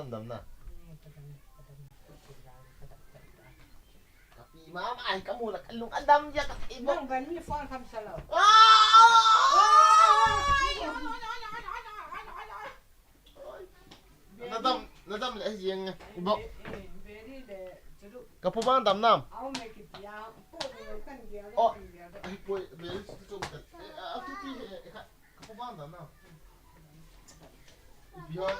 dam na kapi mama ay kamu nak alung adam dia kat ibu bang ban ni fon kam salo nadam le yang ibu kapu bang dam nam oh ay boy beri tu tu aku ti kapu bang dam nam biar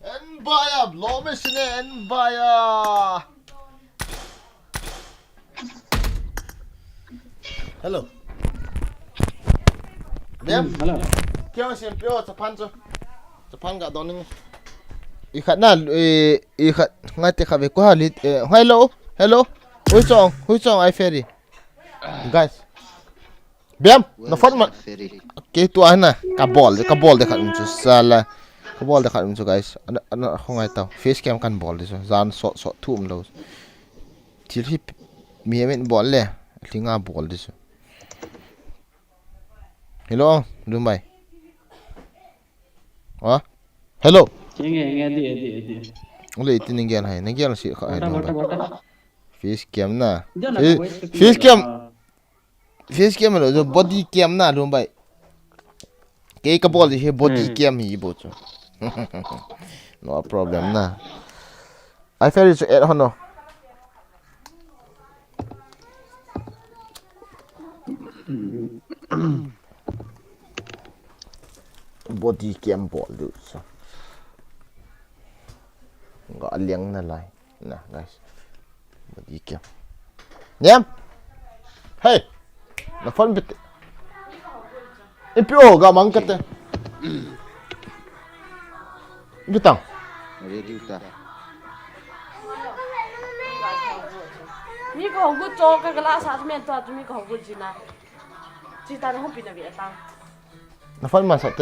Enbaya, blomisine enbaya. Hello. Dem. Hello. Kau siapa? Cepat tu. Cepat kat doning. Ikat na, ikat ngati kabe ko halit. Hello, hello. Hui song, I ferry. Guys. Biam, na phone ma. Okay, tu ana. Kabol dekat uncu sala. Kabol dekat uncu guys. Ana aku ngai tahu. Face cam kan bol diso. Zan so tum lo. Tilhi miamin bol le. Linga bol diso. Hello, Dumbai. Wah, hello. Nghe đi. Oleh itu ningian hai, ningian sih kau hai Dumbai. Bota. Face cam na. Face cam lo, jo body cam na Dumbai. Kay kabol di body cam hi bocho. No problem na. I feel it's at hono. Body cam bol du so. Enggak aliang na lai. Nah, guys. Body cam. Nyam. Hey. Na phone bit. Ipio ga mangkat. Gitang. Ready uta. mi ko gu cho ka gala sa men to mi ko gu jina ji ta ho pina bi ta Na phone ma sat.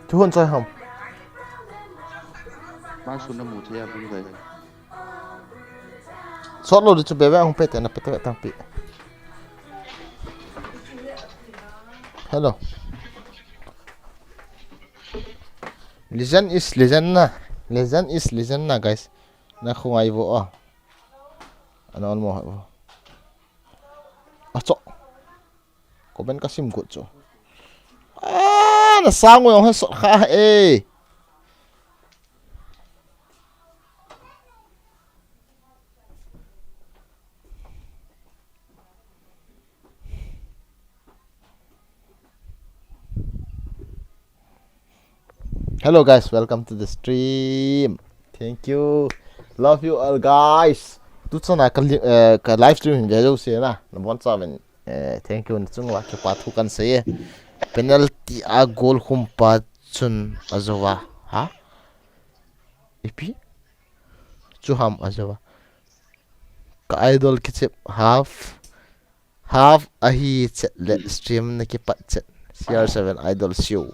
Chú hôn chơi không? Mang xuống năm một thế à cũng vậy. Sót luôn cho bé không pet na pet tang pi. Hello. Legend is legend na. Legend is legend na guys. Na không ai vô à. Ano mo ha. Acho. Ko ben kasim gut cho. Na sang yung hasot ka eh. Hello guys, welcome to the stream. Thank you. Love you all guys. Tut sana ka live stream je jo se na. Namon sa men thank you chung wa ke pathu kan se. Penalty a goal kumpa chun azawa ha ipi chuham azawa ka idol kichip half ahi le stream na ki pat CR7 idol show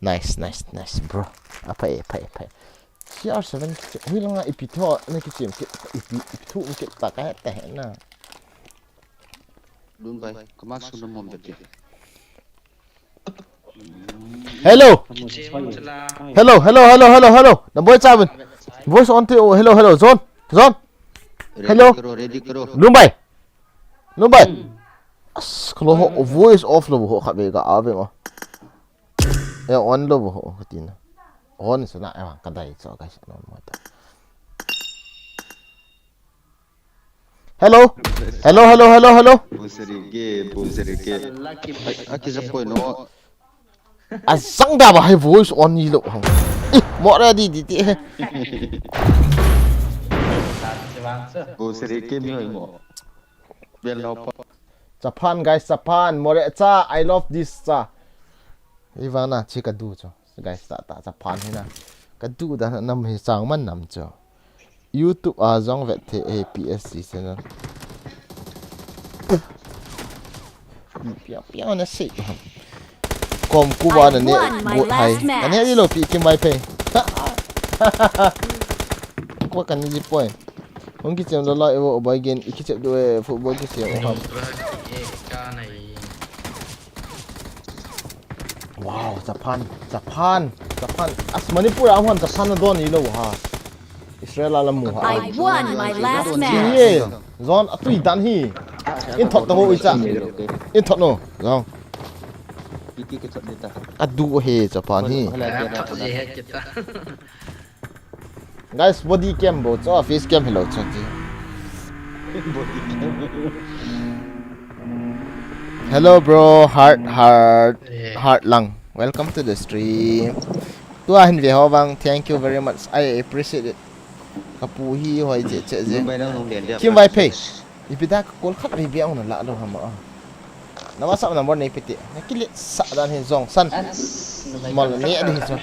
nice bro apa CR7 hilanga ipi tho na kichim ipi thu ki ta ka ta na Dumbai, kemak sudah mau berarti. Hello. Namboy Chavin. Voice on to hello. Zone. Hello. Ready karo. Lumbai. As kalau voice off lo ho khabe ga ave ma. Ya on lo ho katina. On sana emang kadai so guys non mata. Hello. Buseri ke. Aki sapoi no. Asang dah bahai voice on ni lo hang. Mo ready di ti. Buseri ke mi mo. Bel no pa. Japan guys, Japan. More cha I love this cha. Ivana chika du cho guys ta cha phan hina ka du da nam hi chang man nam cho YouTube a zong vet the APSC channel piao na sei kom ku ba na ne go thai an he lo pi ki mai pe ko kan ni point ong ki chem lo la evo ba gen ki chep do football ki chem ham wow Japan as Manipur ahon Japan na don ni lo ha Israel la mu ha I won my last match. ye zon atui dan hi in thot to ho icha in thot no zong Kiki ke chot deta. adu he Japan hi Hala dia. guys body cam bo cho face cam hello cho ji hello bro heart lang welcome to the stream tua hin ve hawang thank you very much I appreciate it kapu hi hoi je je Bai nang nong dia. kim vai pay ipida kol khat ri biang na la do hama nawa sa na bon nei piti na kili sa dan hin zong san mal ni ani cho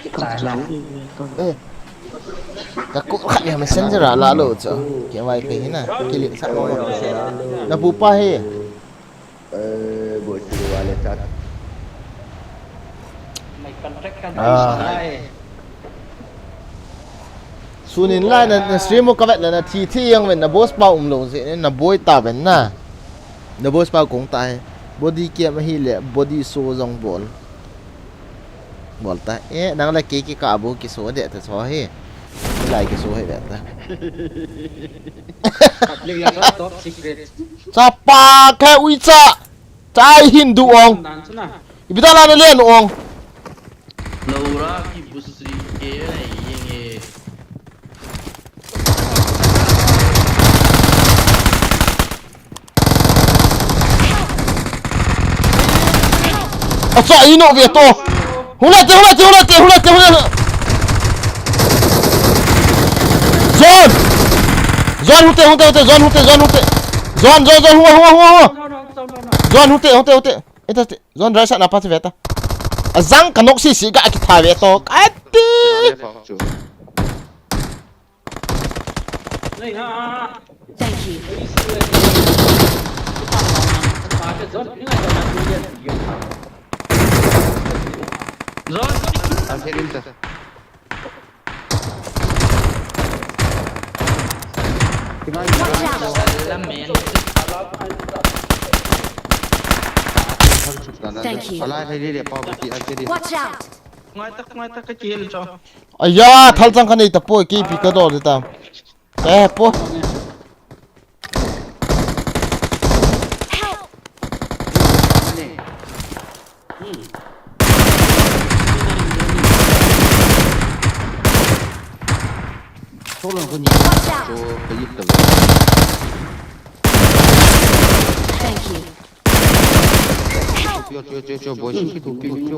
ka ko khat ya messenger la lo cho kim vai pay hina kili sa mo na pupa he Buat dulu wale tat. Mày contract kan sunin lai na stream mo ka vet na thi yang wen na boss pa lo se na boy ta ben na boss pa kong tai body kia ma hi le body so jong bol ta nang la ke ki ka bu ki so de ta so he lai ki so he de ta Live yang top secret. cha pa ka ui cha chai hindu ong Nan sana. ibida la na len ong Laura ki busri ke này yenge cha ino ve to hulate zon hute zon hua zon hute eta zon rasa na pas veta azang kanok si ga ki tha ve to ati Này ha. Thank you. Ada zon ini ada dia. rồi Akhirin ta. làm mẹ Thank you. Hala hai dia pa ki akhirin. Watch out. ngoài ta cái chiên cho aya thal chang khani ta poi ki pi ka do de ta po Help. Số lần có Watch out. cho cái gì tầm. Thank you. Help. Cho bố cái thủ tiêu cho.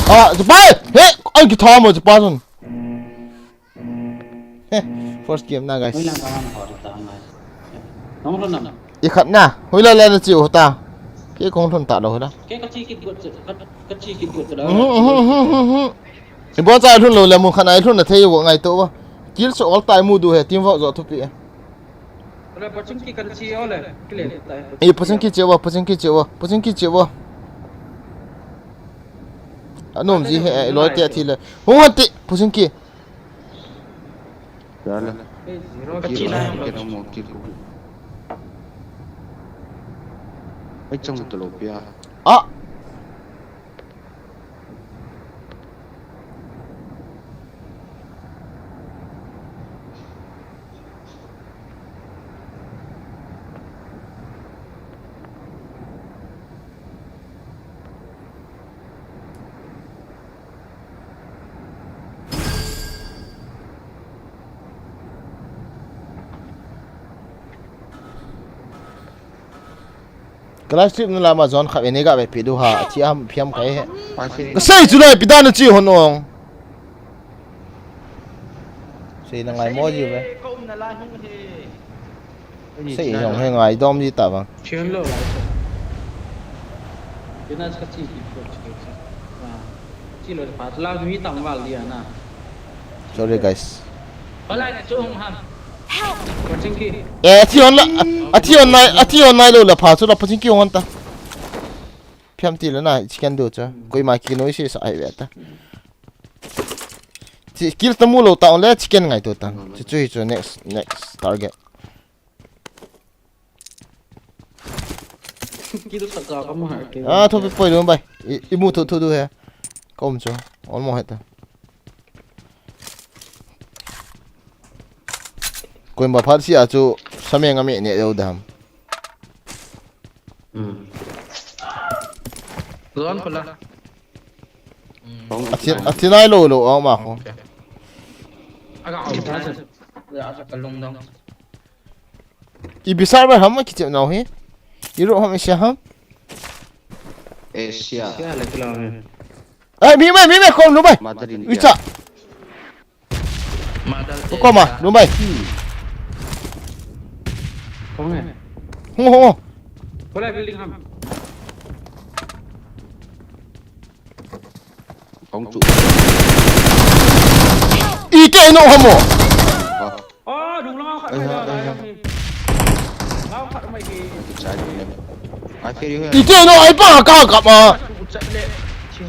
ah bai he ai ki tha mo pa son first game na guys Mới làm kawan hỏi ta mai. Nóng luôn nè. i khat na hoila le na chi ho ta ke kong thon ta do da Cái chi kit gột đó. i bo cha thun lo le mu khanai thun na thei wo ngai to wa kil so all time mu du he team wo zo thu pi Rồi pachung ki kan chi ole. Clear tai. e pusin ki chewa anom ji he loi te thi le ho ti pusin ki Đó là. Zero cái ki chi la. này Cái đó một cái cục. Ở trong tờ lộp bia. ah class trip na lama zon kha enega be pidu ha thiam phiam kai he Akhirin. sai chu lai pidan chi honong sei na ngai mo ji be cũng là la hung thì sei yong he ngai dom ji ta bang Chuyên lộ lại. Cái này cái chi kit gột. chỉ là phát lao mi tầm vào liền à Sorry guys. ở lại là chỗ hùng hầm còn trên kia Tion la ation nai lo la pha chu la pachin ki on ta. Phiam ti la na chicken do cha. Koi ma ki noi se sa ai ve ta. Chi kill tamu lo ta on le chicken ngai to ta. Chu chu next target. kia tôi sợ cò có một cái Thôi poi luôn bay. Imu thu thu he. Kom cho. On mo heta. Koi ma phat si a chu same nga me ne do dam. lớn còn là Atin ai lo lo ma ko. aga ở đó rồi giờ sẽ cần lông đâu Ibisar ba ham ki che now he. Euro ham se ham. Asia cái này là cái nào Ai mi me kom lu bay. Madrid Ucha. Ko ma lu bay. không này Ho. có lại building hầm bóng trụ Ike no hamo. đúng lo khỏi phải lao khỏi mày thì trái ai phê đi Ike no ai ba ka ka ma. chạy lệ chiều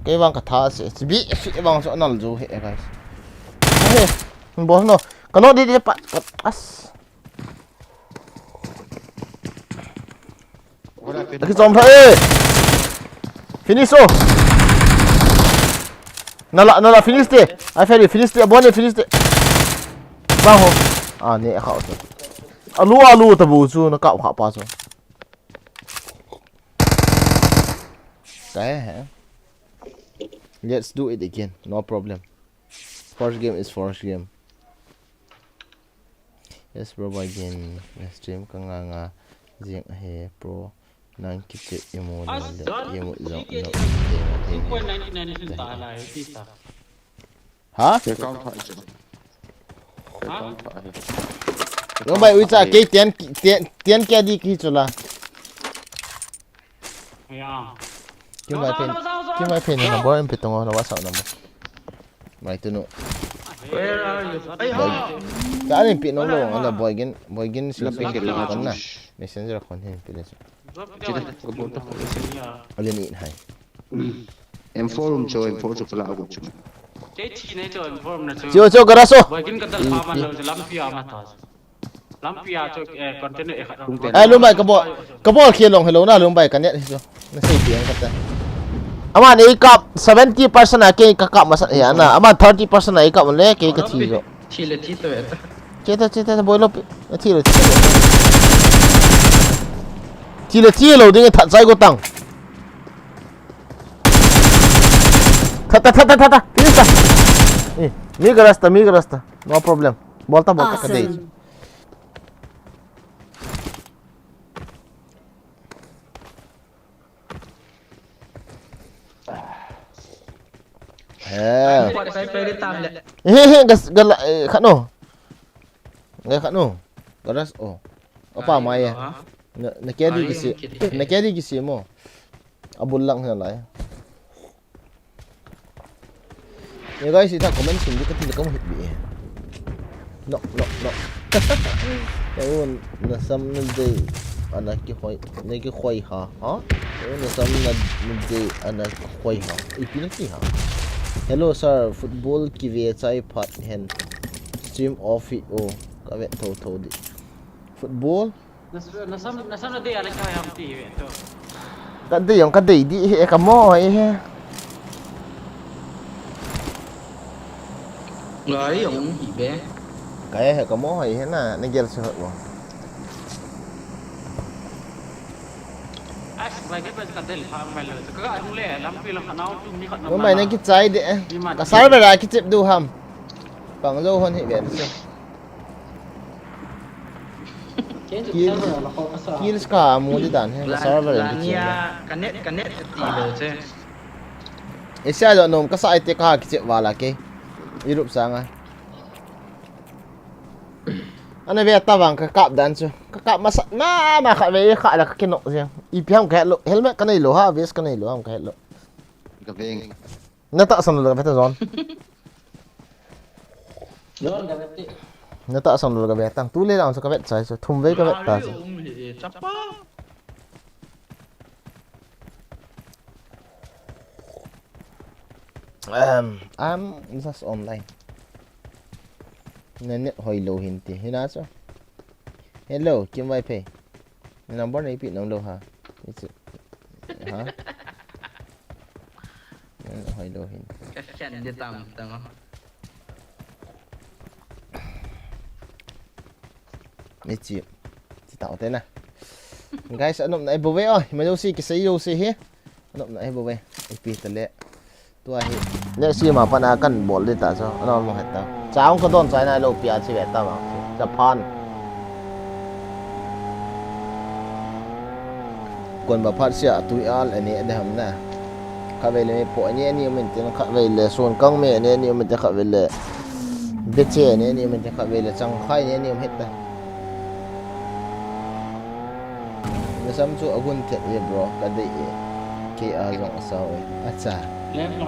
Cái bang ka tha se bi fi bang so nal jo he guys. Hey, boss no. Kano di pa as. Lagi zom tha Finish oh. Nala finish de. Ai phải finish de bon finish de. Bang ho. Ne khao so. Alu ta bu chu na ka kha pa so. Cái hả? Let's do it again. No problem. First game is first game. Yes, bro. Again, stream kanga riêng he pro nang kit emo emo zong quên 99 hiện tại là cái gì hả? cái con thoại hả Nó bay uy cha cái tiền kia đi kia chula. Kim mai pen na boy em pitong na wasa na mo. Mai tu no. Ka alin pin no lo ana boy gen si pin ke la kan na. Messenger kon hen pin so. Alin in hai. em forum cho em forum cho là cũng chung cái chi này cho inform là cho Cho garaso. bởi cái cái tàu mà rồi lắm phía mà thôi lắm phía cho container khác Ai lumbai ka bol khia long hello na lumbai kan net so. Na sei piang ka ta. Aman e kap 70% ake ka kap masa ya na. Aman 30% ai kap le ke ka thi ro. chi là chi tuệ Chết boy lo thi lo. Chi le thi lo ding that sai go tang. Thata. Finish ta. Mi garasta. No problem. Bolta ka dei. Awesome. phải phải đi tạm lệ Gas khano. Ngai khano. Garas oh. Apa mai ya? Na kedi kisi mo. Abul lang na lai. You guys ita comment sing di katil kamu hit bi. No. Ayun na sam na day anak ki khoi ha. Ayun na sam na day anak khoi ha. Ipinaki ha. Hello sir, football ki ve chai phat hen stream off it oh ka ve tho di football nó sắm nó đi là cho em tí vậy thôi ka dei di he ka mo he rồi ông gì bé cái he ka mo he na na gel se ho vài cái bên cạnh đây là mày lừa các anh lẽ lắm vì là nó chung đi nó mày na ki chai de ka sar ba ra ki chep du ham pang lo hon he ve se kills ka mo di dan he ka sar ba ra ki chep cái nét tí lừa chứ Asia lo nom ka sai te ka ki chep wala ke Europe sanga Ana ve tawang ka kap dan chu ka kap masa ma kha ve kha la ka kinok siang ipiam ka lo helmet ka nei lo ha vest ka nei lo am ka lo Cái veng. nó tạo xong rồi cái vẹt giòn Yon ka beti. nó tạo xong rồi cái vẹt tăng tú lên làm cho cái vẹt sai rồi thùng với cái vẹt ta rồi Chapa. I'm just online nên hồi lâu hiện thì thế nào chứ hello kim vai pay number này bị nóng đâu hả hả hồi lâu hiện Kasihan dia tam tengok. mấy chị tạo thế này guys anh nộp này bố về ơi mà đâu xí cái xây đâu xí hết nộp này bố về bị tận lệ tua hi nè xí mà pana cần bỏ lên ta cho nó mong hết ta cháu có đòn trái này lâu bia chỉ về ta mà Japan quân bà phát xạ tụi al anh ấy Edam Nah khá về là bộ anh ấy mình thì nó khá về là xuân căng mẹ anh ấy mình thì khá về là biết chơi anh ấy mình thì khá về là chẳng khai anh ấy hết ta nó sắm chỗ quân thiệt vậy bro cái đấy cái ở trong sao vậy acha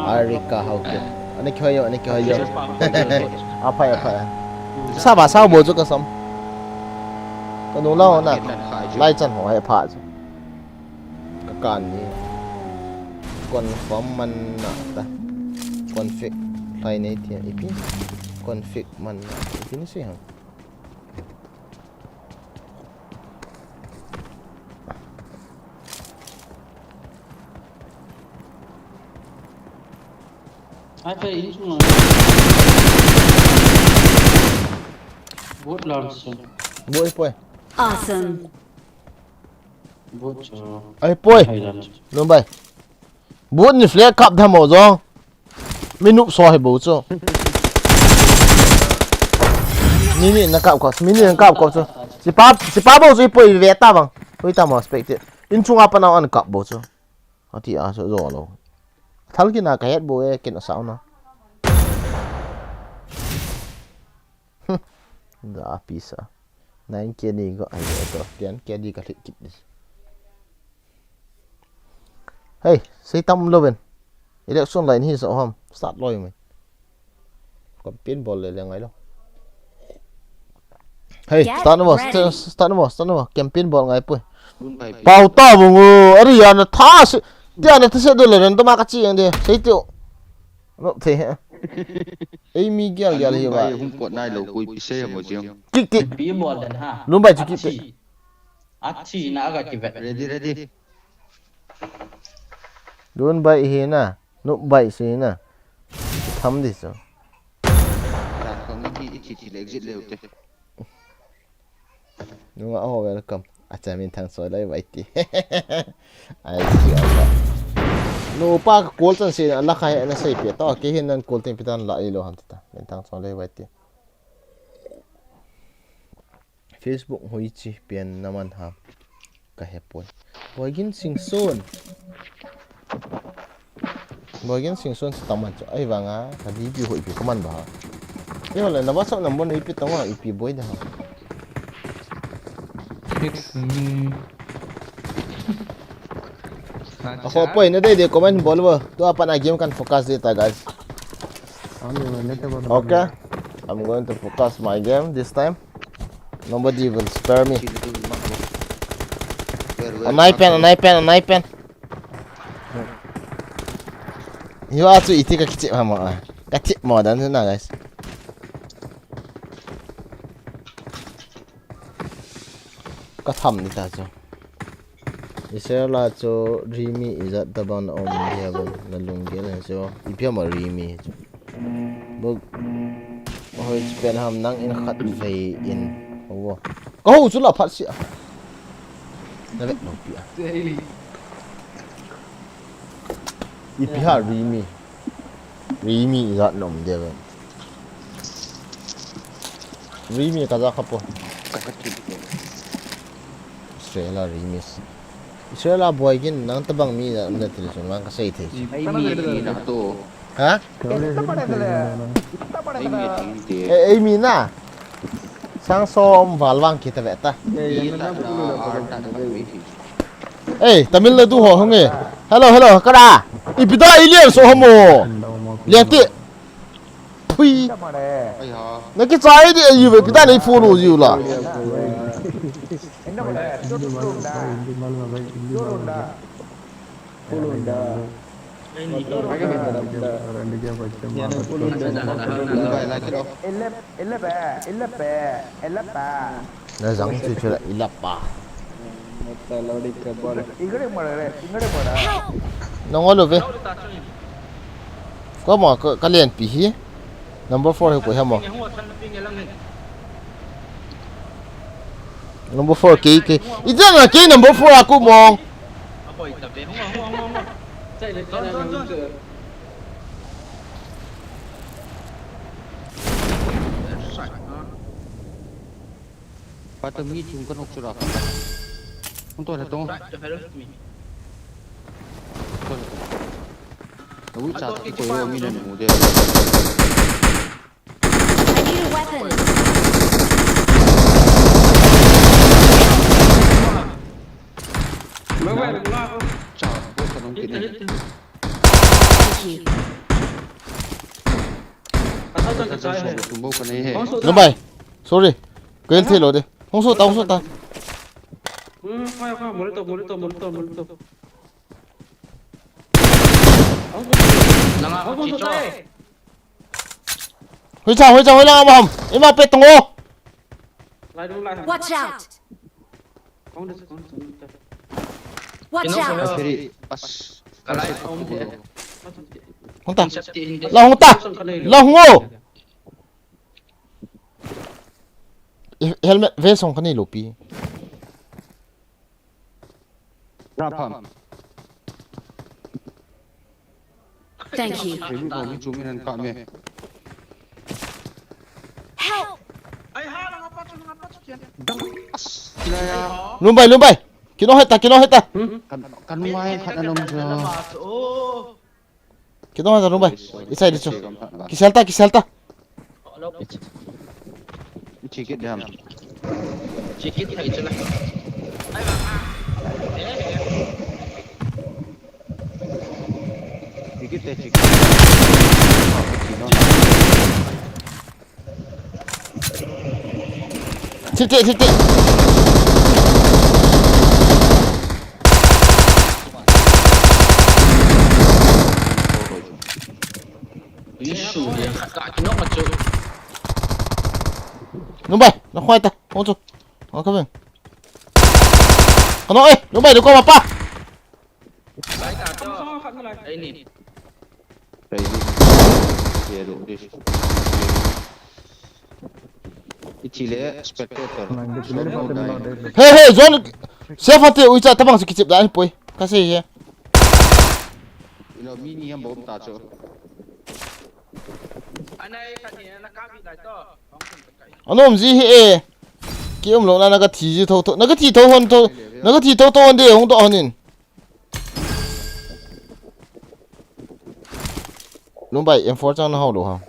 Arika hậu anh ấy kêu apa sao bố cho cái sắm cái nụ lâu nè lại chân hỏi phá cái cản gì confirm man ta config file này thì ip config man ip ni sih Apa ini semua? Buat langsung. bôi poi Awesome. Buat cho. ai poi luôn bay buôn như flag cup tham mổ rồi mình nụ soi bố cho mini nó cạo có cho si pa bố rồi poi về ta bằng poi ta mà expected in chung apa nào ăn cạo bố cho thì à sợ rồi luôn thằng kia nào cái hết bố ấy cái nó sao nó đã pizza nãy kia đi gọi rồi tiền kia đi cả thị kịch hey xây tâm luôn election line hi sao không start lôi mày còn pin ball lên ngay đâu hey start nữa campaign ball ngay pui bao ta bung Ariana tha dia na these do lên to ma ka chi ande sei tiêu nó thế Amy gyal gyal hi ba Hum pot nai lo kui pise mo jiang. kik kik Pi bol dan ha. luôn bay kik kik Aci na agak kibat. Ready. luôn bay hi na nó bay si na thắm đi sao Ta không nghĩ chỉ exit leo te. đúng không oh welcome acha min thang soi lai vai ti ai si apa no pa call tan si Allah khai na sei pe to ke hin nan call tin pitan la ilo ham ta min thang soi lai vai ti Facebook hoi chi pian naman ha ka hepon boygin singson taman cho ai vanga ka di hoi pi kaman ba e hola na whatsapp number ni pi tawang ipi boy da ako po na de comment bolbo to apa na game kan focus data guys okay I'm going to focus my game this time nobody will spare me an iPad you are to iti ka kicik mama kacik mo dan sana guys ka tham ni ta cho isela cho rimi izat taban om dia bon na lunggel so ipia ma rimi bog hoi spen ham nang in khat ve in owo ko hu chu la phat si na ve no pia ipia rimi izat nom dia bon rimi ka za khapo Sela rimis Sela boy gin nang tabang mi na television man kasi ite Ai mi na to. ha Ai mi mi na sang som valwang kita beta tamil le tu ho hong hello kada Ibida alien so hamo. Liati. Pui. ai ha Na ki chai di ayu ibida nei follow you la. bai la kilo Na zang chu chu la ilapa. Nongolo ve. Có mà cái liền bị hí number 4 của em mà number 4 cái ít ra là cái number 4 aku mong patami chung kan ok chura không tôi là tôi Ui chả thì tôi yêu mình ngủ đi. I need a weapon. Chả tôi cần ông kia. Thank you. Tumbo cái này hệ. nó bay sorry quên thế rồi đi không số ta hồi chào nào mà em mà pet tung ô Watch out. Watch out. Thế pas. không ta là không ô helmet về xong cái này lốp pi Rapam. Thank you. Thế mình còn chúng mình ăn cạn mẹ. Help. luôn bay kí nó hết ta Kan mai khát ăn ông chưa. kí nó hết ta luôn bay ít sai đi cho kí salta Chỉ kết đam. Cikit hai je lah. Chỉ kết để chỉ. Sit Isu dia kat kena macam. luôn bay nó khoai ta không cho nó các bạn nó ơi luôn bay được qua mà pa Baik tak tu. Ini. Đây đi. Dia dulu đi. Chile spectator. hey zone sẽ phát triển ui cha ta bằng sự kịp lại bồi cái gì vậy Ilo mini yang bawa tak cok. Anai kat ni nak kami dah tu. anh ông gì hệ kia ông lộn là cái thị gì thâu nó cái thị thâu hơn thâu nó cái thị thâu to hơn đi không to hơn nên luôn bay em phó cho nó hậu đủ không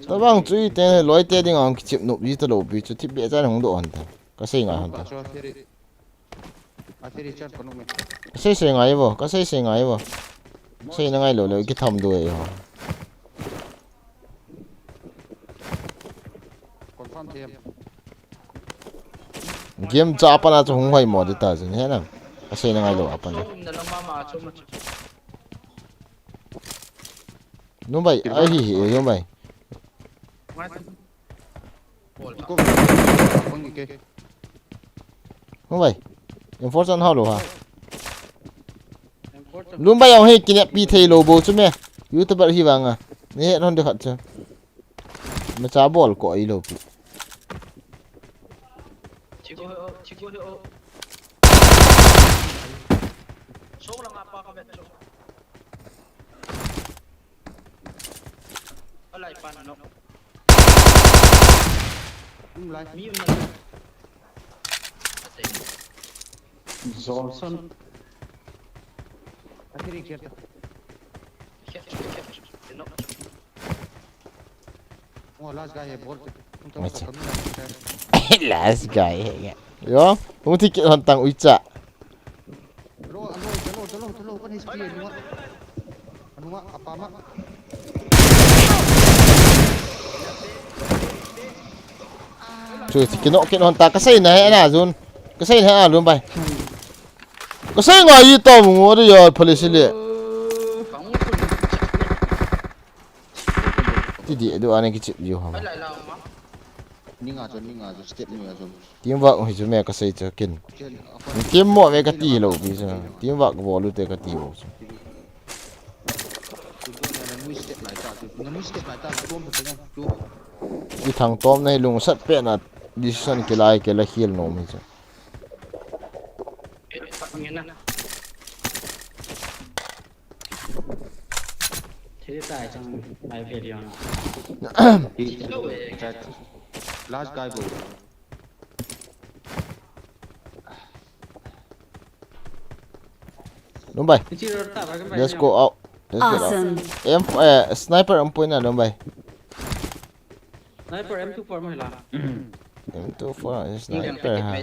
ta bằng chú ý tên lối tên đi ngang chịu nộp gì ta đổ bị chú thiết bị ra không độ hẳn ta có xây ngay hẳn ta xây ngay vô có xây ngay vô xây nó ngay lối cái thầm đuôi hả game cho apa na cho không phải mò được ta rồi thế nào có xây nó ngay lối apa na Dalam mama cuma. đúng vậy ai hỉ đúng vậy đúng vậy em phốt chân hao đủ hả luôn bây giờ hay kỷ niệm bị thầy lô bố chứ mẹ youtuber hy vọng à nè hết hơn được hẳn chưa mà trả bỏ của ấy lô Cikgu ho. So lang apa ka bet. Alai pan no. Miu na. Johnson Akhirnya kita. Oh last guy board. last guy yo không thích cái hoàn tăng uy chạ Lo anu apa mak chui thì cái nọ ta cái xây này nè Jun cái xây này luôn bay cái xây ngoài gì tao mua đi rồi police lệ thì địa đồ anh cái chịu nhiều hả ni nga zo step ni nga zo tiếng vợ thì chúng mẹ cái xây cho kinh kiếm mọi cái tì lẩu bây giờ tiếng vợ của bỏ luôn tới cái tì lẩu đi thằng tôm này lùng sắt pet là đi sân cái lại hiền nó mới chứ thế tại trong bài về điều nào last guy bro đúng vậy let's go out let's go Awesome. out em sniper em point là đúng vậy sniper M24 mới là M24 sniper ha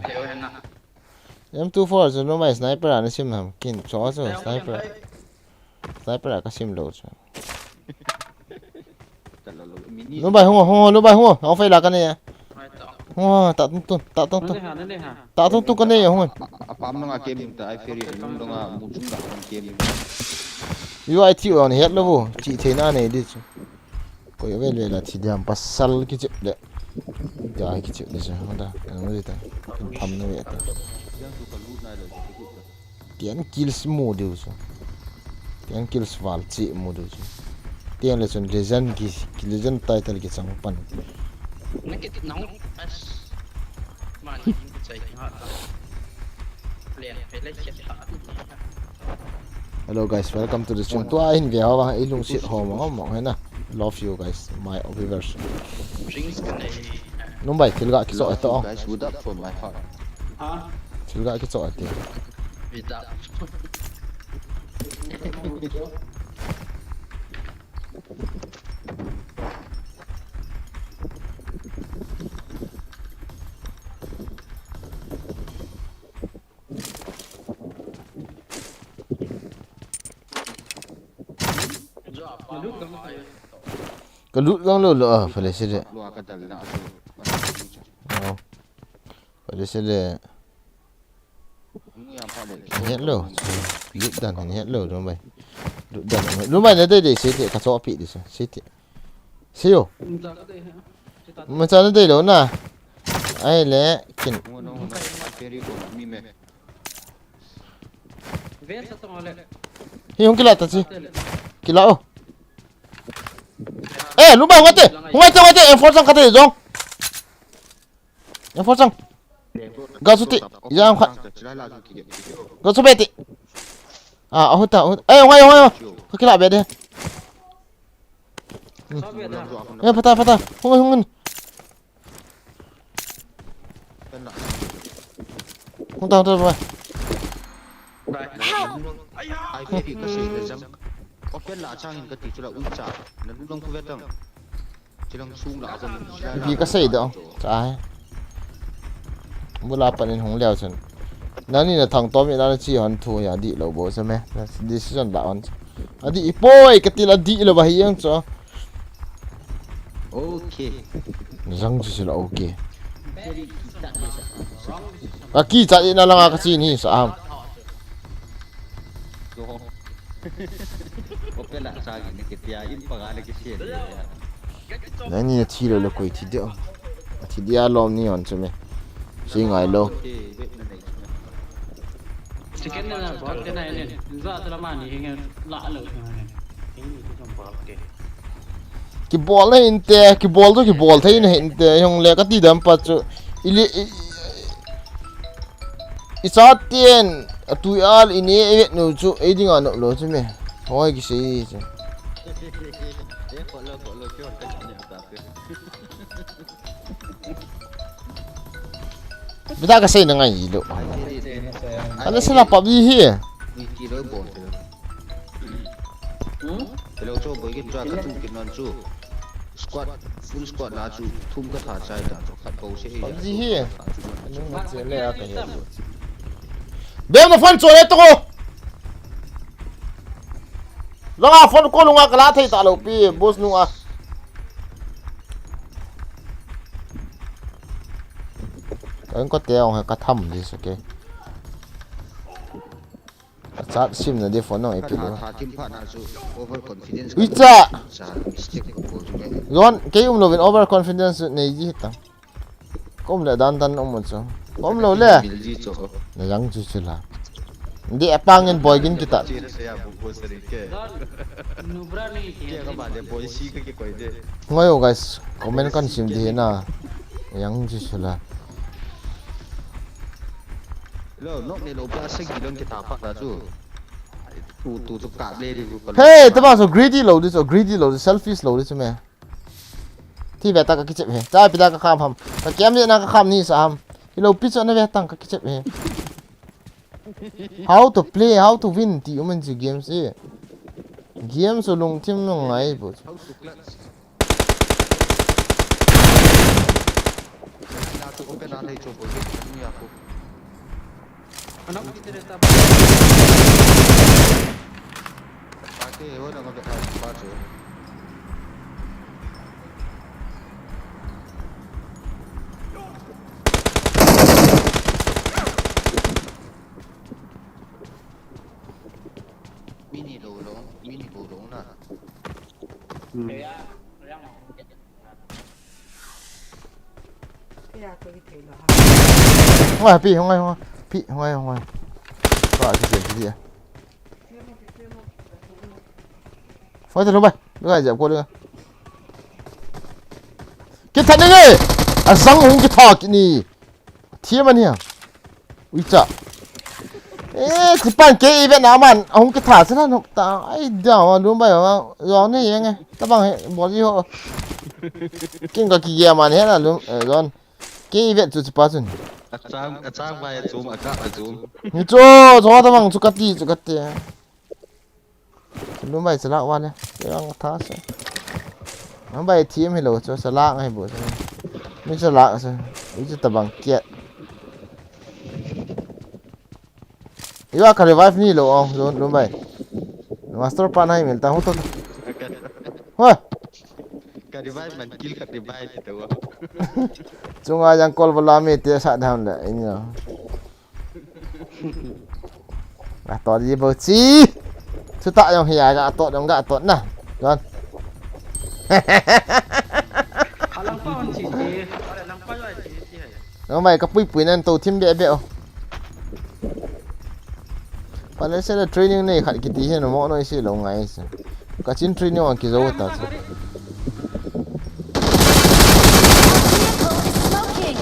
M24 rồi đúng vậy sniper là nó sim hầm kinh chó rồi sniper là cái sim lột rồi đúng vậy không đúng vậy không phải là cái này wow tạo tung cái này không apa am nga game ta ai ferry nung nga muchung ga game you ai thiu on hết luôn chị thế nào này đi chứ có về là chỉ làm pasal cái chuyện đấy giờ cái chuyện đấy sao không ta nó gì ta thầm nó vậy ta tiền kills mua được chứ tiền kills vào chị mua được chứ tiền là chuyện legend title cái sang pan nó cái nóng mà nhìn cái chạy họ liền phải lấy chết họ. Hello guys, welcome to the stream. Tua in về hoa ai lung shit home mong hay na. Love you guys, my viewers. Nung bay til ga ki so to. guys would up for my heart Til ga ki so ti. Cái lút găng lừa phải lấy xe đấy. Phải lấy xe đấy. Hết lừa. Lút đàn thì hết lừa rồi mày. Lút đàn lúc mày đến đây để xe thì cắt số bị đi sao? Xe thì. Xe yo. Mà sao đến đây đó nè? Ai lẽ kinh. Hi không kila ta chi. Kila ô. Ê, lúc nào ngoại tệ em phốt sang cái gì không? Em phốt sang. Gao số tị, giờ em khát. Gao số bê tị. À, ôi ta, ê, ngoại, có cái lại bê đi. Ê, phát ta, không. Không ta, rồi. ai ferry ka sei da jam open la chang in ka ti chula ucha na dong ku vetang chilang sung la jam Vì cái gì đó, trái. Bữa là bạn không leo chân. Nó này là thằng tóm vậy nó chỉ hoàn thua nhà đi lẩu bố xem mẹ. Decision bảo anh. À đi boy cái tiền là đi là bài hiang cho. okay Răng chỉ là ok. À kỳ chạy nó là cái gì nhỉ sao? open la chang in ke tia in pa ga le ke se Đấy như chi rồi là quỷ thì điệu. Thì đi lom ni on cho mẹ. Suy ngại lâu. chỉ cái này là có cái này này ra từ làm gì nghe lạ lợn này Cái ball này in te, cái ball thấy này in te, không lẽ cái tí đâm bắt cho. Isat tiền, tụi al in ấy nó chú ấy đi ngon nó cho mẹ. Thôi cái gì chứ. Bây giờ cái gì nó ngay gì đâu. Anh sẽ làm gì here? ni ti lo bon te lo cho boy ke tra ka tu ke non chu squad full squad la chu thum ka tha chai ta cho khat bo se Làm gì here? Anh nó sẽ lấy cái gì? Bé nó phân chỗ đấy tôi. Ranga phone ko lunga kala thei ta lo pi boss nu a anh có tiêu hay có thầm gì sao kì sát sim là đi phone nó ấy kì ui cha Ron cái lo bên overconfidence này gì hết có là dan ông một số có lo lẽ là yang chú chú là đi apangin boy gin kita Nubra nih. ngayo guys comment kan sim di na yang chú chú là lo nok ne lo ba sing gilon kita pa da chu tu ka le di ku hey tama so greedy lo this selfish lo this me thi về ta ka kichep he ta pi ta ka kham ham ta kem ni na ka kham ni sa ham ki lo pi cho na ve tang ka kichep he how to play how to win ti umen ji games e game so long tim no ngai bo open na thei chu bo ni ya ku Anak kita dah tak. Pakai ho na ka ba chu mini đồ na ngoài pi không ai pi không ai gọi cái gì à phải thật không bay đứa này dẹp cô đưa cái thật đấy à sáng hùng cái thọ cái này thiê mà nhỉ ui chà ê chỉ bàn cái bên nào mà hùng cái thả thế nào ta ấy đào mà đúng bây giờ gió này nghe ta bằng bỏ gì họ kinh cái gì mà thế là đúng rồi cái việc chú chỉ bắt rồi achang ba zoom aka zoom ni cho ta bang chukati lu mai sala wa ne yang tha se ang bai team hello cho sala ngai bo se mi sala se mi ta bang kiet iwa ka revive ni lo ong lu bai master pan hai mil ta hu to ho ka revive man kill ka revive to chunga yang call bala me te sa down la inyo à to gì bơ chi chứ tại trong hìa gạ tọt trong gạ tọt nè con Alang pa on sisi. Alang pa yo sisi hai. nó mày có bụi nên tàu thêm bẹ bẹo bạn ấy sẽ là training này khát cái tí nó mỏ nó sẽ lâu ngày cả chín training bằng cái dấu ta Smoking.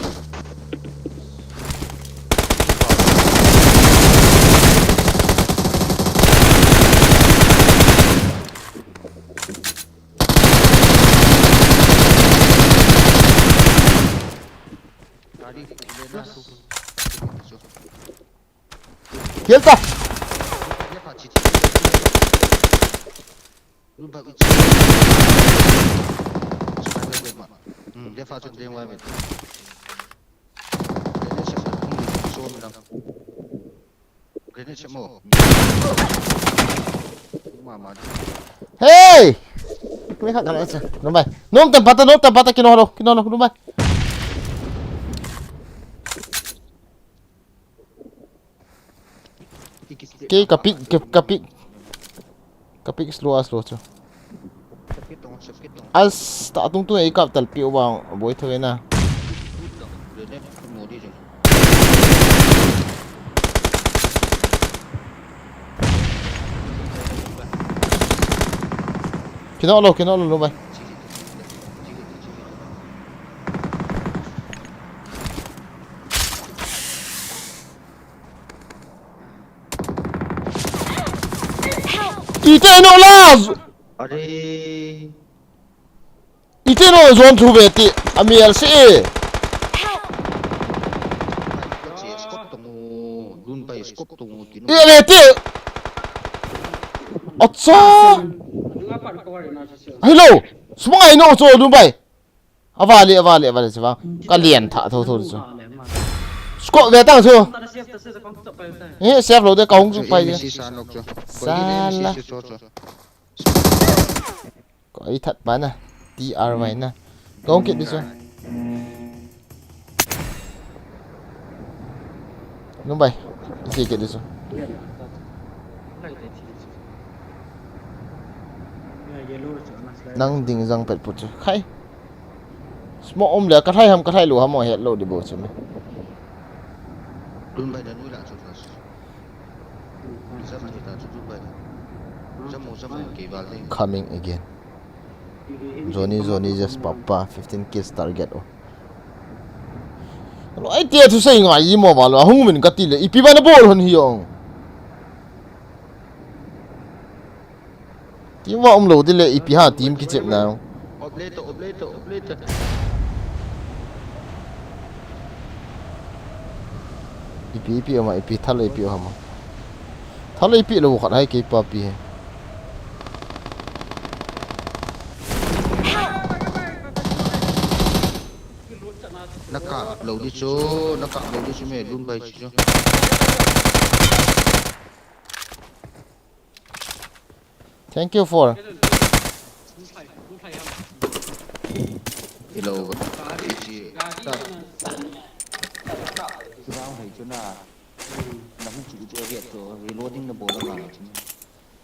kiếm ta hey mấy khát cái này nó mày nôm tempat kita kino nó mày cái kapik slow cho as ta tung tu ikap tal pi bang boy thôi na kino lo mày Ite no las Are ite no zone thu beti amiel se scope to run by scope to kino beti acha Ngapa kau ada nasi? hello semua ino cho dubai avali se bang kalian tha tho cho sco về tang cho Tak ada siap tak saya kau tak payah. eh chef lo de kaung chu pai si san lok cho Sala. có ý thật bán à TR vậy nè không kiện đi xuống đúng vậy gì kiện đi xuống năng đình răng pet puchu khai small lẹ cái thay lúa hàm hết lúa đi bộ chứ đun bay đến núi lạ chút rồi rất là ta chút bay rất một kỳ vào đây coming again Johnny just papa 15 kills target lo ai tia thu sai ngai yi mo ba lo hung min ka ti le ipi ba na bol hon hiong ti wa lo de le ipi ha team ki chep na obleto ipi ma ipi thal ipi ha ma thal ipi lo khat hai ki pa pi nó cả lầu đi số mẹ đun bay chứ thank you for cái lầu cái gì rau này chỗ nào nó không chịu cho việc rồi vì luôn tính là bố nó làm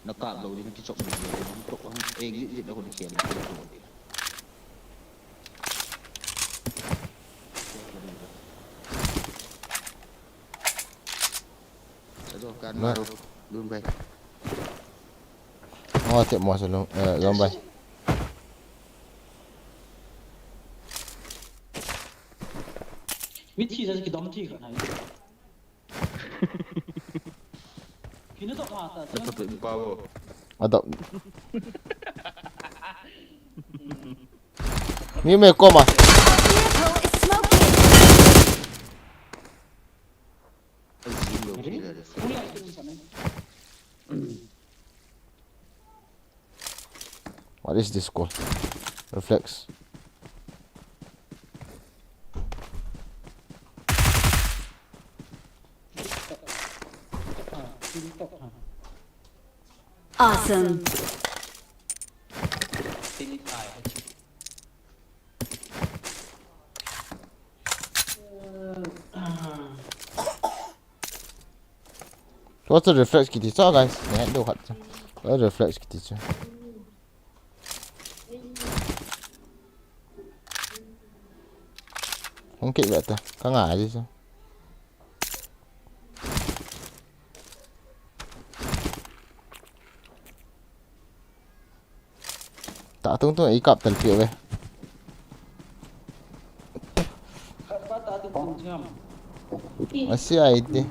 nó cả lầu đi cái chỗ này nó tụng cái gì nó còn khiển rồi đun bay tiệm mò luôn gom bay 위치 저렇게 넘치가 나요. 비는 또 나왔다. nó tự bao ada mi me ko ma what is this called reflex Awesome. what's the reflex kiti cho guys nè đồ hot cái reflex kiti cho không kịp vậy ta có ngại gì sao tạ tung tung ý cặp tần kiểu về masih ID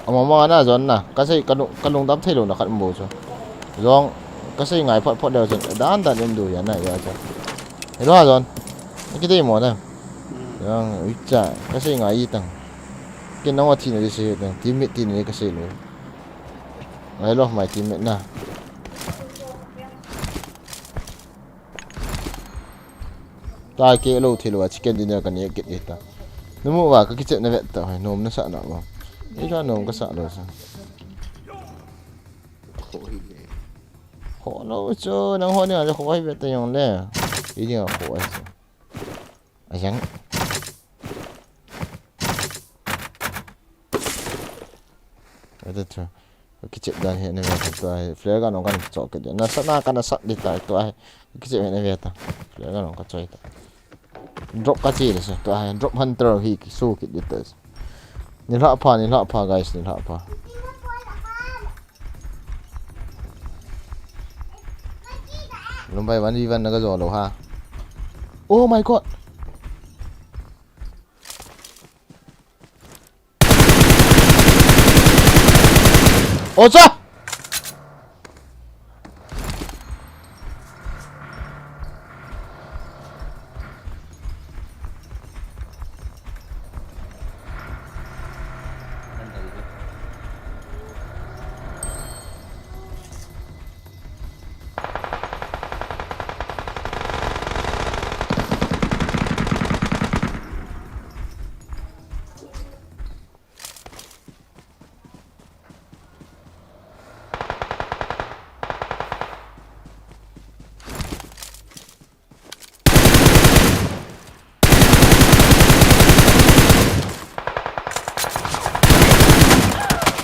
mà na zon na kasi kalung dam thelo na kat mo so zong kasi ngai phot phot đều zon dan em du ya na ya cha hello zon cái gì mà nè zong ucha kasi ngai yi tang kin na wa thi ne se tang teammate thi ne kasi lo hello my teammate na tai ke lo thelo chicken dinner kan ye get eta nemu wa ka kiche na vet ta hai nom na sa na ba ý cho nom ka sa lo sa khổ nó cho nó hoa này là khổ hay vậy tay nhon nè ý như là khổ ấy à trắng itu tuh kecil dah ini betul flare kan orang cok kerja na sana kan sat di tai tu ai kecil ini betul flare kan orang cok itu drop kecil sih tu ai drop hunter hi su kit itu ni lah apa guys ni lah apa lomba one v1 naga zo lo ha oh my god Ocha!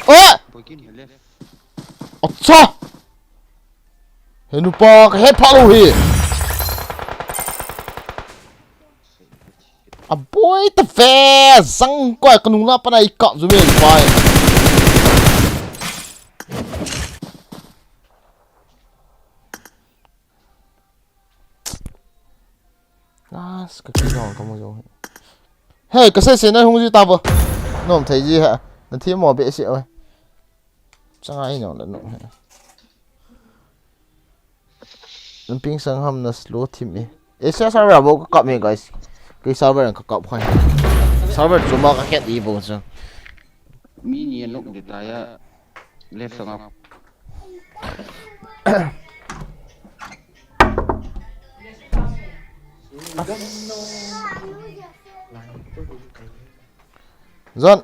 Begin here left. अच्छा Henupa head follow here. A boy the fair sang quite canuna pan I cut the way fine. Ah, cái gì không có gì. Hey, cái xe này không gì tao vô. Nó không thấy gì hả? Nó thêm mỏ bể xịu ơi. Chẳng ai nhỏ lần nữa. Nó ping sang hầm nó slow team ấy. Ê, sao server vô có cọp mình guys. Cái server có cọp khoai. Server chúng ta có hết ý vô chứ. Mi nhiên lúc để tay left sang up. Zon.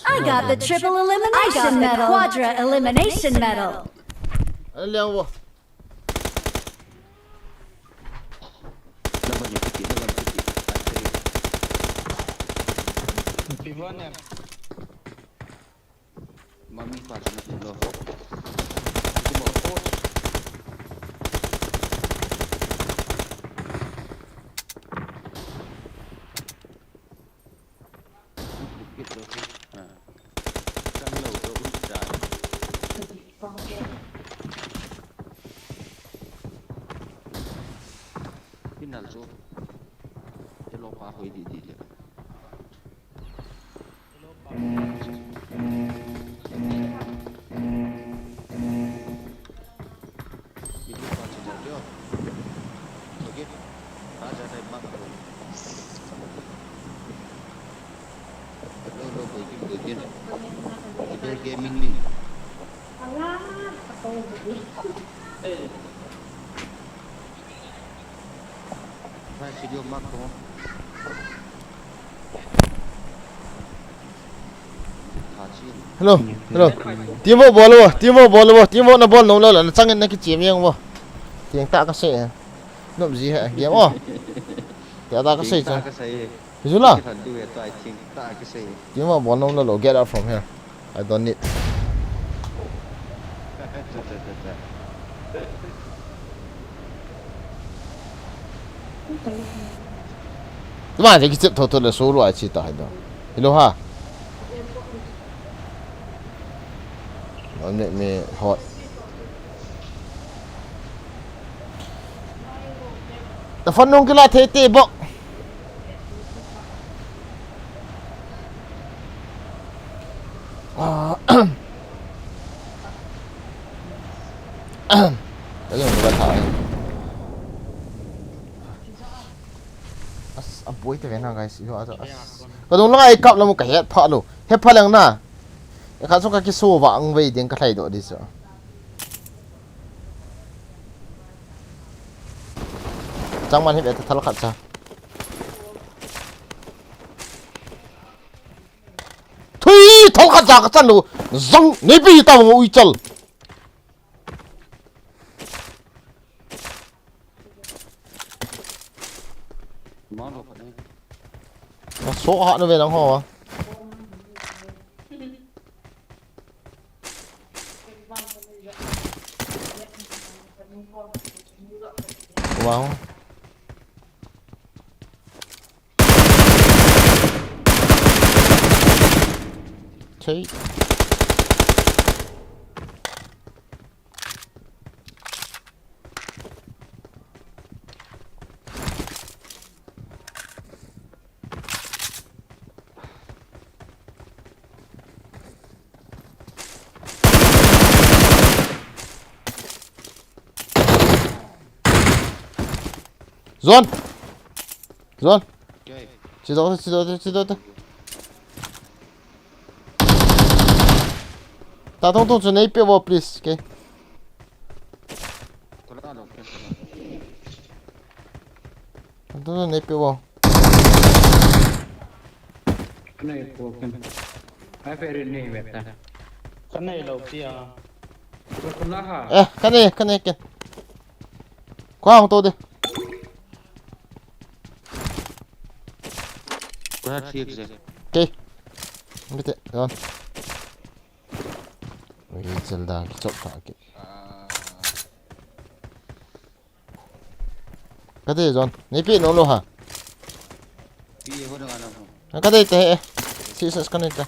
I got the triple elimination medal. Quadra elimination medal. Anh leo vô. Pivot em. Mami pass nó lo. Final zo. Cái lô phá hủy đi đi. Gaming link. Vai video macro. Hello, hello. Team vô ball vô, team vô ball vô, team vô nó ball nông lâu là nó trăng lên cái chìm nhang vô. Tiếng ta có xe. Nó gì hả? Game ô. Tiếng ta có xe chứ. Cái gì là? Team vô ball nông lâu get out from here. I don't need. Mà cái chip thôi thôi là số loại chỉ tại đó. Hello ha. Don't make me hot. The fun nung kila tete bok. Cái gì mà thải. As boy te vena guys. Cái đúng là ai cặp là một cái head phật luôn. Head phật lang na. Cái số cái số vàng về điện cái thay đổi đi sao? Chẳng man hết thật là khát sao? Thui thằng khát sao cái chân luôn, răng nếp bị tao mà uy chal. Nó số họ nó về đóng hồ à? Wow. Thấy. Zon. Zon. Chỉ đâu thôi. Ta thông cho này vào please, okay. Thông này vào. Cái này của ai phải đến này vậy ta? Cái này đầu tiên. Con lá hả? Cái này. Qua không tôi đi. Quá thiệt rồi. Okay. Biết rồi. Wait, Zelda, chop kaki. Cái gì rồi? Nãy biết nó luôn hả? Pi ho dengan aku. Cái đây thế. Chị sẽ cái này ta.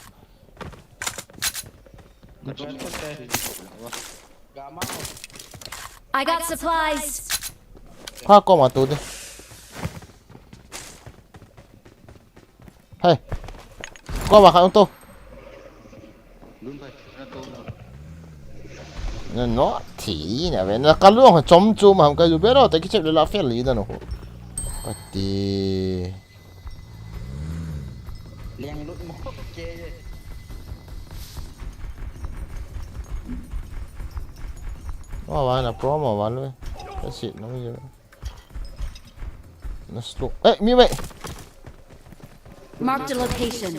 Gak mau. I got supplies. Khoa qua mà tụi đi. Hey. Qua mà khai ông tô. Belum pai. Nó thì nè, vậy nó cái luôn là chấm chú mà không cái gì biết đâu, tại cái chuyện là phê lý đó nó. Cái gì? Liang lút một kê. Mà vào là pro mà vào luôn. Cái shit nó bây giờ. Nó slow. Ê, mi mày. Marked a location.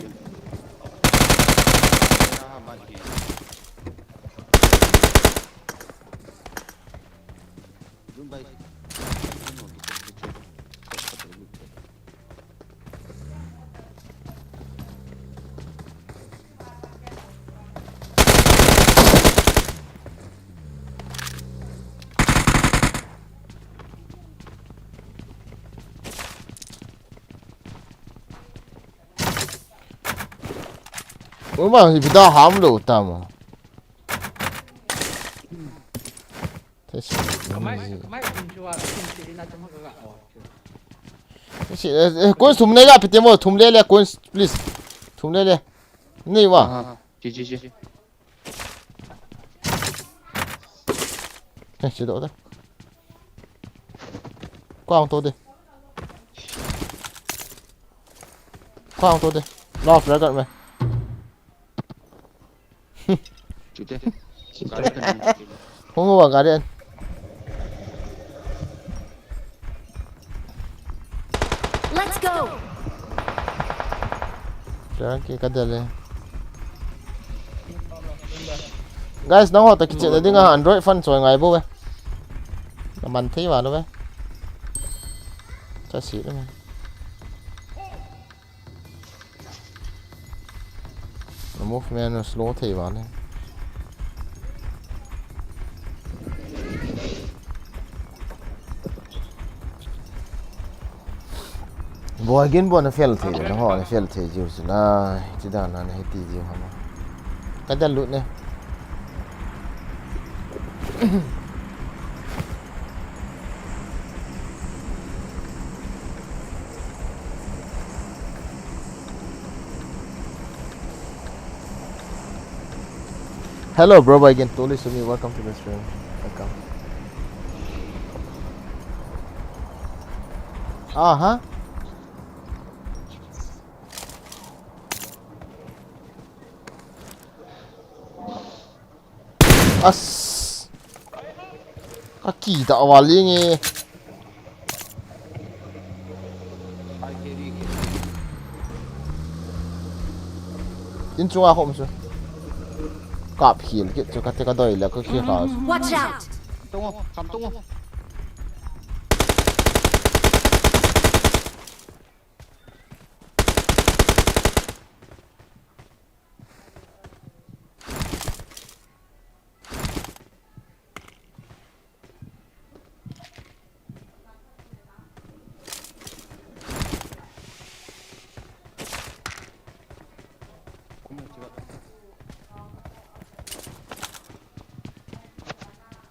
Belum pai. Ủa mà thì tao hám đủ tao mà. Thế shit. Kemarin jual kunci di nak cuma kagak. Oh. Thế shit. Quân thùng này ra, phải tìm một thùng lên quân please. Thùng lên. Này vào. Ji. Này, chế độ đó. Qua ông tôi đi. Qua ông tôi đi. Lo phải gần mày. Chủ tịch. Không có bằng cả điện. Let's go. Jangan kita dale. Guys, nó họ tại cái chuyện này đi ngang Android phân rồi ngày bố về. Nó bắn thấy vào đó về. Chắc xí đó mà. Nó movement nó slow thì vào này. Boy again boy nó fail thì nó họ nó fail thì chiều là chỉ đàn là hết tí chiều hả? Cái đàn lụt này. Hello bro again, Toli Sumi, welcome to the stream. Welcome. Hả? As kaki tak awal ni. In chung ako mso. Kap heal kit cho kate ka doi la ko ki ka. Watch out. Tunggu, kamu tunggu.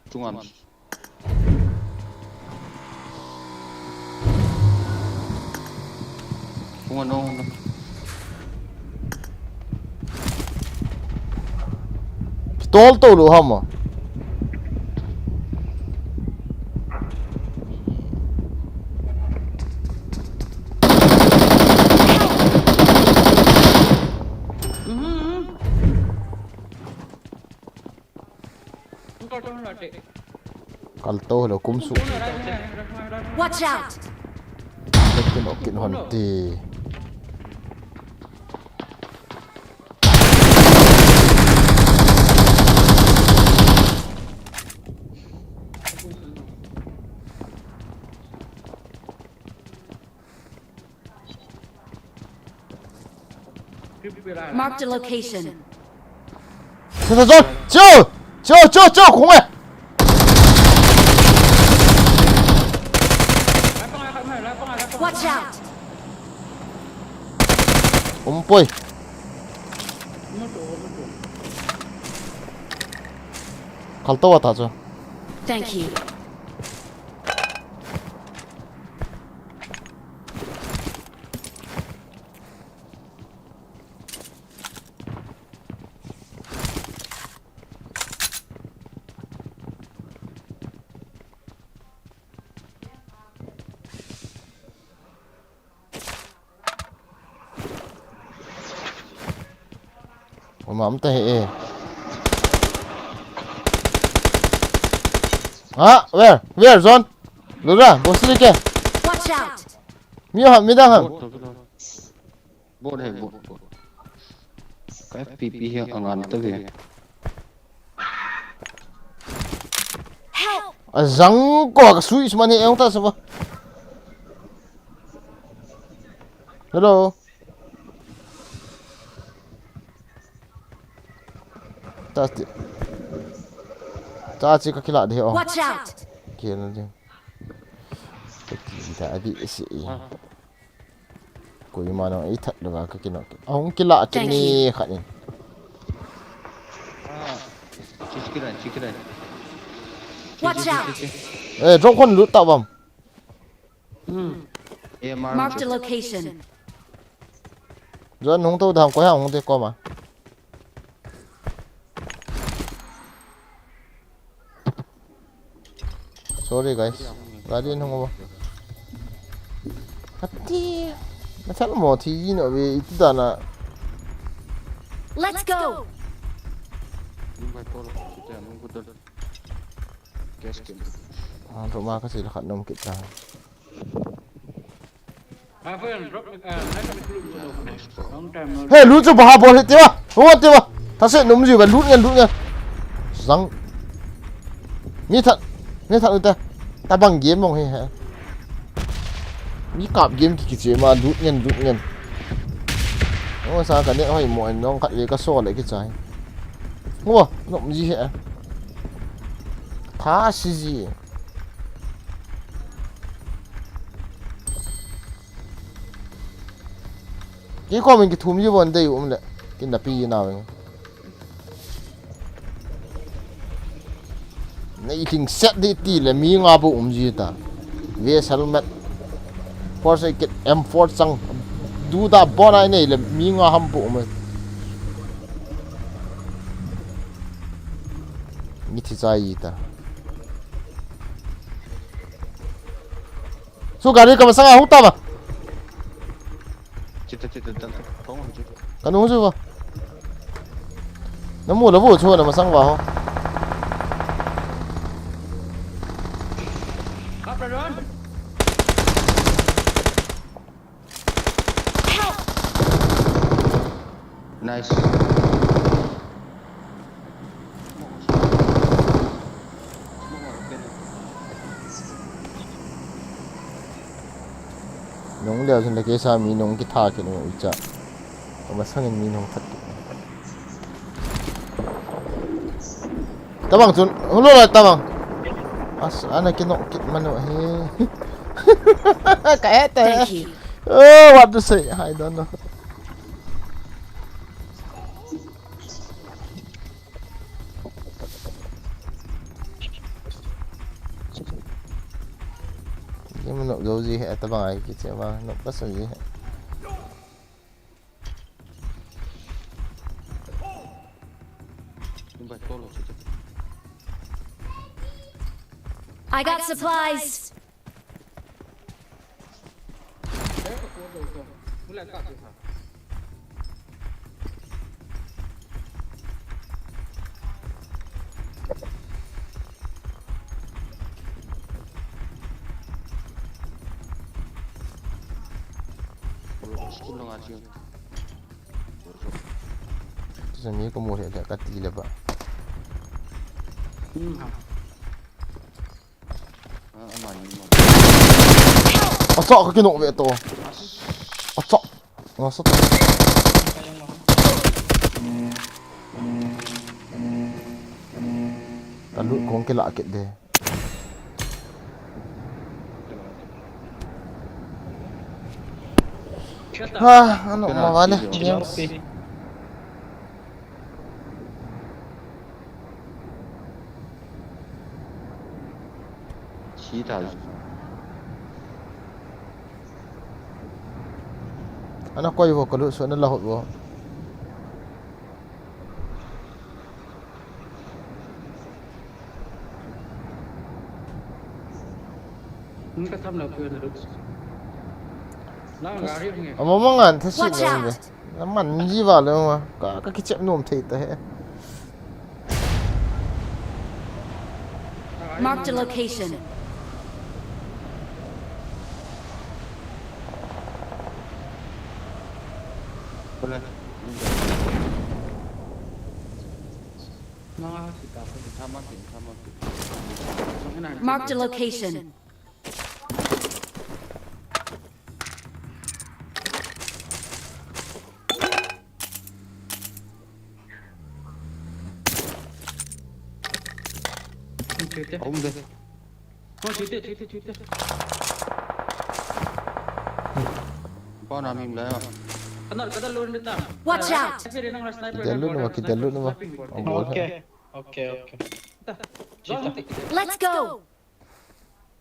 Tungan. Tungan no. Pistol to lu hama. Kalto lo kumsu. Watch out. Kin honti. Marked a location. Kita John. 저 공에. Watch out! 옴뽀이. 갔다 왔다 저. Thank you. 얼마 아무튼 해. 아, where zone? 누라, 뭐 쓸게. Watch out! 미담함. bốt hay bốt cái FPP hiện ở ngàn tới kìa Help! 아, 장과 수위만 해. 영타 써 봐. Hello. 짜지 cái lạ đấy. Watch out! Kia nó chứ. Đã bị sĩ. Cô mà nó ý thật được à cái nó. Ông cái lạ cái này khả năng. chỉ cái này Watch out! Ê, trong con lút tạo vòng. Marked a location. Rồi không tôi thằng có hàng không tôi qua mà. Sorry guys. Guardian không có. Hati. Nó chắc là một thì nữa vì ít đàn à. Let's go! Rồi mà cái gì là khả năng kịp ra. Hey, lút cho bà bỏ hết tiêu à? Không có tiêu à? Ta sẽ nếm gì vậy? Lút nha. Răng. Nghĩ thật người ta. Ta bằng game không hay hả? Nghĩ cặp game thì chỉ mà lút nhân. Không sao cả này hỏi mọi nó cắt về cái số lại cái trái. Ngô, nộm gì hả? Thá gì? Cái con mình cái thùng như vấn đề của mình lại cái nắp gì nào vậy? Này thing set đi tí là mi ngã bộ gì ta? Về helmet, force cái M4 sang, du ta bỏ này là mi ngã ham bộ mà. Như thế gì ta? Số gari cầm sang hút ta mà. Chết không chứ Cái đúng chưa? Nó mua nó vô chua là mà sang vào. nice Nông đều thì là cái sao mi nông cái thà cái nó ít mà sang mi nông thật. Ta bằng chun, không lo ta bằng. Anh này cái nông cái mà nó he. Cái thế. Thank you. Oh, what to say? I don't know. Nhưng mà nộp dấu gì hệ ta bằng ấy cái chuyện mà nộp bất sở gì hệ. I got supplies. Sa mi ko mo hệ là cắt tí là vậy. Sọ cái nộ vệ tổ. Sọ. Nó sọ. lu kong ke la ke de ha ano ma vale games Chỉ thảo ana koi wo ko lu so na la hot wo Mình có thăm nào cười là được. Nó gà riêng nghe. ama mangan tha shi Watch le out! de man ji va le ma ka ki chep nom thei ta he Marked a location. Boleh. Nó thì cả Tham ăn tỉnh. cái này. Marked a location. Ông đây. Thôi chửi tiếp. Con nào mình lấy à? Kadal luôn đi ta. Watch out! Sniper nó là sniper. kita lu ma kita lu ma Okay. Let's go!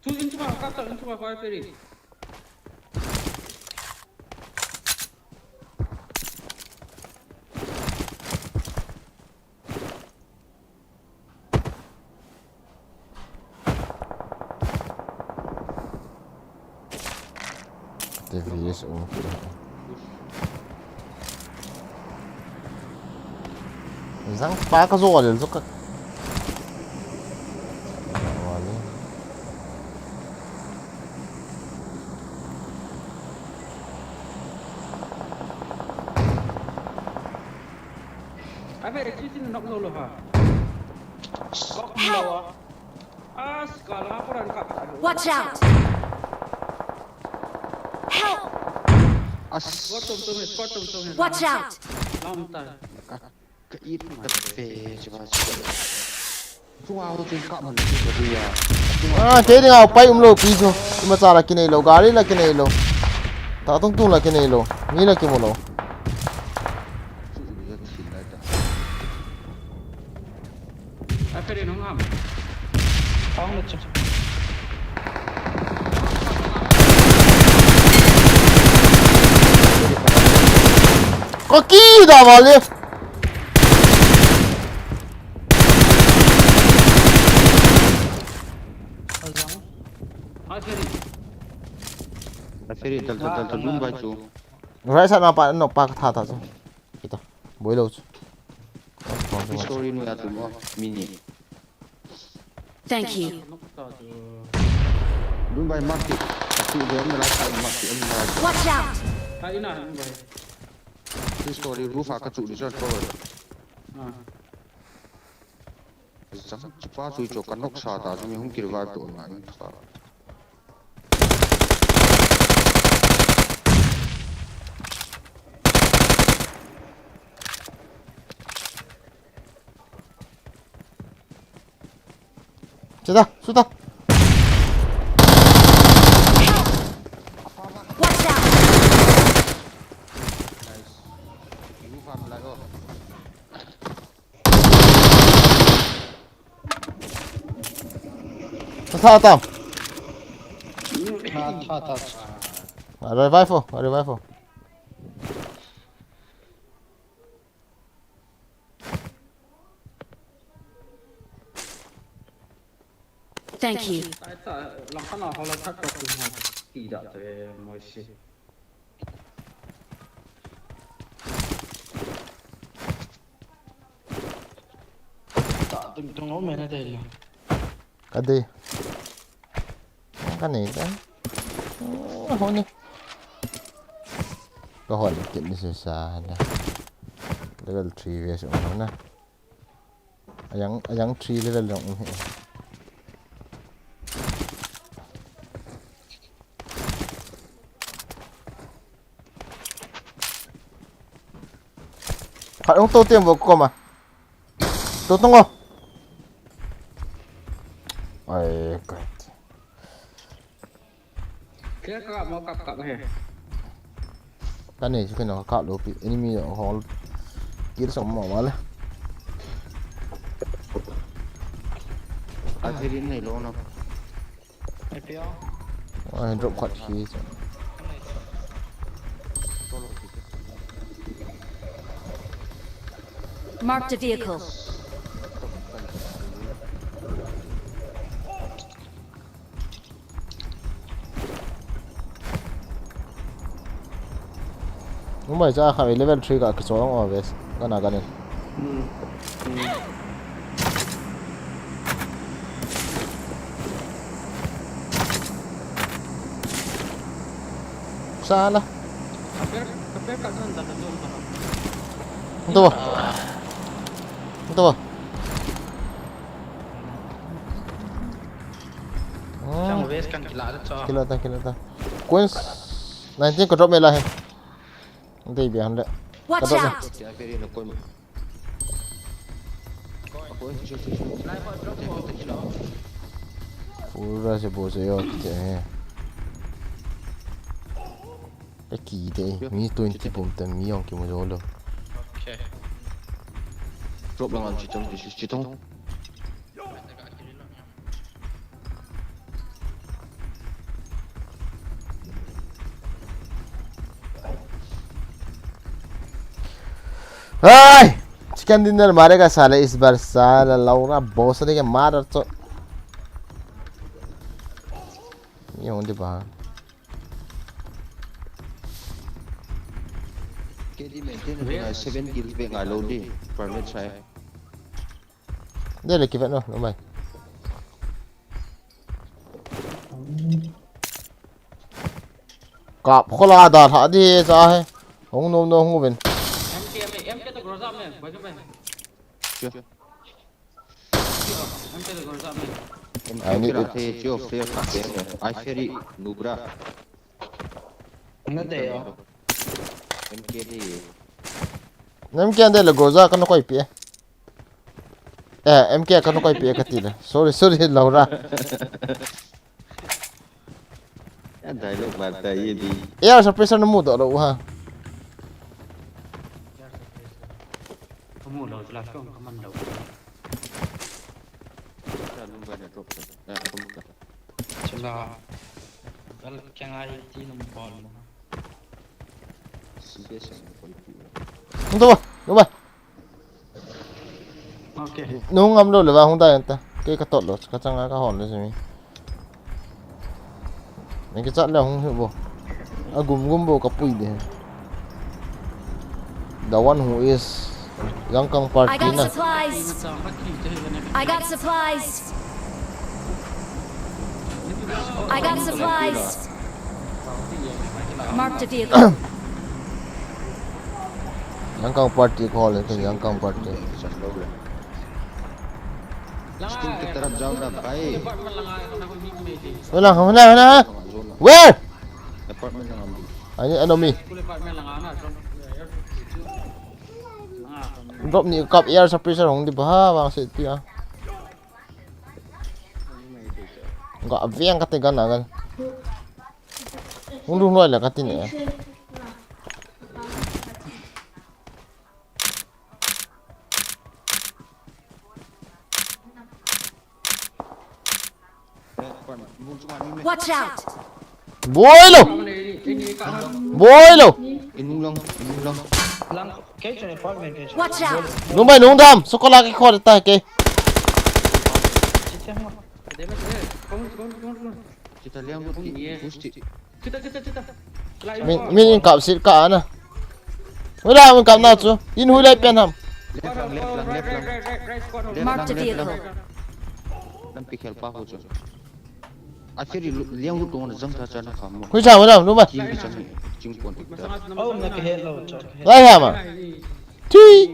Chú into my fire ferry. te vies o zang pa ka zo le zo ka wale Abe rekitin nok lolo ha. Kok lawa. Sekali aku ran kap. Watch out! Help! Spot tum. Watch out! Lamtar. Cái ít tập về cho bà chúng ao trên cọ mình chưa có đi à thế thì nào bay lo pi so ma cha la kinai lo gari la kinai lo ta tong tu la kinai lo ni la ki mo lo Ferry nó ngam. Không được chứ. kaki da vale Ferry tal đúng vai chú right side na pa no pa tha tha so kita boi lo chu story nu ya tu mo mini Thank you. đúng vai mắc thì đến là lại mắc thì anh là Watch out! Hai ina vậy. cái story roof à chủ đi cho tôi chắc quá chui cho căn nóc sa ta chúng mình không kịp vai tụi mà anh thà Sudah. Watch out! roof am lại rồi Sao tao? Tha. Revival. Thank you. Tại lòng khăn nào họ là thắt cho cùng họ kỳ đạo về mọi sự. Từng nó mày này đây là. Cadê? Caneta. Hone. Có hòn kiện đi xa nè. Level 3 về xuống nè. Ayang 3 level long. Phải ông tô tiền vào cô mà. Tô tung không? Kaya ka mau kap he. Cái này cái nó cạo lốp enemy ở họ kiếm sống mỏ quá là ai phải đến này luôn không Ai pio. rộng khoản khí Marked a vehicle. đúng vậy ra khai level 3 cả cái số ông ở về cái nào cái này xa lah Kapir ka zon zon. betul betul Trong vest kan kila đó cho. kila ta Queen nanti kau drop melah nanti biar anda Watch Dapat out! thì ai phải đến là con Aku chưa pura se boseyo kite cái kỳ thế mi 20 bom tang mi ông kia mà rồi Okay. drop lang chỉ trong Hai, chicken dinner मारेगा साले इस बार साला लौरा बहुत सारे के मार तो ये होने बाहर cái đi maintain về ngày 7 kills về ngày lâu đi permit sai đây là cái vậy đâu đúng mày cọp khó là đợt họ đi ra hay không nôm nôm không bên Em cái groza me, bagi me. chưa Em cái groza me. em Ai kira need thế chưa fair cả thế ai phải nubra Ngade yo. em kia đi em kia đây là goza cái nó quay pía em kia cái nó quay pía cái gì sorry Laura anh thấy lúc bạn thấy gì đi ya suppressor nó mua đâu ha Kamu lo jelas kau kaman lo. ra luôn bạn drop ra không được Cila. Kalau yang ai ti nombor. serious con không đâu đúng mày Okay. nó ngâm đâu là vào không tay ta cái tốt rồi cái trang cái hòn đấy gì mấy cái chặn là không hiểu bộ gum bộ cặp bụi đấy the one who is young kang I party got na supplies. I got supplies. I got supplies. Marked a vehicle. young kang party ko hole to young kang party chặt đâu rồi Sting cái taraf जाओ ना भाई wala where apartment lang ambil anh enemy drop ni cup air suppressor hong di ba bang sit pia nggak aviang katigan kan undung loy la katin eh Watch out! boy lo inung lang Lang cái chỗ này apartment cái chỗ. Watch out! nung bay nung dam sekolah ke kho ta ke Cita mah. Dia mah dia. Kom. kita lihat bukti bukti Kita. min cặp sit cả na wala mình cặp nào chứ in hui lại pen ham left lang Marked a vehicle. dan pikir apa ho jo akhirnya liang lu tuan jang ta chana kamu hui chào với nào đúng không kim bichang jing pon tikta Oh, nak hello. lại ham à thi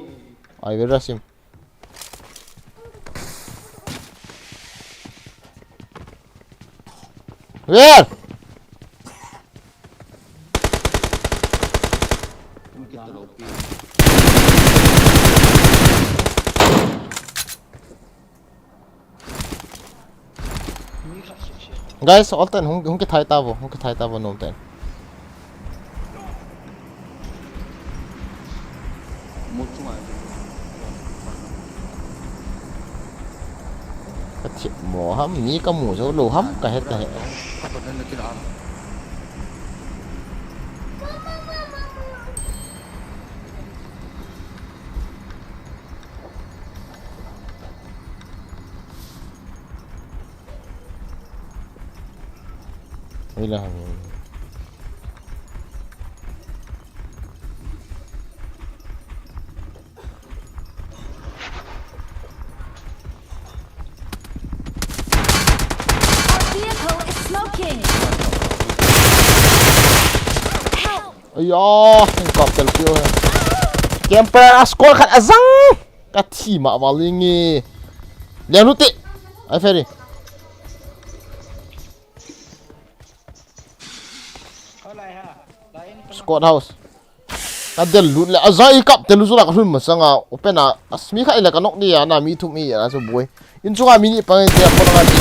ai về rasim where kita lopi guys all ten hung cái thái ta vô nôm ten một chung ai cái thiệp mỏ hắm nhí cái mũ số lù hắm cái hết apa dan nak kira đây là Vehicle is smoking. ơi yo anh cọptel kêu camper ascol khát azang cái thi mà vào linh nghe liền nút tị ai phải đi squad house kadel lut le azai kap telu zula khun ma sanga opena asmi kha ila kanok ni ana mi thu mi ana so boy in chunga mini pang te ko nga ni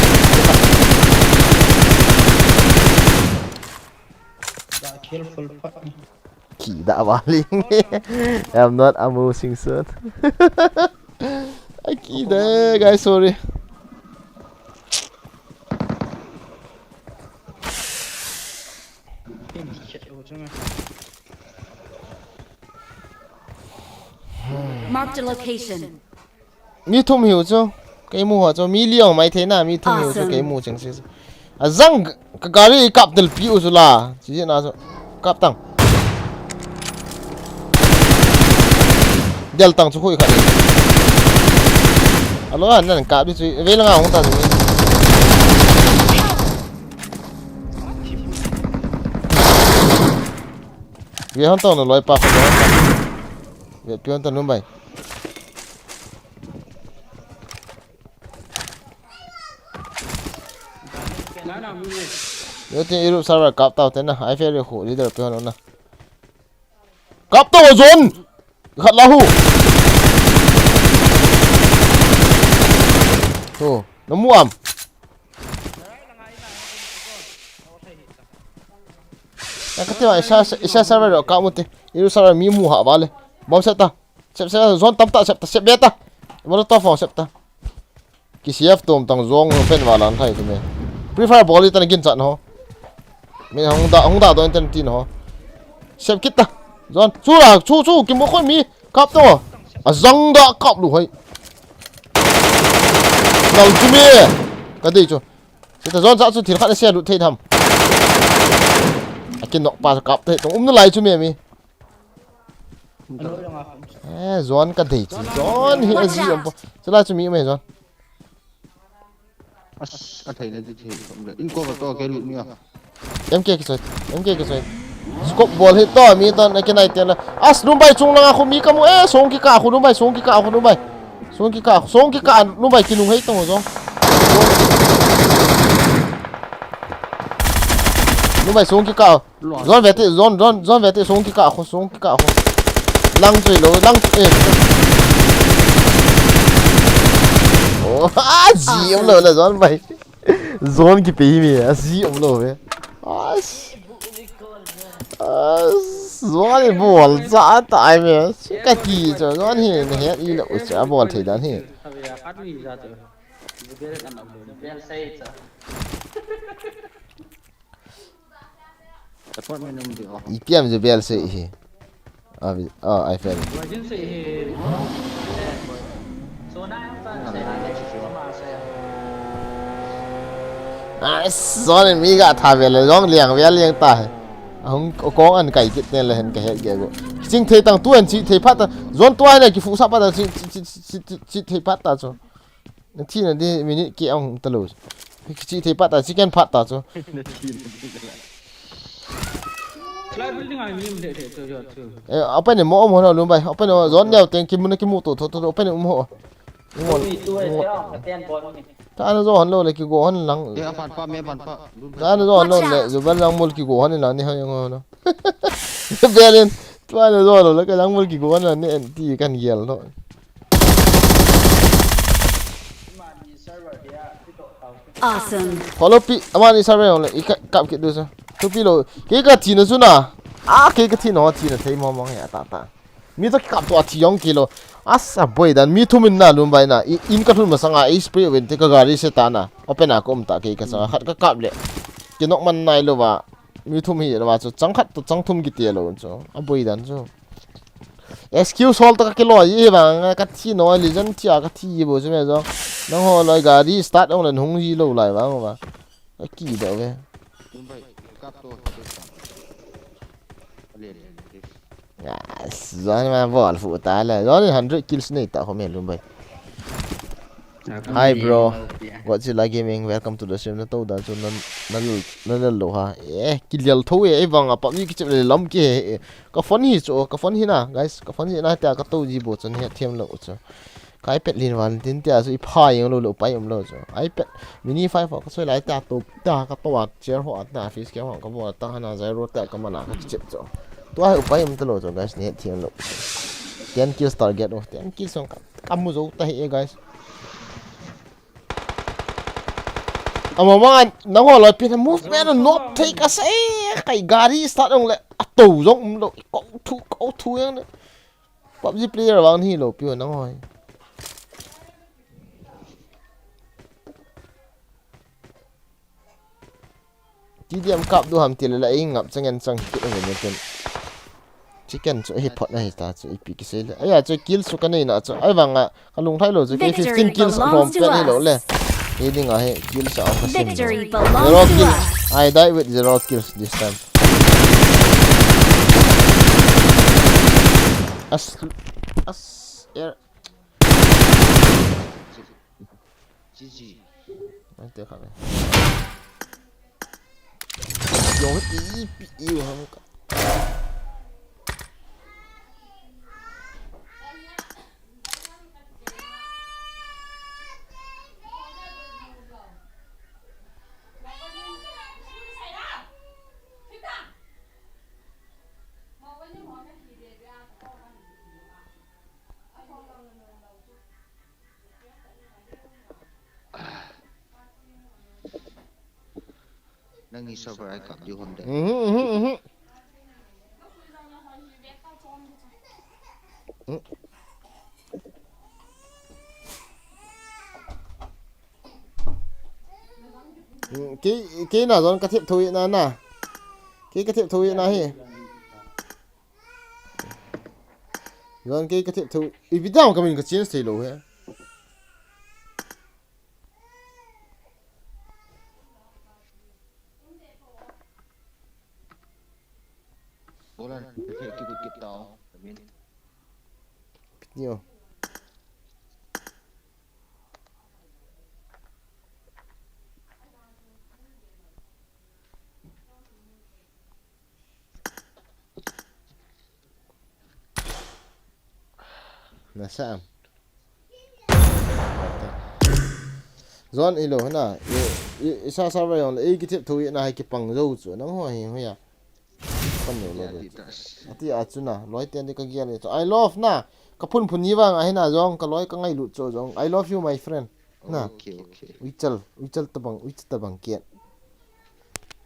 Careful. ki da wali I'm not amusing son ai ki da guys sorry Marked a location. mi thum hiu cho cái mu cho mi liang mai thế na mi thum hiu cho cái mu chang se azang ka gari kap del pi uzula chi na so kap tang del tang chu khoi kha alo an nan ka bi chu ve la nga hong ta chu ve hon tong no loi pa kho ve pion tan no bai yo tin iru server kap tao thế na ai phải được khổ leader pion na kap tao zone khat lahu to nó muam cái thứ isa server được kap một tí iru server mi mu ha vale bom set ta sep zone tam ta sep beta mo to phone sep ta ki cf tom tang zong pen walan thai tu me prefer ball tan gin chan ho me hong da do ten tin ho sep kit ta zone chu ki mo khoi mi kap to a zang da kap lu hai nal tu me ka dei chu ta zone sa chu thir khat se lu thei tham akin nok pa kap te tong no lai chu me mi zone ka dei chu zone hi azi am chala chu mi me zone as thầy này thì không được in qua vào to cái lụt mía em kia cái rồi scope ball hết to mi ton cái này tiền là as nung bay chung là không mi kamu song ki ka khu nung bay song ki ka nung bay ki nung hết tong rồi nung bay song ki ka zone về te song ki ka khu lăng rồi lo lăng gì ông lờ là zone bay zone cái pi mi gì ông lờ vậy zone ball giá tại mi cái gì cho zone hi hết đi lậu trả ball thì đáng hi dapat minum dia IPM je biar sih hi ai phải zone mi gạ thà về là zone liang ta không có ăn cày cái tên là hình cái hết kia rồi chính thế tăng tuần chỉ thế phát ta zone tuần này cái phụ sắp bắt đầu chỉ thế phát ta cho thì là đi mình kia ông ta lùi chỉ thế phát ta chỉ cần phát ta cho apa ni mau mana lumbai apa ni zon dia teng kim mana kim motor to apa ni mau ta ana zon lo le ki go han lang dia pan pa me pan pa ta ana zon lo le zo ban lang mol ki go han la ni ha yang no belen tu ana zon lo le ka lang mol ki go han la ni ti kan yel no Awesome. follow pi amani sarve on le kap ke do so to pi lo ke ka thi na su na ke ka thi no thi na thei mo ya ta mi to kap to thi yong kilo asa boy dan mi thumin na lum bai na in ka thun ma sanga e spray wen te ka gari se ta na open a kom ta ke ka sa khat ka kap le ke nok man nai lo wa mi thum hi lo wa chu chang khat to chang thum gi te lo chu a boy dan chu excuse hol ta ka lo yi ba ka thi no li jan tia ka thi bo chu me zo nó ho loi gari start ông lần hung gì lâu lại mà cái kỳ đâu về rồi mà bỏ phụ tá là rồi 100 kills này tạo không hiện luôn vậy. Hi bro, what's you like gaming? Welcome to the stream. Nó tao đã cho nó lỗ ha. Kill thôi ấy vâng à, bọn mình cái chuyện này lắm kì. Có phấn hi chỗ, có phấn hi na, guys, có phấn hi na, ta có tao gì bộ chân hiện thêm lỗ chỗ. Cái iPad liên quan đến tia rồi phai những lỗ bay những lỗ chỗ. iPad mini 5 có xoay lại ta tổ ta có tổ chế họ ta face cam họ có bộ ta hana zero ta có mà nào cái chip chỗ. Tôi hay bay những lỗ chỗ guys hiện thêm lỗ. 10 kills target oh 10 kills xong kamu zo ta hi guys. Mà nó gọi là pin movement nó not take us cái gari start ông lại tàu giống lộ cậu thu nữa PUBG player vào hi lộ pin nó rồi chỉ điểm cặp đồ hàm tiền lại ngập sang ngân sang cái người nhận tiền chicken cho hip hop này ta cho epic cái gì ấy à cho kill số cái này nè cho ấy vàng à cái lùng thái lộ cho cái 15 kills from cái này lộ lên heading ahead kills are the same. Zero kills. I died with 0 kills this time. Air. GG. Anh tiếp khả này. Dùng hết yêu không cả. Nang ni server ai cặp vô hôm đấy. Cái nào rồi cái thiệp thôi nè nè. Cái thiệp thôi này. Rồi cái thiệp thôi. Vì sao cái mình có chiến sĩ lỗ hết. Bố là cái thiệp kịp tàu. Nhiều. Là sao? John ilo hả? Sao sao vậy? Là cái thiệp thôi này cái bằng dâu chỗ nó hoài hoài à? Con nhiều rồi. Ati à chú na, nói tiền đi cái gì này? I love na. Cái phun như vậy ai na John, cái nói cái ngay lụt cho John. I love you my friend. Na. Okay. Wichal tabang kiat.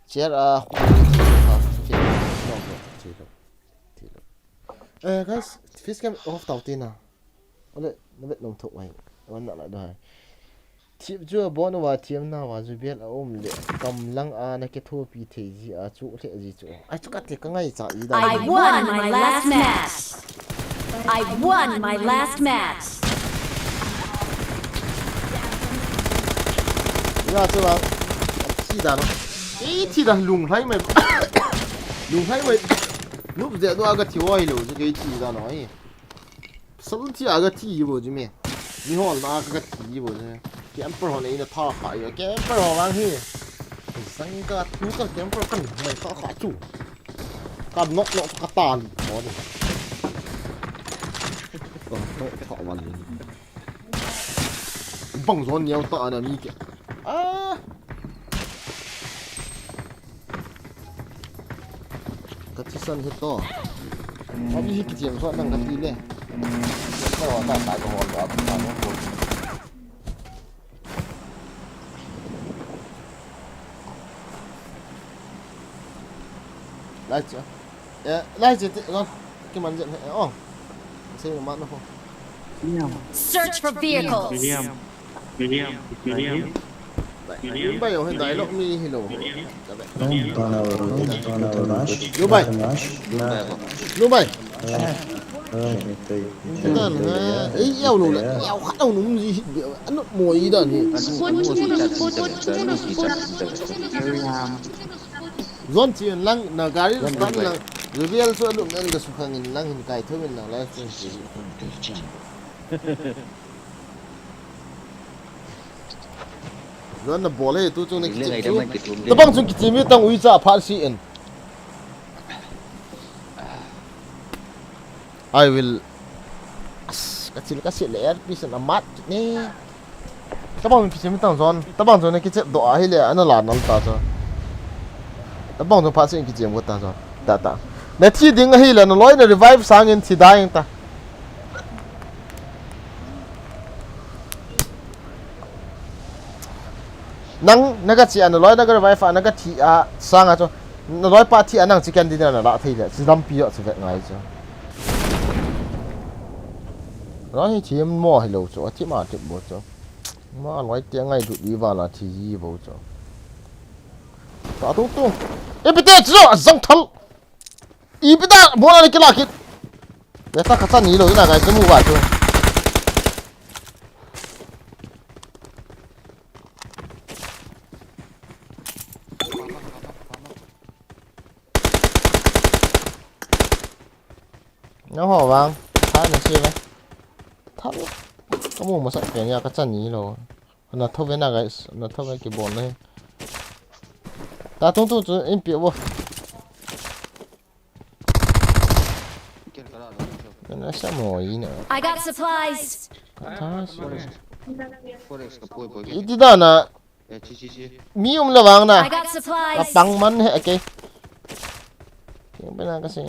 Share a. Guys, fish cam off tàu tin à? Nó biết nông thụ này, nó lại đời. Thiệp chưa bỏ nó vào thiệp nào vào rồi biết là ôm lệ cầm lăng à này cái thua bị thế gì à chỗ thế gì chỗ. Ai chú cắt thì cái ngay sao ý đây. I won my last match. I won my last match. Ra chưa bạn? Chi đàn nó. Ý chi đàn lùng thấy mày. Lùng thấy mày. Lúc giờ tôi cái thiếu ai rồi cái chi đàn nói. Sao thì cái chi bộ chứ mẹ. Mi họ là cái chi bộ chứ. Camper họ này nó thao khải rồi, camper họ mang hi. Sang cái thú cái camper cần mày thao khải chủ. Cần nóc cái tàn đó đi. Nó thọ vào liền. Bằng giòn nhiều tạ là mi kìa. Cái chiếc sân hết to. Họ bị cái chiếc sân đang cái gì lên. Cái họ tại cái họ đó cũng làm nó 来着，来着，我给มันจะอ๋อใช่มันนะพ่อ Search for vehicles. ไปอยู่ให้ได้หรอกมีฮิโร่ Lu bay. Lu bay.นั่นฮะเอ้ยเอาหนูเลยเอาข้าวหนูมีอันนั้นมวยด้านนี้ย้อนเชียนลังนาการีตั้งลังรีวิวส่วนลูกนั่นก็สุขังลังหินไก่เท่านั้นแล้วสิย้อนน่ะบอลเลยตัวจงในกิจจุแต่บางจงกิจมีตั้งวิจารณ์พาร์ซีเอ็น I will kecil leher bisa amat ni. Tabang bisa minta zon. Tabang zon kita doa hele ana la nal ta zo. Tabang zon pasin kita buat ta zo. Ta. Nanti ding hele na loi na revive sangin si dying ta. Nang naga si ana loi naga revive naga ti a sang a zo. Na loi pa ti anang chicken dinner na la thei le. Si dam pi yo si vet ngai zo. ร้อยที่มันมั่วให้เราจ้ะที่มาเจ็บบ่จ้ะมาร้อยเตียงไงดูดีว่าละที่ยี่บ่จ้ะตาตุ้งเอพิเตจิโร่สังทัลอีพิตาบัวอะไรกันล่ะคิดเดี๋ยวถ้าขัดสันนี้เราจะน่าไงจะมู่ว่าจ้ะน้องหัววางท้ายหนึ่งใช่ไหมkamu masak kayaknya kacang ni loh. Nak tahu benar guys, nak tahu benar kebon ni. Tak tunggu tu, impi apa? Kena sama ini. I got supplies. Atas. Forex ka poi poi. Itu dah nak. Mium lawang na. I got supplies. Apang man he, okay. Yang benar kasi.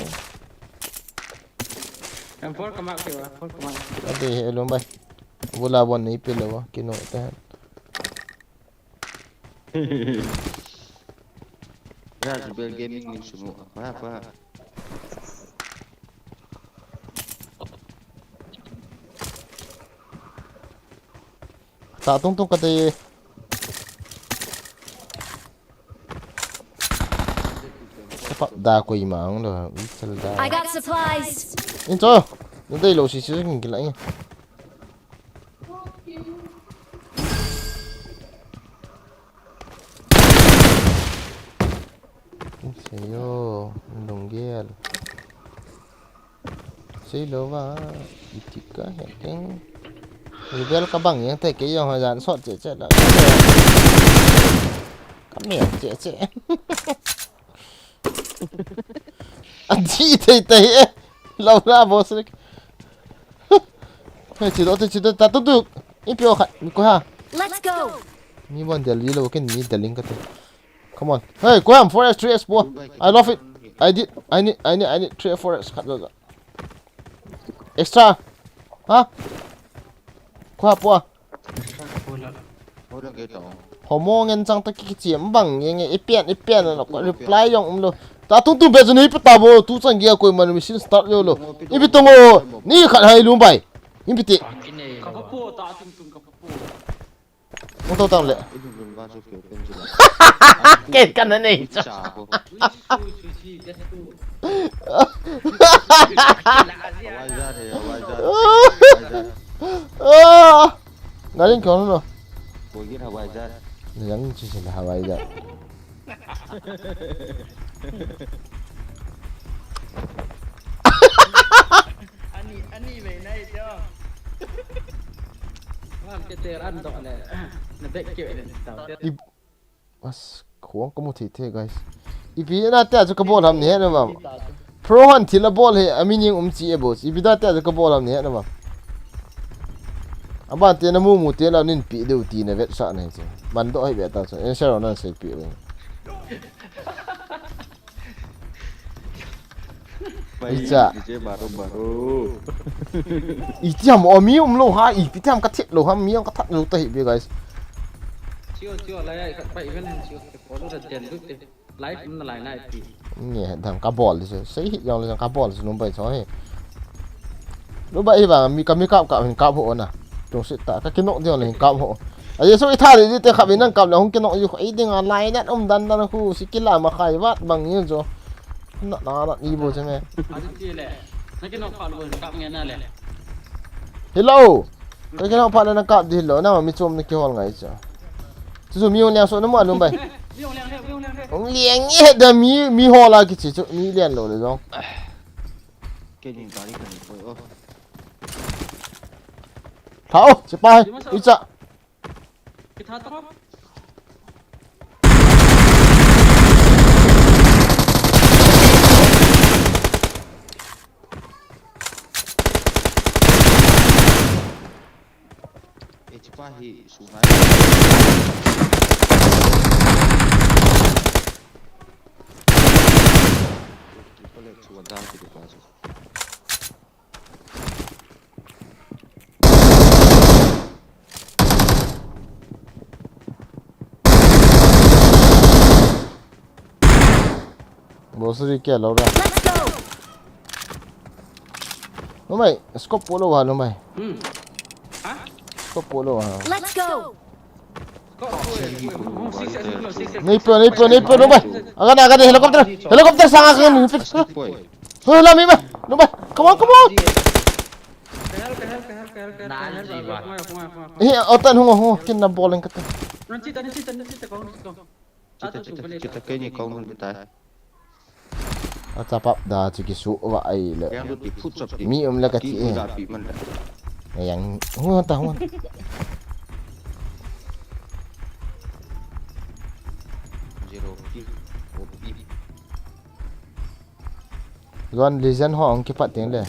For kamak ke ba? For kamak. Ade elom bay. Bola bon ni pilo kino tahan. Ya sebel gaming ni semua. Apa? Tak tungtung kata ye. Cepat dah aku imang dah. Wisal dah. I got supplies. Ini nanti lo sisi ni gila ni. Sayo, donggel. Sayo ba, itika hekeng. Level ka bang yang tay kayo hajan sot che la. Kami che. Adi tay lau ra bos rik. Hey, chido ta tu. Impio kha, ko ha. Let's go. Mi bon del lo ken ni deling ka tu. Come on. Hey, go on 4x 3x boy. I love it. I need 3 4x kat lo. Extra. Ha? Ko ha po. Ora ke tao. Homo ngen chang ta ki chiam bang nge ipian lo ko reply yong lo. Ta tung be jani pata bo tu chang gia koi man machine start lo. Ibi tongo ni khat hai lu bai. Impiti. Kapapo ta tung kapapo. Mo to tang le. Itu belum masuk ke penjara. Ket kan ni. Siapa? Sushi gas tu. Wajar ya, wajar. Galing kau no. Bogir wajar. Yang sisi lah wajar. Ani về đây chưa? Làm cái tiền ăn dọn này, nó bị kiểu này tao. Bas, khuang kamu thite guys. Ipi na ta ka bol ham ne na mam. Pro han thila bol he amini chi e boss. Ipi da ta ka bol ham ne na mam. Aban te na mu te la nin pi deu ti na vet sa na che. Man do hai be ta so. En sharo na se pi we. Icha. Baru. Itiam omi lo ha ipi tam ka thit lo ham mi ka that lo ta hi be guys. Chưa lấy lại các bạn vẫn chưa có được tiền lúc tiền. live nó lại này thì nè thằng cá bò rồi xây hit dòng là thằng cá bò rồi nó bay chó hết nó bay vào mi cạo hình cạo hộ nè chúng sẽ tạo các cái nộ theo là hình cạo hộ ấy số ít thay thì tôiขับไปนั่งcạo là không cái nộ gì ấy tiếng online đó ông đan đan khu sĩ cái làm mà khai vắt bằng như rồi nó đi bộ chứ nghe hello cái nào phải là nó cạo thì hello nào mà mi chôm nó kêu hòn ngày chứ chứ mi ông số nó mất luôn bay ông liền nhé đã mi hồ là cái gì mi liền rồi đúng không cái gì cái này thôi tháo chỉ bay ít chợ cái thắt đó cepat hi sungai boleh cuba dah kita pasal bos ri ke lo ra nó mày scope polo vào nó mày scope polo vào Let's go. Nipo nó mày agak helicopter sang akan thôi làm mày nó mày come on otan hung kin na bowling ka nanti kau kita kayaknya kau kita chapap da chu ki su wa ai le yang lu put shop mi la ka ti yang hung ta hung zero gon legend ho ang ki pat tiếng le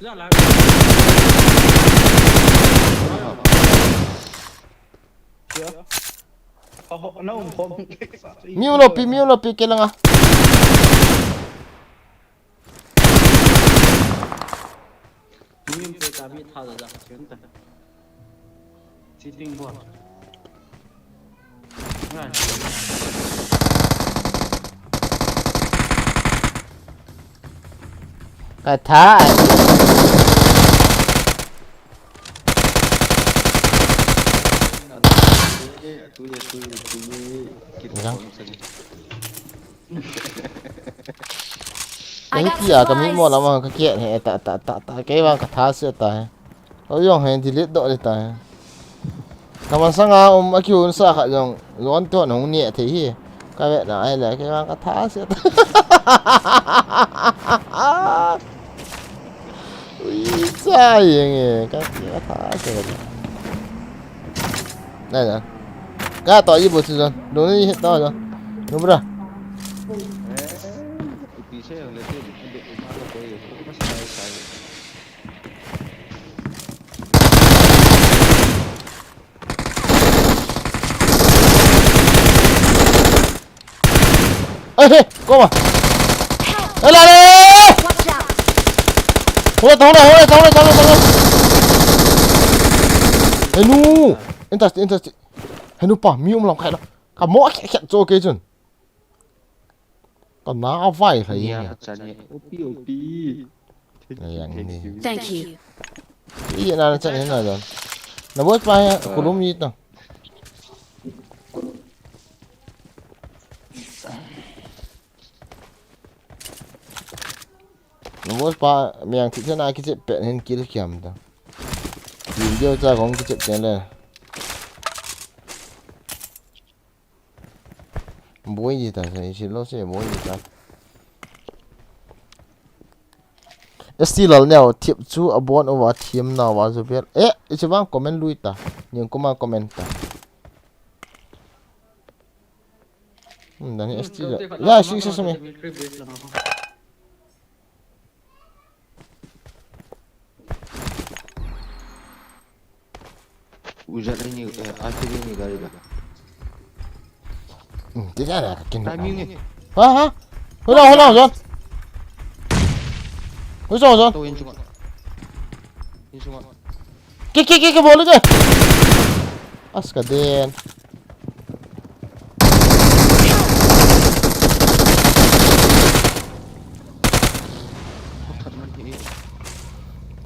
ra là nó không miu lo pi ke lang mình phải trả biết thao ra chuyện ta chỉ tin buồn cái thả cái kia cái mi mo lắm cái kia này ta cái bang cái thả sẽ ta ở dùng hàng thì lết độ để ta kaman sang kêu sa khát dùng lon to nó nhẹ thế hi cái vậy là ai lại cái bang cái thả sẽ ta ui sai vậy cái thả sẽ này nè cái tỏi gì bột rồi đúng đi hết to rồi đúng không bisa yang lebih untuk rumah lo boleh aku masih saya có mà lại đi thôi nu interest nu pa miu lòng khai đó cả mỗi cái cho cái chân còn nó vai phải ya caranya opi yang ini Thank you. iya là chạy thế này rồi nó bớt vai kulum gì đâu nó bớt ba miệng thì thế này cái chuyện bẹn hơn kia kiếm đâu nhìn vô ra có cái chuyện thế này muối gì ta thì chỉ lo sẽ muối gì ta still now thiệp chú abon over thiêm nào vào rồi biết chỉ vang comment lui ta nhưng cũng mà comment ta dan still ya sih sesame ujarnya akhirnya gari dah tidak ada timingnya hả hả hồi nào rồi tahu yang cuma Cái bố nữa kìa. As cả đen.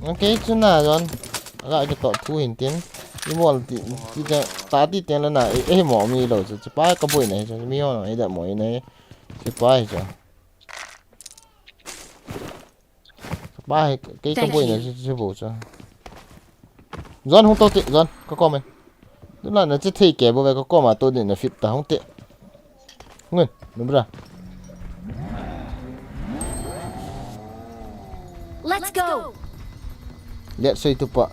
Ok, chứ nào rồi. Lại cái tọt thu hình tiếng. Cái món thì ta tí tiếng là nào. Ê mỏ mi rồi. Chứ ba cái bụi này. Chứ mi hoa này đã mỏi này. Chứ ba chứ. Ba cái bụi này chứ bổ cho. John không tốt tiện John. Có comment. Tức là nó sẽ thấy kẻ bố về có comment mà tôi định là fit ta không tiện. Nguyên. Đúng ra. Let's go. Lihat saya itu pak.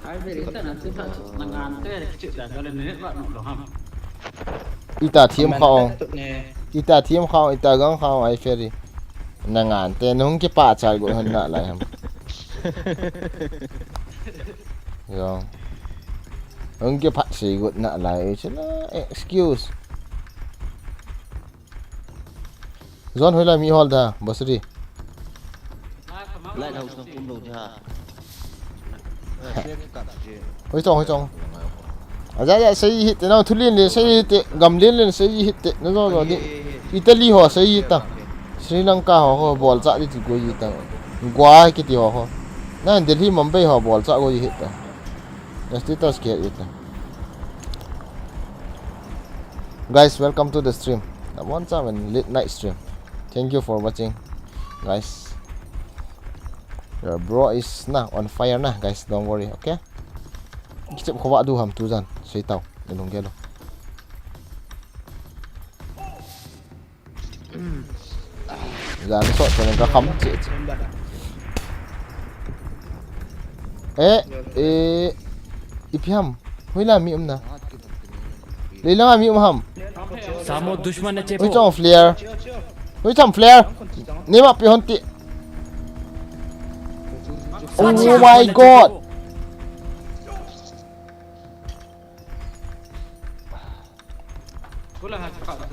Ai về đến tận là chúng ta là ngàn thế là chuyện là lên đến bạn nọ không? Ita thiêm khao. Ita thiêm khao. Ita gang khao ai ferry. Nangan. Tên không cái pa chal của hơn nợ lại ham. Rồi. Không cái pa sĩ của nợ lại chứ là excuse. John hồi là mi hol da. Bas đi. Lại đầu sang phun đầu cha. Hồi trong. Dạ xây hit nó thu liên lên xây hit gầm lên xây hit nó rồi đi. Italy họ xây hit ta. Sri Lanka họ ball chạy đi thì gì ta. Quá cái gì họ. Nè Delhi Mumbai họ ball chạy gì hit ta. Nó status kia hit ta. Guys, welcome to the stream. That one time and late night stream. Thank you for watching, guys. Your bro is on fire nah, guys. Don't worry, okay? Kita kau du ham tu zan, saya tahu. Nong gelo. Zan sot dengan kau ham cik. Ipiam. Huila mi na. Lelang mi ham. Samo dushman na Hui chong flare. Hui chong flare. Ni ma pi honti. Oh my god.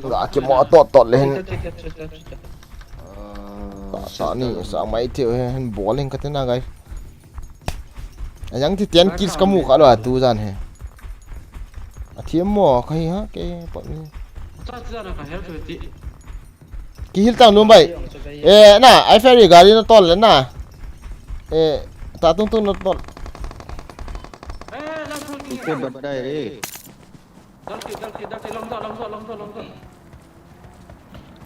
Gak cuma tot lên. Sao ni sao mấy triệu hen bó lên cái thế nào guys. Yang thì tiền kills kamu kalau tu zan he. Thiêm mỏ cái hả cái bọn cái hill tang luôn vậy. Na ai ferry gari nó to lên na. Ta tung nó to. Cái bật đây đi.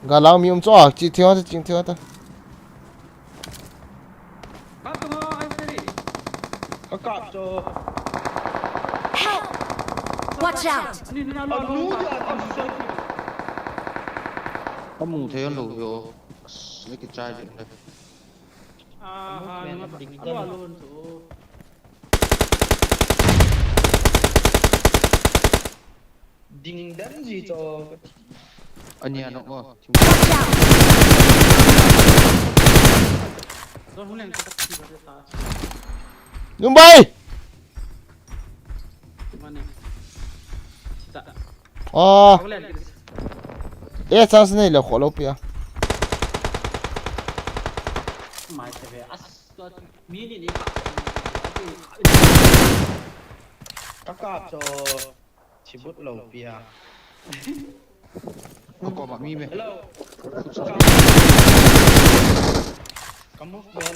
Galang mi cho chỉ theo ta. Help! Watch out! Có mùng thế nó đồ lấy cái chai điện đây. Ding đắn gì cho Ở nhà nó có. Watch out! Nhung bay. Chance này là khó lắm pia. các cặp cho chỉ bút lẩu bia. Không có mà mi mày. Hello. Kamu men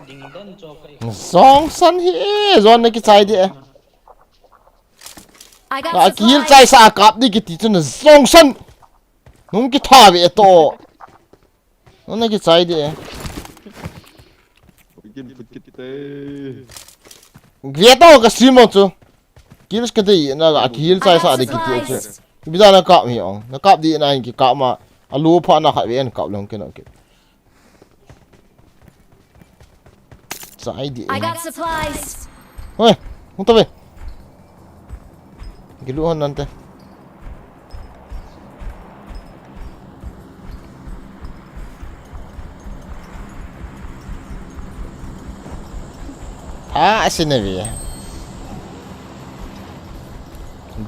ding đắn cho cái. Song san hi zon này cái trái đi. I got À kia supplies. trái sa cáp đi cái tí chân là song san. Nung cái thà về to. Nó này cái trái đi. Ghét đâu cái stream mà chú. Kills cái gì nó kill trái sa đi cái tí chứ. Bây giờ nó cáp hiểu. Nó cáp đi này cái cáp mà alu pha nó khai về nó cáp luôn cái nó cái. Trái đi. I got supplies. Ôi, không tao về. Cái lũ hơn nanti. Sini về.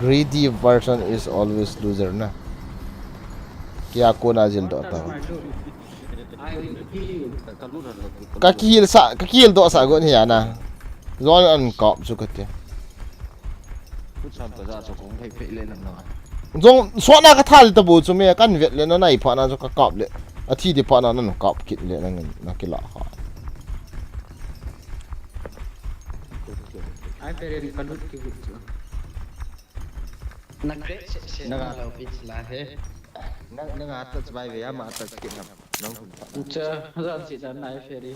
Greedy person is always loser na. kia ko na jil do ta kalau dah kaki hil do sa go ni ya na zon an kop chu ka te put sampai dah sokong pek lên làm nào zong so na ka thal ta bu chu me kan vet le na nai pha na chu ka kop le a thi di pha na nan kop kit le na ki la ha ai phải cần lút cái vụนักเตะเสียเราพิจารณาเฮ้ nang atas bay về mà atas kit ham nang pun เจอเราสิด้านไหนเฟรี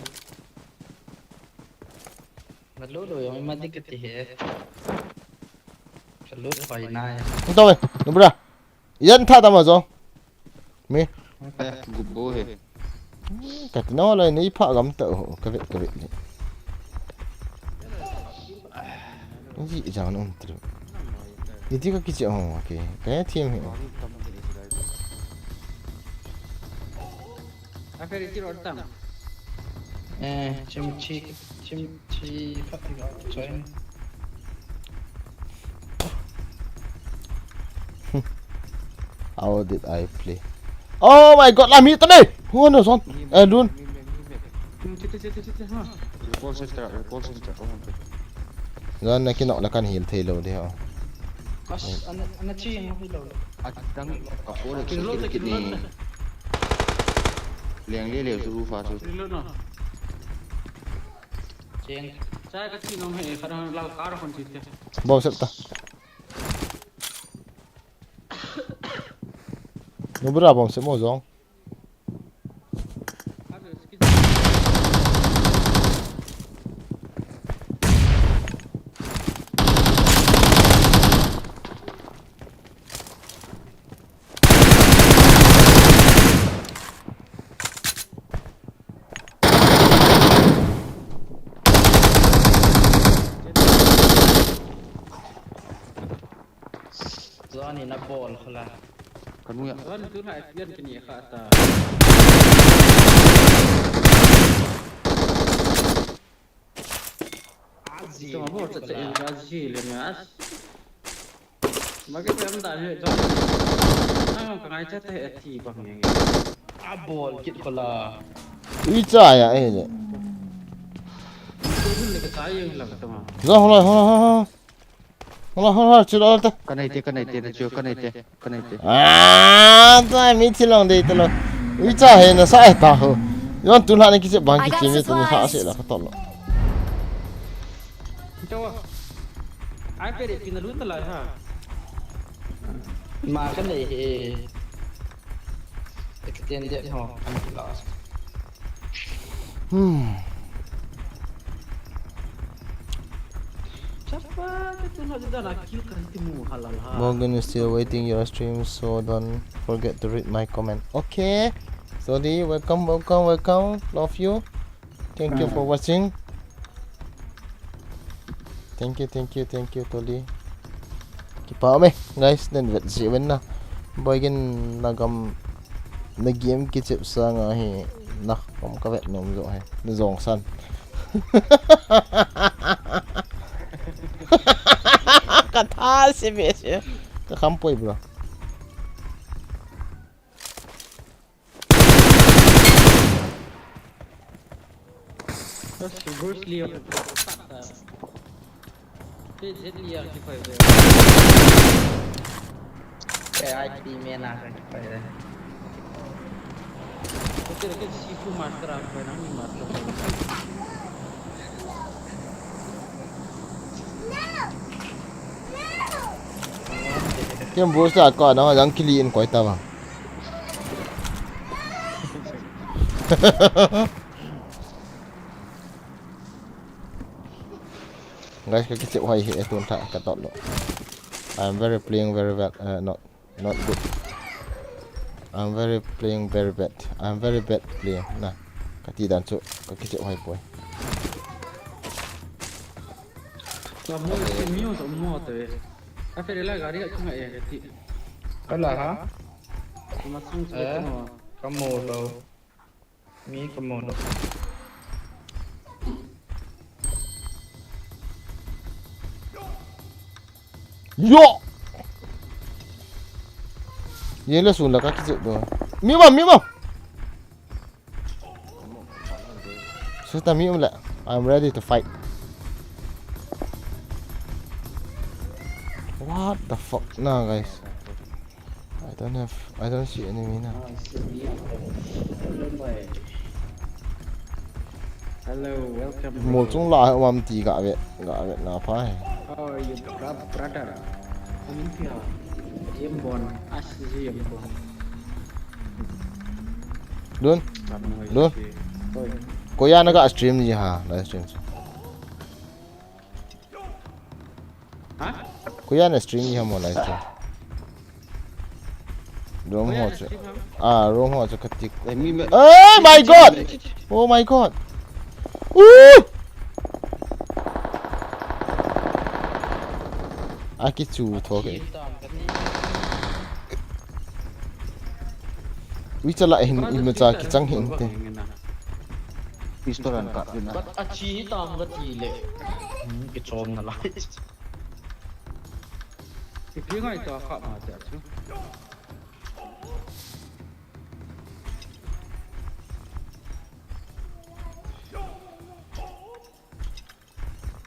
มันรู้เลยไม่มาดิกติเฮ้ฉันรู้ไฟนาย to me no bra yan tha ta ma zo me eh gubo he ka no le ni pha gam ta ka vet ni ji ja no tru ni ti ka ki che ho okay ka team he ai phải đi rồi tao ชิมชีพักก่อนช่วย how did I play oh my god la mi ta ne hu no son dun recall center gan na ki no la kan hil thei lo de ha อันนั้นชี้ยังไม่รู้ dang kapur kit ni liang le le su fa su รู้เนาะ เจียง ใช่ก็ที่น้องให้ขนาดเราการคนที่เจ้า bom sep ta no bra bom sep mo zong zon ni nak bol khala kanu ya Tuan itu nak action kini ke atas. azil Cuma bos tak Azil le mas. Bagi saya tak ada Tuan. Ah, kang aja teh ati bang yang. bol kit khala ui cha ya ai le Itu ni ke saya yang lang tu. zo hola chu lo ta cái này thế chưa cái này thế ta mi chi long de ta lo ui cha he na sa ta ho yon tu la ni ki che bang ki chi mi tu ha se la ka to lo Coba. Ai pergi pindah dulu telah ha. มากันเลยเด็กเตียนเด็กหออันนี้ลอส Siapa tu nak kill kan timu halal ha. Morgan is still waiting your stream, so don't forget to read my comment. Okay, Sodi, welcome. Love you. Thank you for watching. Thank you, Todi. Keep up me, guys. Then let's see when na. Boy gan nagam nag-game kitip sa nga hi nak kavet nom zo hai. Nazong san. Kata si Messi. Kakampoy bro. Terus Bruce Lee. Dia lihat kita itu. แต่ไอทีเมียนากันไปเลย Kita sifu master apa namanya master. Kem bos ta ko na yang kili in koi ta ba. Guys, cái chịu hay hệ tuần thả cả tọt lộ. I'm very playing very well. Not good. I'm very playing very bad. I'm very bad player. Nah, cái ti dan chu, cái chịu hay boy. Kamu semua semua tu. Apa dia lah gari kat sungai ya kati. ก็เหรอฮะ Masuk semua. ขโมยเรามีขโมยเรา Yo. Ye la sun la ka ki chịu rồi. mute Sudah mute lah. I'm ready to fight. What the fuck? Nah guys. I don't see enemy now. Hello, welcome. Một trong loại mà tì gạ Việt là phải. How are you, brother? Olympia. Yembon, asli Yembon. Luôn. Cô ya nó gạ stream gì hả? Livestream. Hả? Cô ya nó stream gì hả mà livestream? Rome ho chứ. Rome ho chứ cái tiệc. Oh my god! Oh my god! Cái chủ thôi kìa. Vì cho lại hình mà cha cái trắng hình thế. Pistol an kat din na. Ba't achi tam ba't hili? Kitsom na lang. If ngay to kha ma cha chu.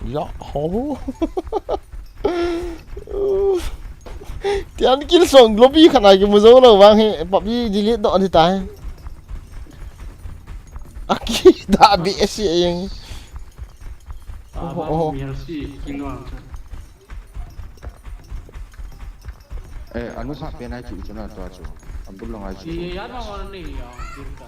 Ja, ho. Tiyan kill song lobby khana cái muzo lo wang he PUBG delete dot thì tai. Aki dah habis asyik yang. Anu sa penai cu cuna tu acu. Ampun long acu. Iya, ada orang ni yang kita.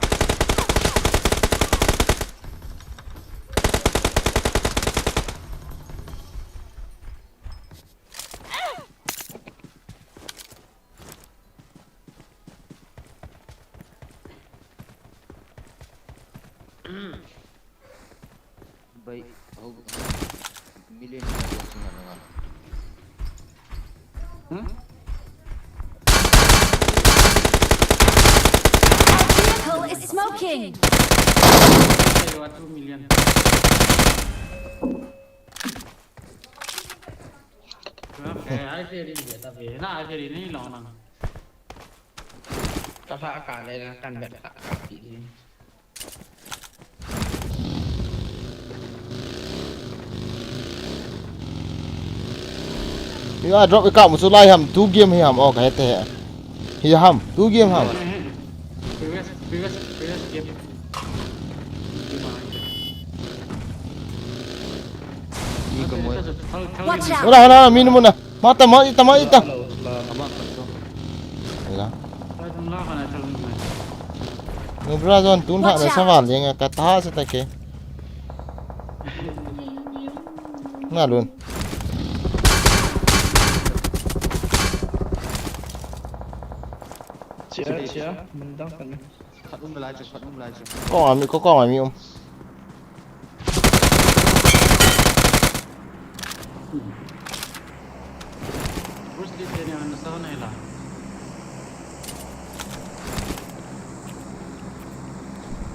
Baik, million yang cuna dengan. Vehicle is smoking. 2 million. Ai chơi đi vậy ta về, na ai chơi điนี่ลองนัง กระทะอากาศเลยนะกันแบบอากาศดี Ya drop cái một số like hầm 2 game hầm cái thế. Hi hầm 2 game hầm. Previous game. Ni kamu. Watch out. Ora minum na. Mata mau ita. Amak kat tu. Yalah. Tengah kana tengah. Nubra zon tun hak na sawal yang kata sa take. Na luôn. Chia mình đang cần Khat melaju, khat melaju. Có con mà mi om. Terus di sini ada sana lah.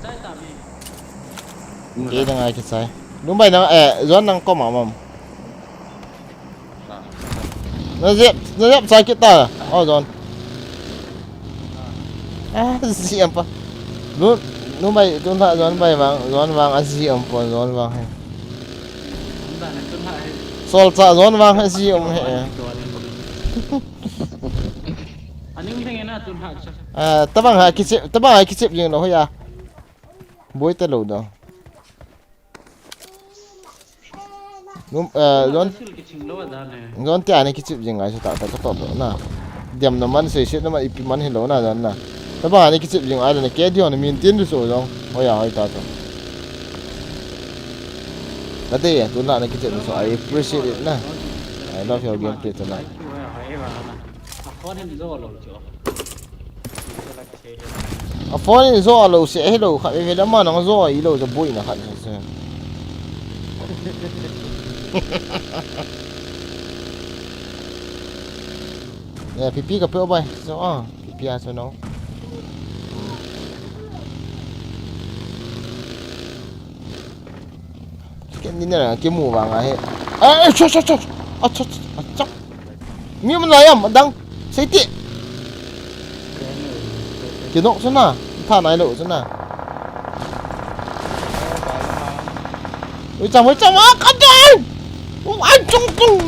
Saya tak ni. Cái đang ai cái sai. Đúng vậy nó zon đang có mà mầm. Nó dẹp sai kita. Zon. Siapa? Lu bay tuan tak zon bay bang asyik pun zon bang. Entah nak tengah. Sol sa zon bang asyik he. Ani mungkin enak tengah. Tabang hai kicip je no ya. Boy ta lo do. Zon tia ni kicip je ngai tak top na. Diam naman se naman ipiman hello na zon na. Tabang ni kicip je ai na ke dio ni maintain du so dong. Ya hai ta to. Tadi ya tu nak kicip so I appreciate it na. I love your gameplay tonight. Phone ni zo lo se hello khat ve da ma nang zo I lo zo boy na khat se. Ya pipi ka pe bay. So pipi a so no. Cái ní này là cái mù vàng à hệ. Chọc. Miếng mình lấy mà đăng. Xây tiện. Cái nọ chỗ nào? Thả này lộ chỗ nào? Ôi chồng á, cắt đi! Anh chung chung!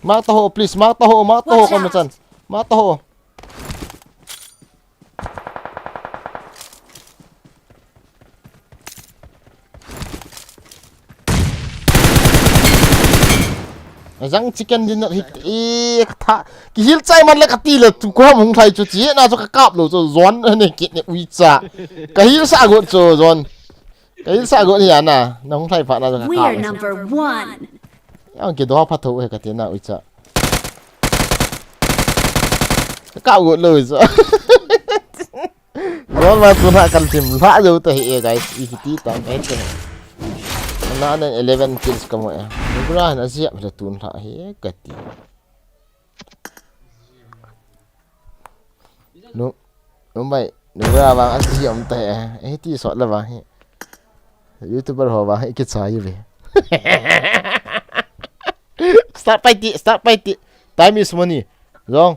Mark taho, please. Mark taho con một chân. Mark taho. Răng chicken din hit tha ki hil chai man la kati la tu ko mong thai chu chi na cho ka kap lo cho zon ne kit ne ui cha ka hil sa go cho zon ka hil sa go ni ana na mong thai fa na cho ka We kap are number 1. yang ki do pha tho he ka ti na ui cha ka kap go lo cho zon ma tu na kan tim la jo ta he guys if ti ta me te na 11 kills ka mo ya bra na siap sa tun la he ka ti no mày nếu ra vàng ăn gì ông tệ ấy thì sợ là vàng YouTuber họ vàng cái sao vậy start fight time is money wrong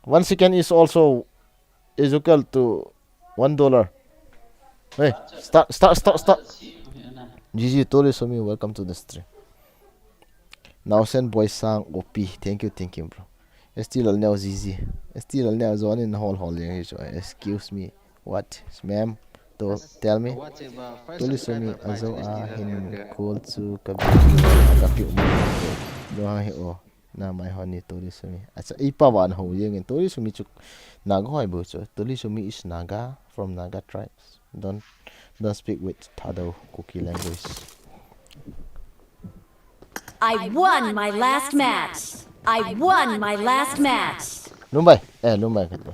1 second is also is equal to $1 hey start GG Tole Somi welcome to the stream now send boy sang OP thank you bro still all now ZZ still all now zone in hall excuse me what ma'am to tell me Tole Somi azo hin call to kapi no ha o na mai honey Tole Somi acha ipa wan ho yeng Tole Somi chuk naga hoi bo cho Tole Somi is Naga from Naga tribes don't speak with Tado cookie language. I won my last match. Lumbai, lumbai kata.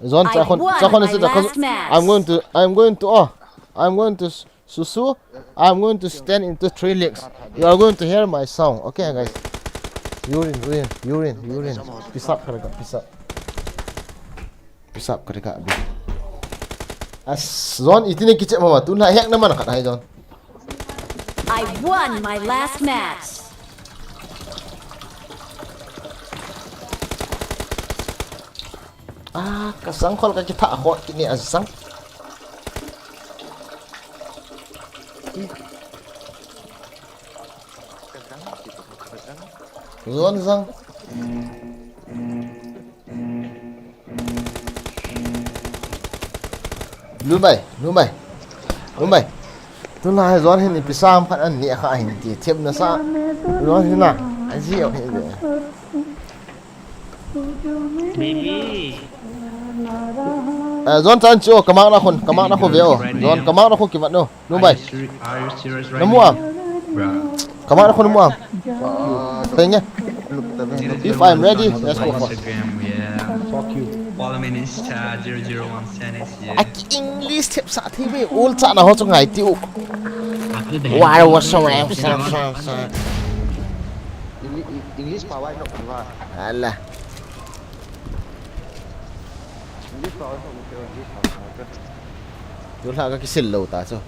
Zon chakon is I'm going to susu. I'm going to stand into 3 legs. You are going to hear my song. Okay guys. Urine. Pisap kerja. Pisap kerja. As zon itine kicik mama tu nak hek nama nak hai zon. I won my last match. Kasang kol ka kita akot kini asang. Zon zang. Lumbai. Tu na zon hin ipisam phat an ni kha hin ti thep na sa. Zon hin na. Aji ok hin. Baby. Zon chan chu kamak na khon veo. Zon kamak na khon ki mat no. Lumbai. Are you serious right Namu am. Bro. Kamak na khon namu am. Tengnya. If I'm ready, let's go for. Instagram, yeah. Fuck you. Follow me on Insta 00110 yeah. Aki English thep sa thi me ul cha na ho chu ngai tiu. Why was so English power no wa Alah. English power no Tu la ka kisil lo ta cho.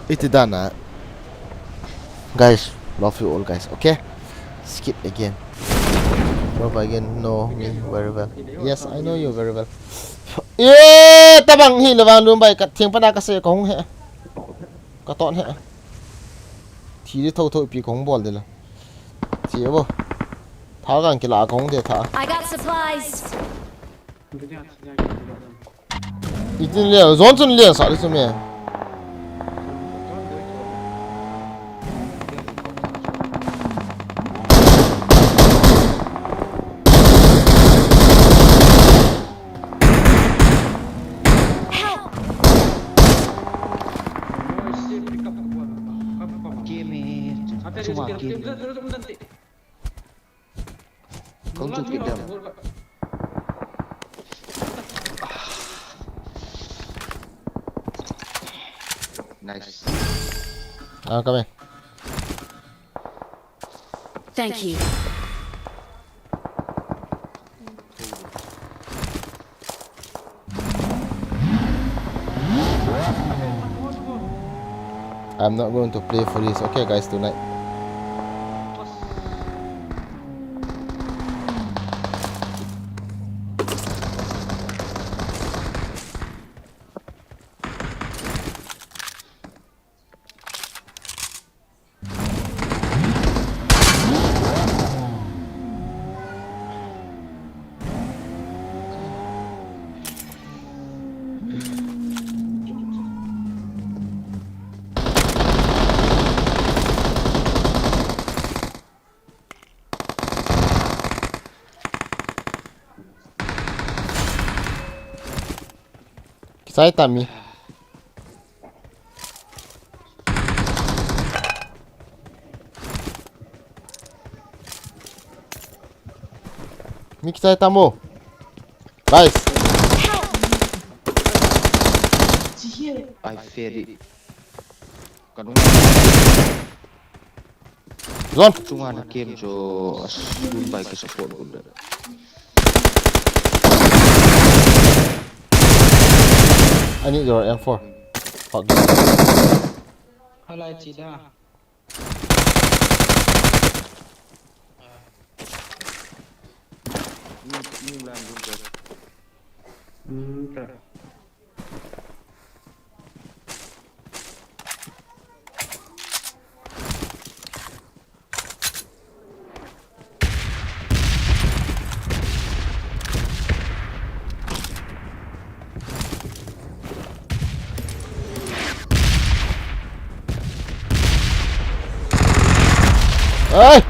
Edam Nah. Guys, love you all guys, okay? Skip again. Love again, know me very well. Yes, I know you very well. Tabang hi lawang lumbai kat thieng pana ka se ko hong he. Ka ton he. Thi thâu pi ko hong bol de la. Chi bo. Tha gang ki la ko hong de tha. I got supplies. Itin le zon chun le sa de me. không chụp kịp được. Nice. Come in. Thank you. I'm not going to play for this. Okay, guys, tonight. Saya tami. Miki saya tamu. Guys. I fear it. Kan Zon. cuma nak game jo Dubai ke support bunda. I need your M4. Fuck. Halai cida. Ni bulan bunda. Tak. Ê!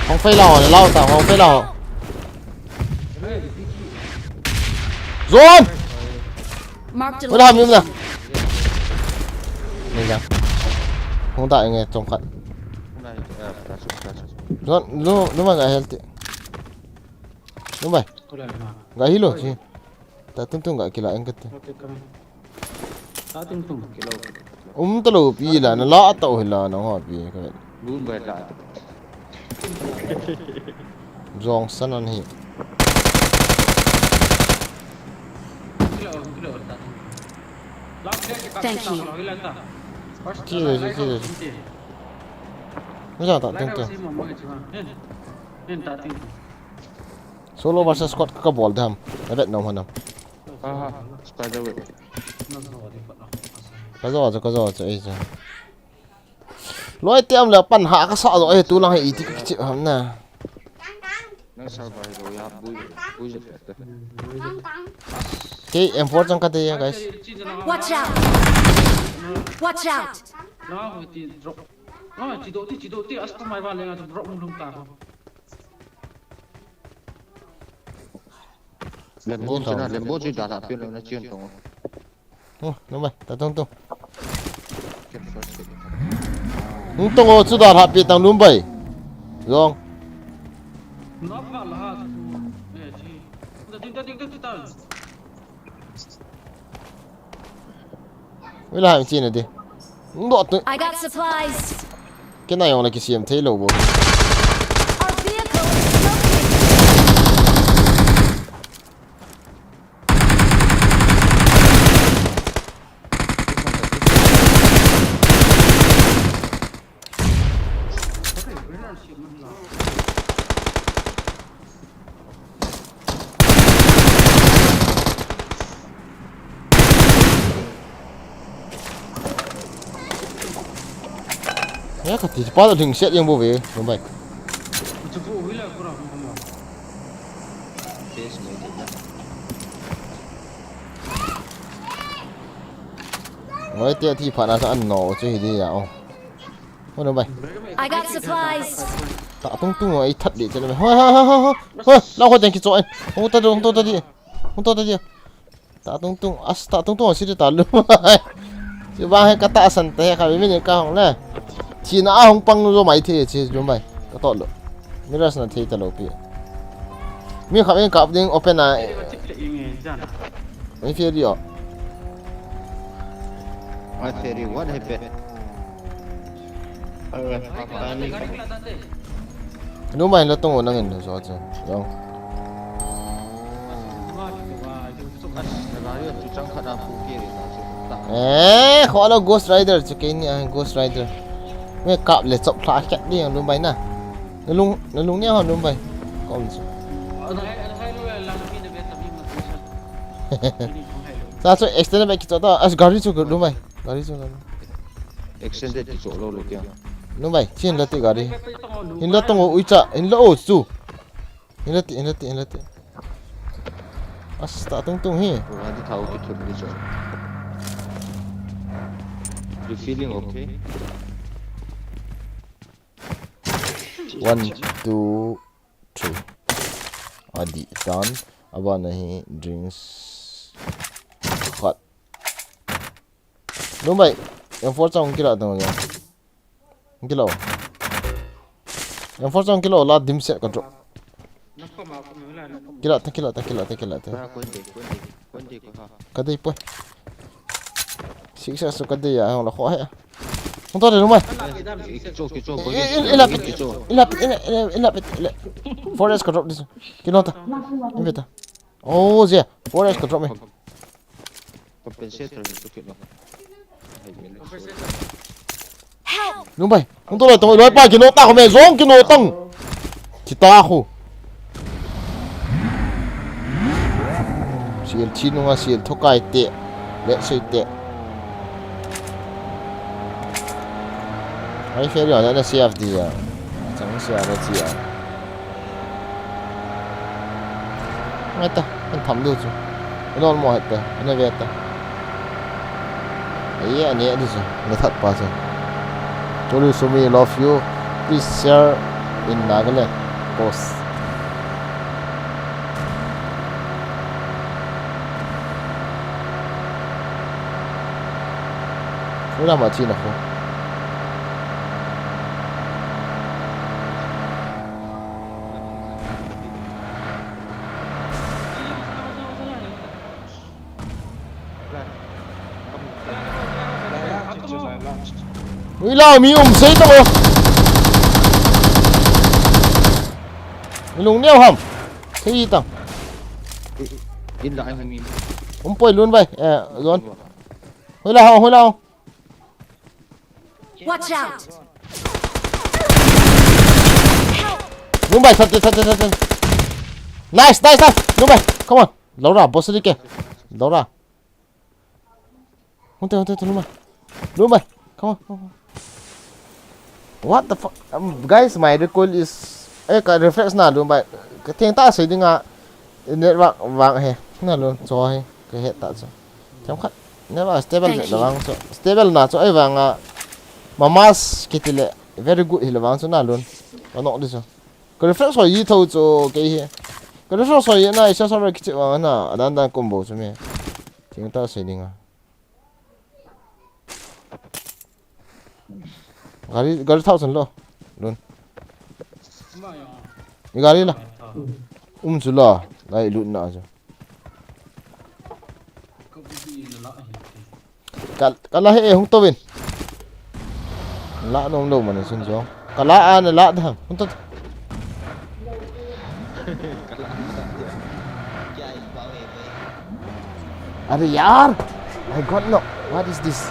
Không phải lò này, lau tao không phải lò. Zon! Marked a Mới làm như location. nào? Đây ra. Không tại nghe trong cận. Zon, nó mà gak healthy. Đúng vậy. Gak hilo sih. Tak tentu gak kila yang kata. Tak tungtung. Telu pi lah, na la tau hila na ho pi ka. Dubai tak. Zong sanan hi. Thank you. Chưa. Macam tak tentu. Solo versus squad ka ball dham. Ada nom hanam. Spider web. Cái giò cho ấy chứ. Lối tiêm là pan hạ cái sọ rồi, tu lang hay thì chịu hầm nè. Nó sao vậy rồi ya bui giật. Cái em phốt trong cái đây guys. Watch out! Watch out! Nó thì drop. Nó chỉ độ tí as mai vào lên drop lung ta. Lembo chỉ đã đạt được nó chuyên tổng. Đúng rồi, ta tung. Tung ô chú đạt hạ bị tăng đúng bảy. Rồi. Nó vào là tính ta. Mới làm chi này đi. Độ tự. I got supplies. Cái này là cái xiêm thế lầu bộ. Our vehicle is smoking. Nhá, thì bao giờ thình xét yang bộ về, đúng vậy. Nói tiếc thì phải là sao ăn nổ chứ gì à ông. Thôi đúng vậy. I got supplies. Tạ tung ấy thật để cho nó. Thôi, lao khỏi đánh cái chỗ anh. Không tốt đi. Tạ tung ở xí tạ luôn. Chứ ba hay cắt tạ sẵn té khai với mình cao nè. Chỉ nó không băng rồi máy thì chỉ đúng vậy. Có tốt luôn. Mình ra sẵn thì tạ lộ bì. Mình khám mình cặp đến open này. Mình phía đi ạ. I fear it. What happened? Đúng vậy là tung ở năng hình rồi chứ. Đúng. Nagari tu cang khana phuki re na chu. khó là Ghost Rider chứ cái này Ghost Rider mấy cặp lại chọc phá chặt đi luôn bay nè nó lung nhau luôn bay còn sao cho extend bay kita ta as gari chu luôn bay gari chu Extended ki chỗ lo kya. luôn bay chiên là ti gari in là tông ui cha in là ô chu in là ti as ta tung hi Wa di thau ki thun di chỗ. You feeling okay? 1 2 3 adi done aba nahi drinks hot luôn bay yang for trong kila tong ya kilo yang for trong kilo la dim set control kila ta Ha kon de ko ha. kadai po siksa so kadai ya hong la kho ha không to được đúng không Ki chỗ ko ilap forest control this kilo ta invita oh yeah forest control me compensator ni tu lo. đúng vậy không tôi là tôi nói ba kilo ta không mẹ giống kilo tăng chỉ ta khu siêu chín nó siêu thóc cải tệ lệ xây tệ ai phê rồi nó là CFD à chẳng sao nó gì à ngay ta anh thầm được chứ nó mua hết ta nó về ta ấy anh ấy đi chứ nó thật bao giờ Tolu Sumi love you please share in Nagaland post Ula mati na ko Ui lao mi xây tao rồi lùng neo hầm thế gì tao In lại mình quay luôn vậy rồi hồi lao Watch out! đúng vậy thật nice đúng vậy come on lâu ra boss đi kìa lâu ra không thể đúng vậy come on what the fuck guys my recoil is cái reflex nào đúng vậy cái tiếng ta sử dụng net vàng hè nào luôn cho hay cái hệ tạo cho chẳng khác nếu mà stable là vàng cho stable nào cho ấy vàng mà mass cái lệ very good thì là vàng cho nào luôn nó nọ đi sao cái reflex phải y thâu cho cái hệ cái reflex phải này sao sao cái chữ vàng nào đang combo cho mày tiếng ta sử dụng gari thao chân lo luôn gari là chú lo lại lụn nọ chứ cả là hệ không to bên lạ nó không đâu mà nó xin gió cả lạ này lạ thằng không to अरे यार I got no what is this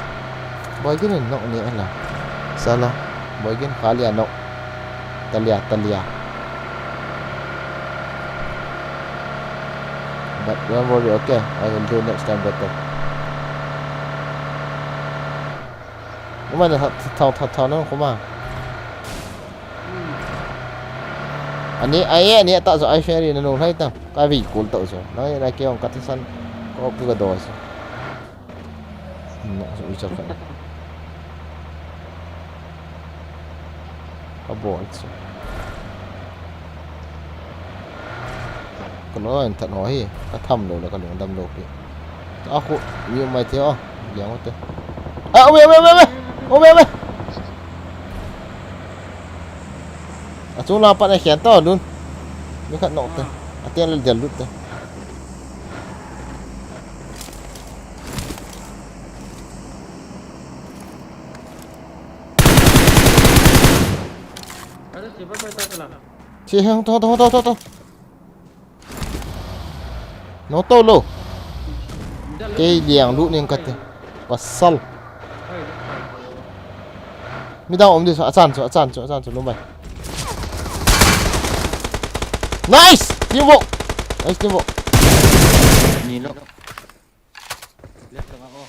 boy cái này nọ này là salah boy cái kali ano talia but don't worry okay I will do next time better nhưng mà thằng nó không mà anh ấy tạo ra iPhone nó nông hay tao cái vị cuốn tạo rồi nói là kêu cắt săn có cái đồ rồi nó sẽ chọc phải có bộ chứ còn nói thật nói cái thầm rồi là cái đường đâm đồ kia à khu như mày thế à dạng thế à ôm em à chúng là bạn này khén to luôn những khăn nọ thế à tiền lên tiền lút thế chị không to nó to luôn cái liang lũ nên cắt và sal mi đâu ông đi sợ chăn luôn mày nice nhiệm vụ nhìn nó left tengah oh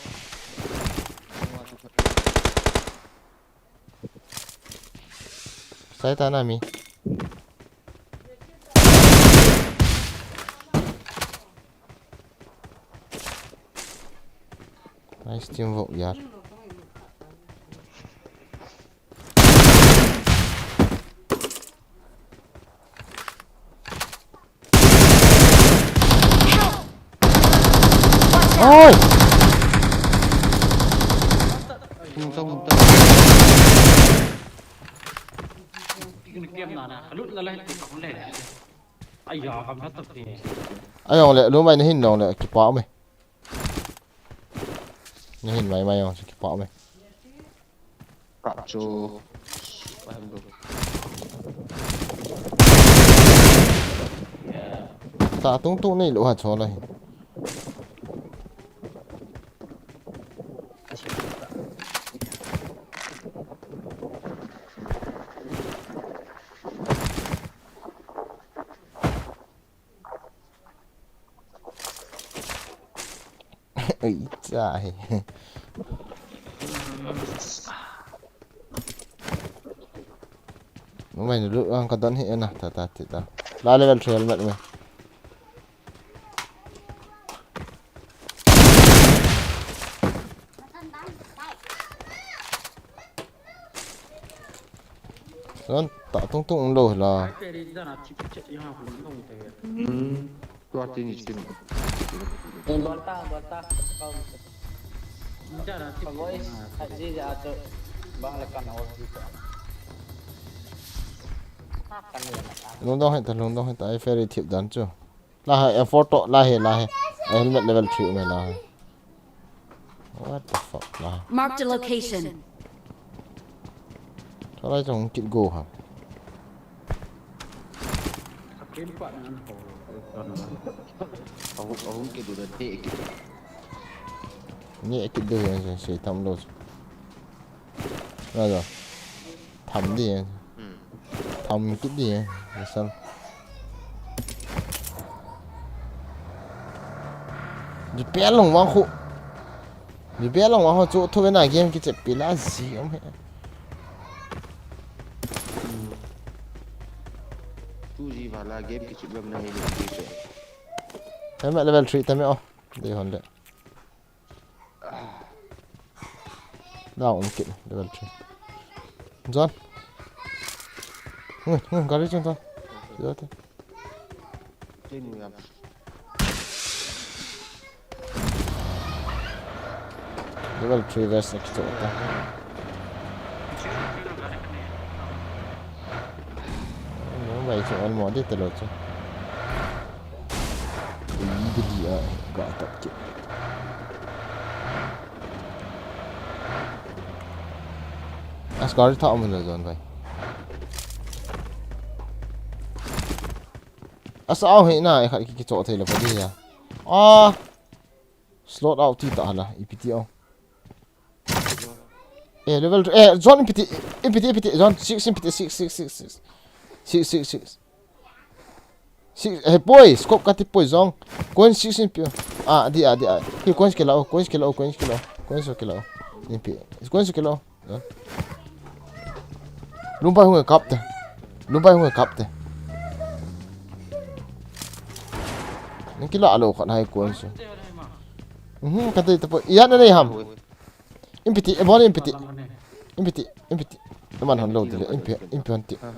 saya tanah mi nice nhiệm vụ यार ôi không cái game nào nè lút là lên thì không lên ai giờ không hết tập thì ai ông lại lúc mày nó hình ông lại kịp bỏ mày nó hình mày ông kịp bỏ mày cặp cho paham bro ta tung này lỗ hạt chó này ấy trời mày lựa ăn cái tấn hiện nè ta la level 3 helmet mày nó tạo tung rồi là tua ini sini Bota kau pagawai haji ja ato bang lekan awak gitu makan ya lung dong hiện tại ferry thiệp dán chưa là hệ photo là hệ helmet level 3 mày là what the fuck là Marked a location. sao lại trong kiện gỗ hả ông cái đồ tệ cái nhẹ kiện đời này sẽ thầm đâu rồi thầm đi thầm cái gì rồi sao đi bé lòng vắng khu đi bé lòng vắng chỗ thôi bên này game cái chẹp bị lá gì không hết tu gì vào là game cái chuyện game này thì cái thế mẹ level 3 tao mẹ đi hòn đấy nào ông kiện level 3 John 가리 좀 더. 이렇게. trên level 3 vest này chỗ ta. Nó vậy chỗ anh mò đi từ lâu chứ. Ý gì à, gọi tập chứ. Asgard thọ mình rồi vậy. Sao hiện nay cái chỗ thế là cái gì à? Slot out thì ta là EPT ông. Level John EPT John 6 hey boy scope ka tipo John coin 6 pio di he coins que lao impi coins que lao lumpai hung kapte những cái lọ lỗ còn hay cuốn xuống cái gì tập ý nó đây hầm impeti nó mình hòn lỗ thì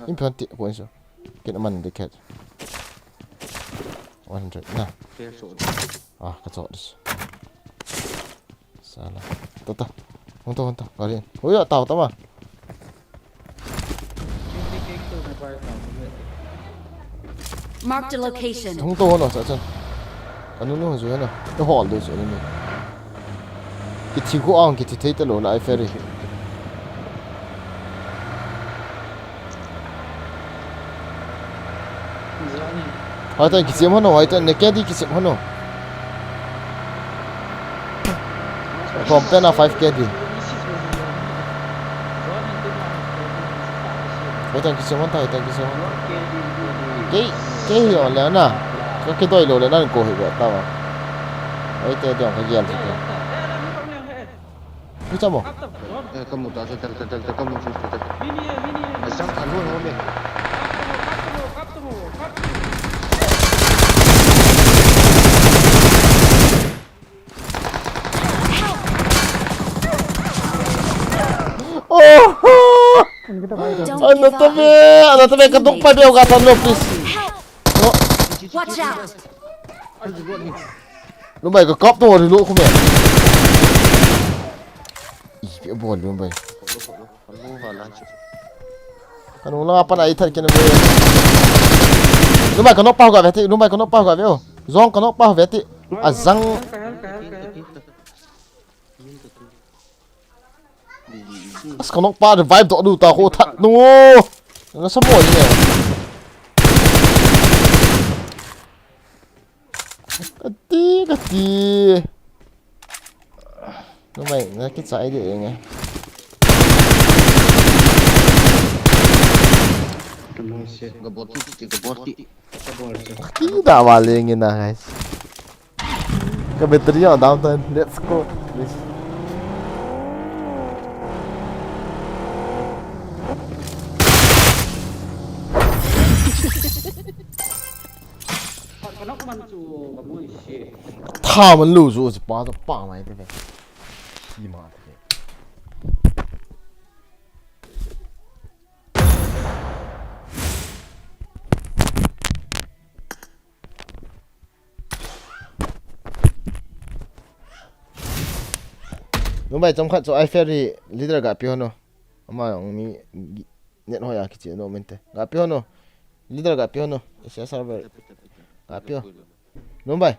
impeti cuốn xuống cái nó mình để kết 100 nè cái chỗ đấy sao là tao không tao vào đi ôi tao mà Marked a location. không to nó sợ chân anh nó rồi nè nó hòn được rồi nè cái chiếc của ông cái chiếc thấy tao lỗ lại ferry hỏi tay cái chiếc nó hỏi tay này cái đi cái chiếc nó Compare na 5k di. Oh, thank you so much. Thank you so much. Cái hiểu là na. Cái đôi lô là nó có hiểu tao à. Ấy thế đó cái gì vậy? Cái sao mà? Kamu tak kamu Asam kamu ngomong. Oh! Don't give up. Ano tabi katok pa biyo ka tanlo please. Watch out. Lumay ka kap to wala lo ko me. Ih, bol lumay. Kanung lang apa na itar kina mo. Lumay ka nok pa ko veti, lumay ka nok pa ko biyo. Zong ka nok pa ko veti. Azang as ka nok pa revive to du ta ko that no. Ano sa mo niya? Kati. Lumay, nakit sa idea nga. Gaboti. Tidak malingin na guys. Kabetriya downtown. Let's go. Please.他们露出是把这霸埋对不对？鸡妈的！侬买中看做 iFerry leader 个标喏，嘛用咪net hoya kici no mente. 个标喏 leader 个标喏，先上边个标。侬买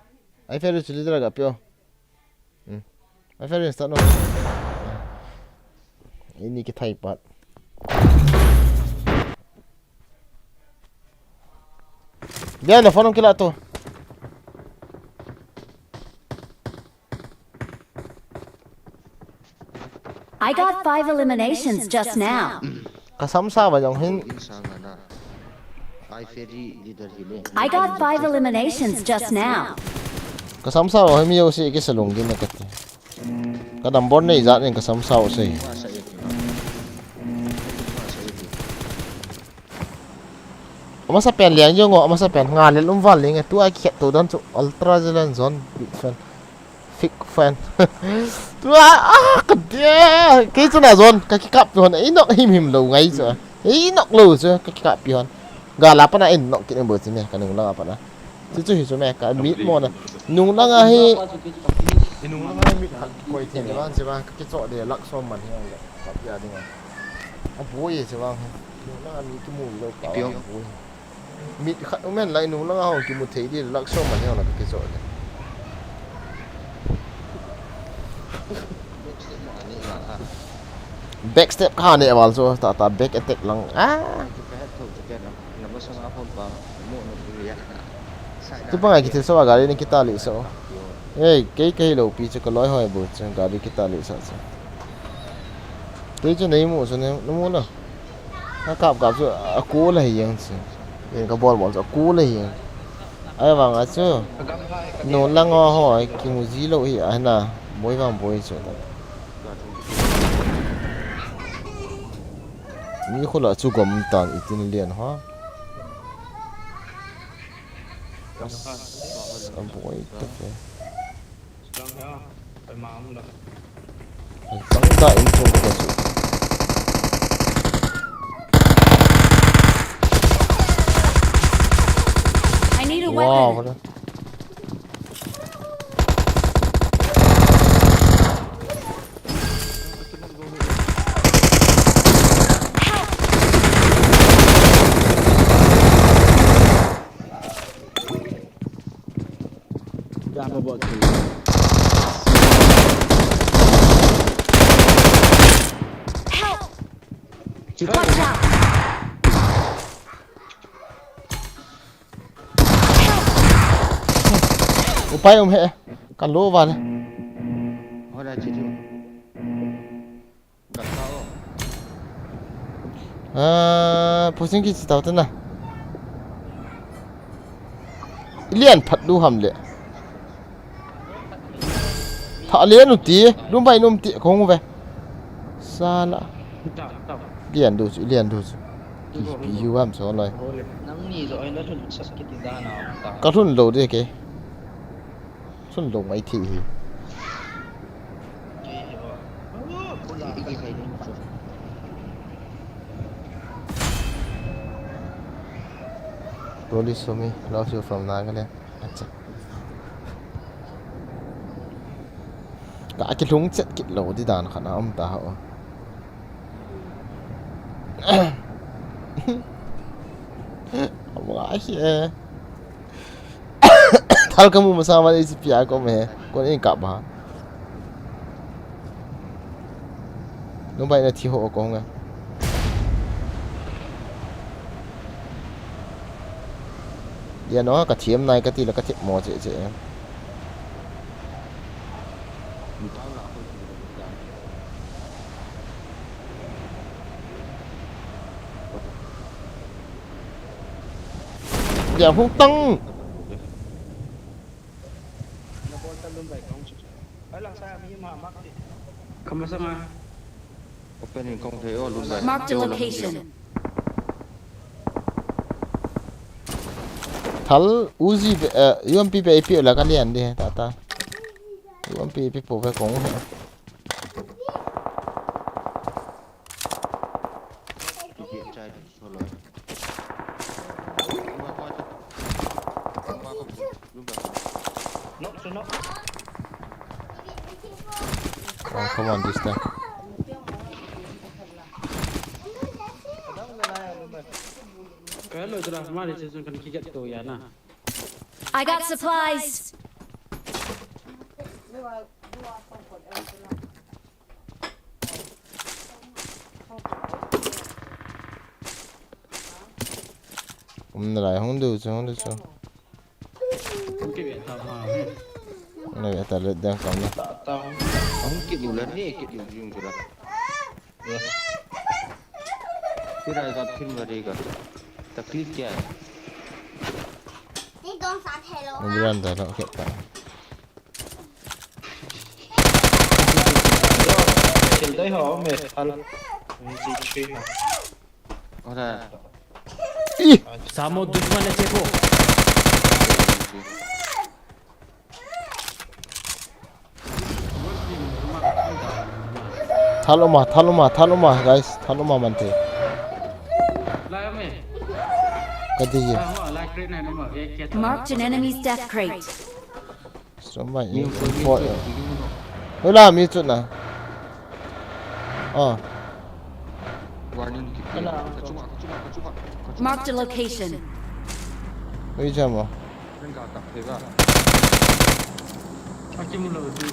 iFerry leader 个标。iFerry start no. Ini kita ipat. Biar lah phone kila tu. I got 5 eliminations just now. Kasamsa ba yung hin? I got 5 eliminations just now. Kasamsa ba hin miyo si ikisalong din na kati. Kadambon na izat yung kasamsa o siya. Masa pen liang yung ngo, masa pen ngalil valing tu ay kiat tu dan su ultra jalan zone big fan. Fake fan. Tu kedia. Cái chỗ nào zone cái cặp rồi này nó him lâu ngay rồi. Nó lâu rồi cái cặp rồi. Gà lá pa na nó cái bữa gì mẹ cái nung lang apa na. Chứ hiểu mẹ cái meat mo na. Nung lang ai. Nung lang ai meat quay tiền các bạn chứ ba cái chỗ để lắc xôm mình hay là cặp gia đình à. Ông bố gì chứ ba. Nung lang ăn cái mùi lâu cao. Meat khát men lại nung lang ao cái một thấy đi lắc xôm mình hay là cái chỗ này. Backstep ka ni also ta back attack lang tu pa nga kita sa gari ni kita li so cái lo pi cho loi hoi bu cho gari kita li sa sa cái cho nei mu so ne no mu na cặp so aku la yang si en ka bol so aku la yang ai wang a cho no lang hoi ki mu ji lo hi ana moi wang boi so mi khola chu gom tan itin lian ha am boy ta fe sang da in chung ka chu I need a wow weapon. Watch out. Upay he kan lo vào này. Hồi đây chị Gak tahu. Pusing kita tahu tu na. Lian pat du ham le. Thả lian nu ti, lu bai num ti khong ve. Sala. Lian du, lian du. Pi yu am so loi. Nắm nhì rồi nó thuần sắc cái tiền đa nào. Ka thun lo de ke. Thun lo mai thi. Iki kayak ni. Rolly show me love you from Nagaland. Acha. Cả cái lúng chết cái lỗ đi đàn khả năng ông ta hả? Không ai chứ. Thal kamu bersama di pihak kau meh, kau ni kap bah. Nampak nak tiho kau ngah. Dia nói cả thiếm này cái gì là cái thiệp mò chị. Giờ không tăng. Kamu sama. Open yang kau tengok lu dah. Marked a location. Thal Uzi UMP pe IP là cái liền đi ta. UMP pe po phải cũng. Hiện trai số lỗi. Oh, come on this time. Kalau sudah mari season kan kijat tu ya na. I got supplies. Lại không được chứ. Mungkin ya tak faham. Này ta lên đang cầm nè. Tak tahu. Kamu kit bulan ni kit yung sudah. Tidak ada film mereka. Taklif क्या है? Bulan dah nak ket tak. Trên tới họ mệt thân. Gì chuyên à? Ada. Ih, Samo dushman ne chepo. Thaloma guys, thaloma mante. Lai me. Cái gì vậy? Lai crate này nó mở cái. Marked an enemy's death crate. Sao mày như phổi? Ôi là mi chút nè. Warning kit. Kacuma. Marked a location. Bây giờ mà. Enggak tak tega. Macam mula tu.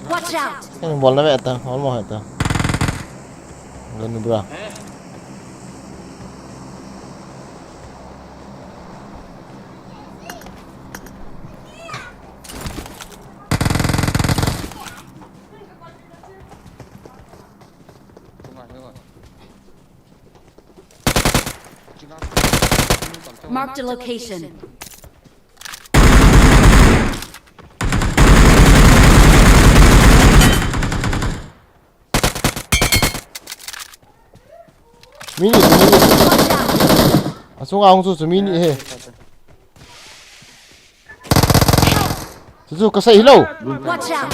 Watch out. Cái bol nó vậy ta, không mò hết ta. Gần bữa. Marked a location. Mini. Xuống ông xuống mini he. Xuống cái xây lâu. Watch out.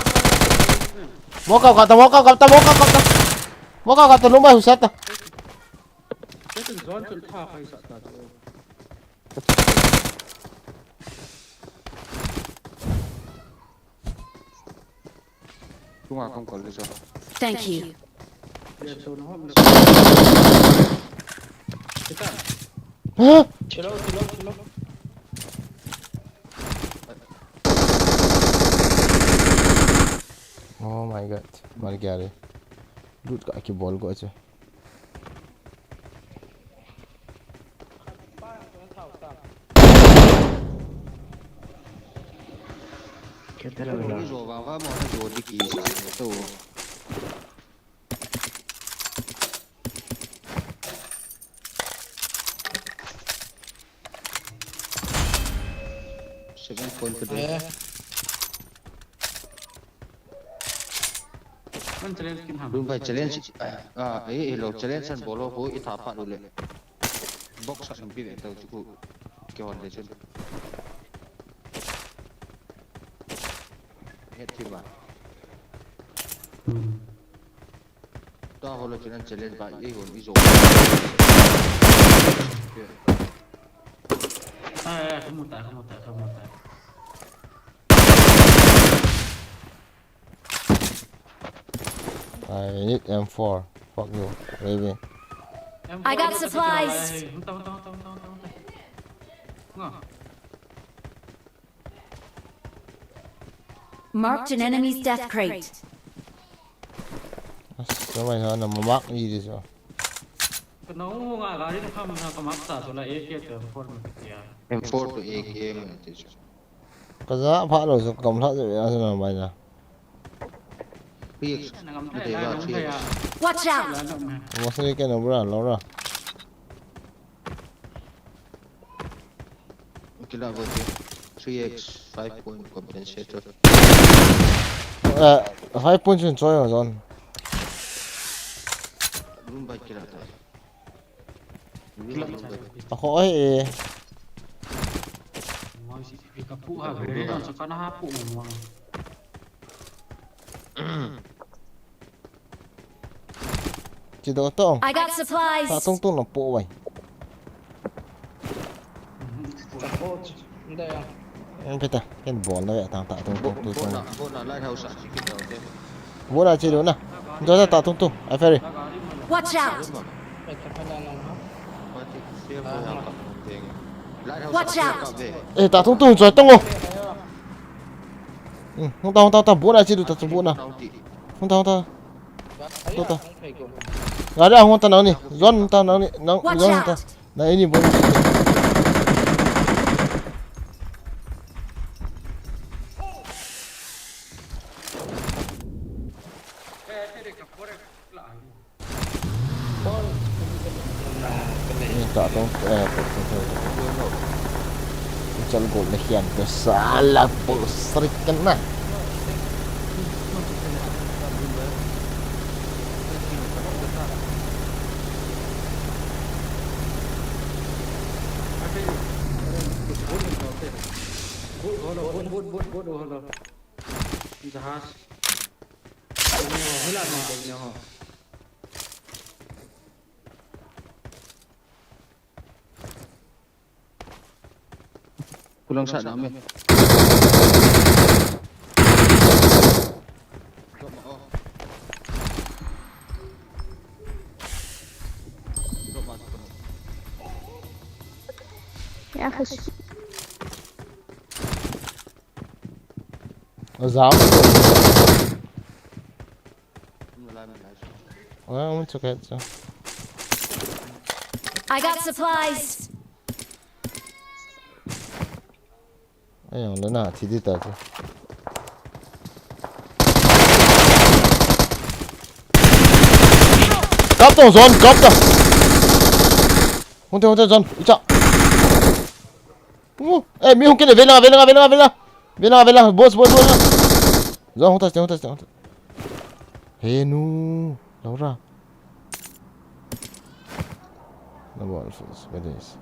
Mau kau kata lu mai husat ta. Cái từng zone từng pha phải sợ ta. Cuma không còn lý do. Thank you. Dia so nó hom. Kita. Hả? Chilo. Oh my god, mari gया रे. Lut kat kaki bol gua aja. Lý do vào vào mọi lý do đi kỳ sản tu. today. Kan challenge kin ham. Đúng phải challenge hello challenge san bolo ho itha pa dole. Box san pi tao chu ke hon de chen. Hết thì ba. Ta holo challenge ba ei hon izo. Không một tại. I need M4. Fuck you, Raven. I got supplies. Marked an enemy's death crate. Sao mày nói là mà mắc gì đi sao? Nó ngã gái nó không nó có mắc xả rồi là AK từ phone một cái. M4 to AK mà thế chứ. Cái giá phá rồi sao cầm thắt rồi sao nào mày nè? Biết. Để vào chia. Watch out! Mà sao cái nào bữa lâu rồi? Cái là vậy. 3x 5 point compensator. 5 points in joy rồi. Đúng vậy cái là thế. Ako ay Ngồi xí thì các phụ hà về đó cho con nó phụ mà. chỉ đó tông. I got supplies. Ta tung tung là bộ vậy. Đây à. Em biết ta, cái bồn nó vậy tàng tạ tung tung tung tung. Bồn là lighthouse chỉ cái đầu thế. Bồn là chỉ đó nè. Đó là tạ tung tung. Ai phải đi. Watch out! Watch out! Ê tạ tung tung rồi tông không? Không tao bồn là chỉ được tạ bồn nào. Không tao. Tốt. Gak ada aku tanah ni. Zon tanah ni. Nang zon tanah. Nah ini boleh. Ini tak tahu. Macam gol lehian tu salah pusrik kena. Bút holo. Jahaz. Hila mà được nhau. Pulang sát namin. يا أخي Giáo. Muito ok. I got supplies. Ayun, wala na. Tidi tayo. Kaptong zon, kapta. Hunte zon, icha. Eh, mi hunke de vela. Bos. Zon hunta. Hey nu, Laura. Na ball first, guys.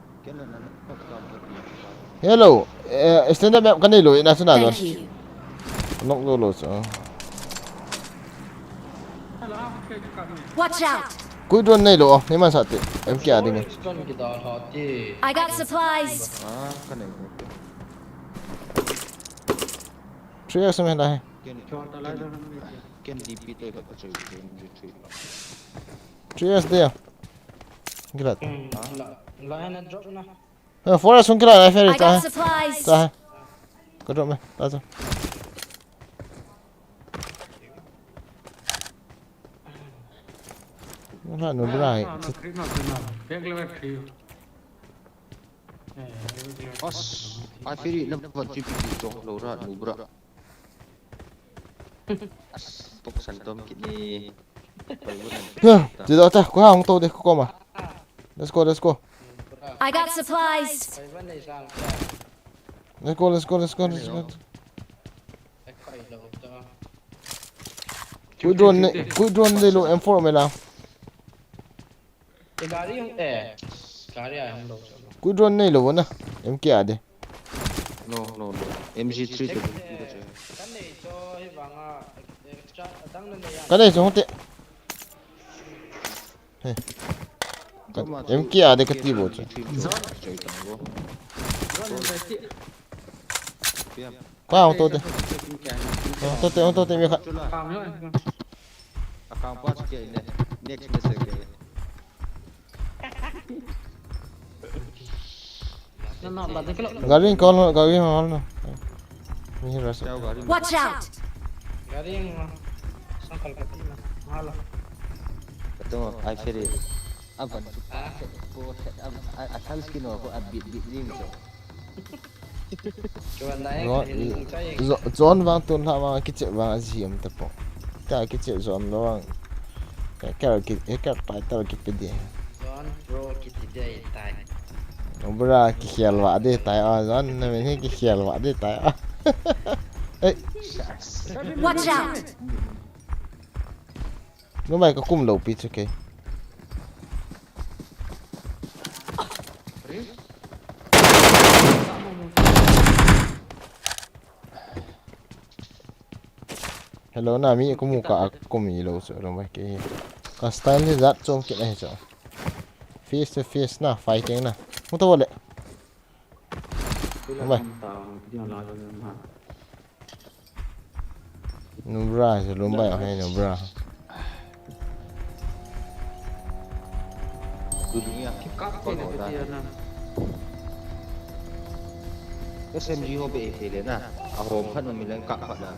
Hello, stand up kanilo ina sunod. Thank you. Nok lolos. Watch out! Kuidon nilo, ni man sate. Em kya ding. I got supplies. Cái này. 3x में है. Ken DP tôi gặp chơi game 3x dia. Grat. Lại nó drop na. Fora sun kira ai I ferry got ta. supplies. Ta. Có drop me. Ta cho. Nó nó brai. Os, I feel nó vẫn chỉ bị trống lâu ra nụ bra. Tốc sản tôm kini. Chỉ đó ta, có hàng tôi đi có mà. Let's go. I got supplies. let's go let's go let's go let's go ไอ้ไข่เราจะ cúi drone đây lộ M4 mày làm ไอ้การีของการีของเรา cúi drone này lộ nè em kia đi no no no MG3 to do the job กันเลยจะให้วางจะตั้งนั่นเลย cái này không tệ em kia đây cái gì bộ chứ qua ô tô đây ô tô đây mi khát ฟังด้วย account pass ke ne next message ke นั่นน่ะบัดนี้ก็ garing call no mi rasa jauh gari Watch out! การีของสังกัดกันนะมาละ betul I feel it apa ko asal skin ko abit ni so ชวนนาย zon vang tun ha ma kiche vang azim ta po ta kiche zon lo vang ka pai ta ki pe de ย้อนโปรกิติเดย์ตาย obra ki khial wa de tai a zon na me ki khial wa de tai a ei Watch out! nó mày có cùng đầu pít ok hello nami có muka aku mi lo so lo mai ke ka style ni zat chom ke nei so face to face na fighting na mu to bole mày nubra so lo mai hai nubra dunia กักที่ไหนก็ดีนะ SMG ho be hele na a hom khan mi lang ka kha na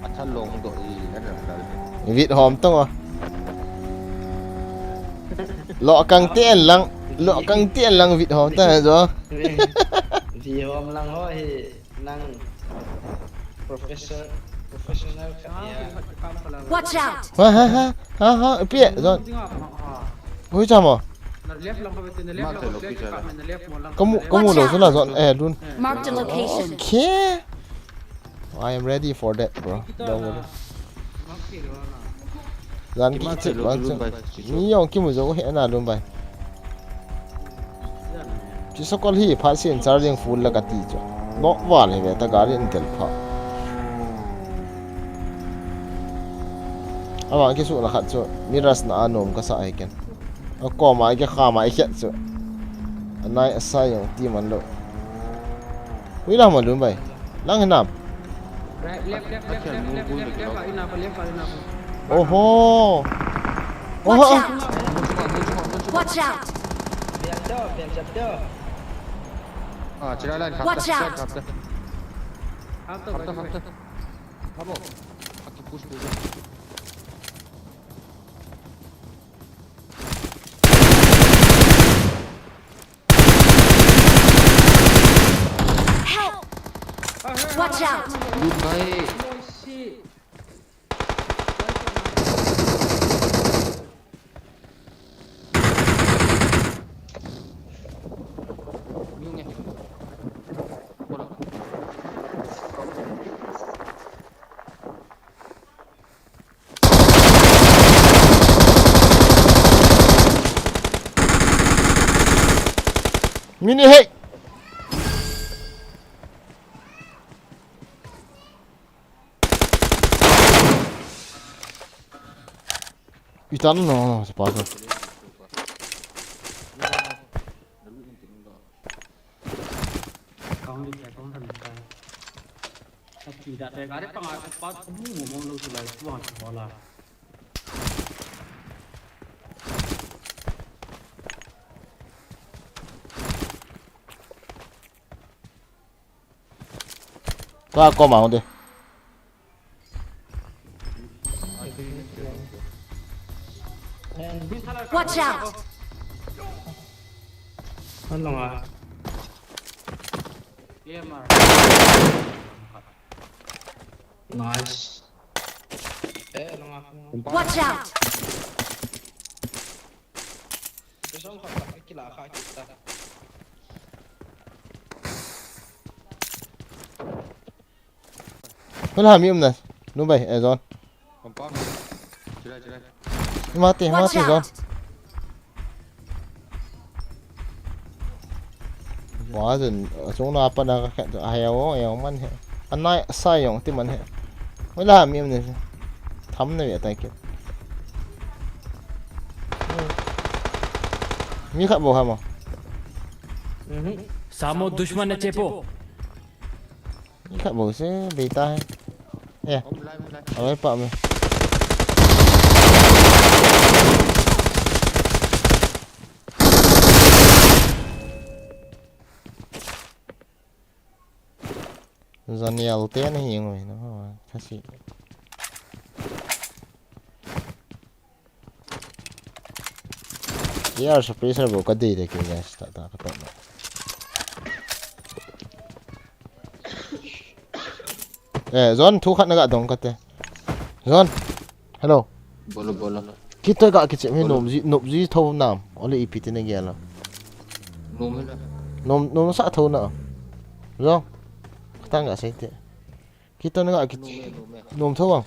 a than long do i na na vịt hòm tông à lọ căng tiền lăng vịt hòm ta rồi พี่ผมลังว่าให้นั่ง professional ครับเนี่ย Watch out! ha pia rồi ôi chào mà có một đồ rất là dọn luôn Marked a location. okay I am ready for that bro đâu rồi dàn kỹ thuật bán chân nhiều cái một dấu hệ nào luôn vậy chỉ số con hi phát hiện ra riêng full là cái gì chứ nó vào này về ta gái điện tử phá à mà cái số là khát chứ miras na anom cái sao ấy kén à có mà cái khá mà khát chứ anh này sai yang team anh lo quý làm mà luôn vậy lang hình nào oh oh Watch out! Watch out! เปลี่ยนเด้อเปลี่ยนจับเด้อ ceralan Watch out! kamu aku push dulu Help! Watch out! baik mini hey Itano no spazio kamu di kamu hantar tidak ada pengapat ngomong lu sudah buang bola qua có máu đi Watch out! นั่นลงอ่ะ nice ลงอ่ะ Watch out! ไปส่งเขาไปกีฬาขาคิดตา Wala mi na. No bay, Zon. Kompak. Sila. Mati Watch Zon. out! Quá rồi chúng nó apa na ka ayaw man he. Anay sayong ti man he. Wala mi na. Tham na ya tay kit. Mi kha bo ha mo. सामो दुश्मन ने चेपो Mi kha bo se beta he. Yeah. Alai pa mi. Zaniel te na hi ngoi no kasi. Yaar spacer bo ka de de ke guys ta ka to no. Zon thu khat na ga dong ka te. Zon. Hello. Bolo. Kita ga ki che me nom ji tho nam ole ipit ne ge la. Nom sa tho na. Zon. Tang ga sai te. Kita na ga ki nom tho bang.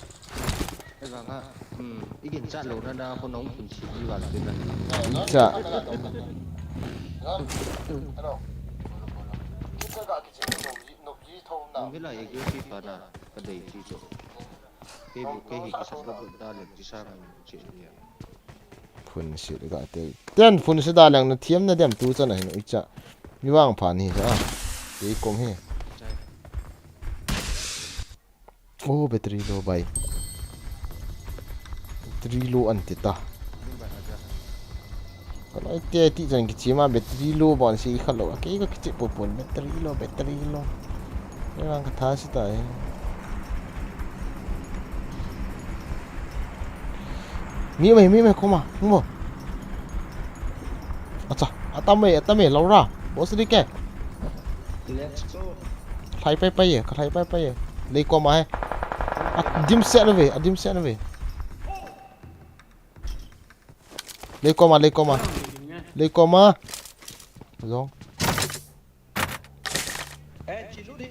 Igin chat lo na ko nong kun chi di wala din na. Cha. Mila ye ge chi pa na ka dei chi cho. Ke bu ke hi ki sa lo da le chi sa ngai chi ni. Phun si ga te. Ten phun si da lang na thiam na dem tu cha na hin cha. Mi wang phan hi sa. Ei kom he. Oh battery low bai. Battery low an ti ta. Kalau te ti jan ki chi ma battery low bon si khalo ke ga ki chi popon battery low. Yang ka tha si ta e. Mi mai koma. Mo. Acha, atame lo ra. Boss di ke. Let's go. Khai pai ye, khai pai ye. Lei koma he. Adim set na ve. Lei koma. Zong. Chỉ lút đi.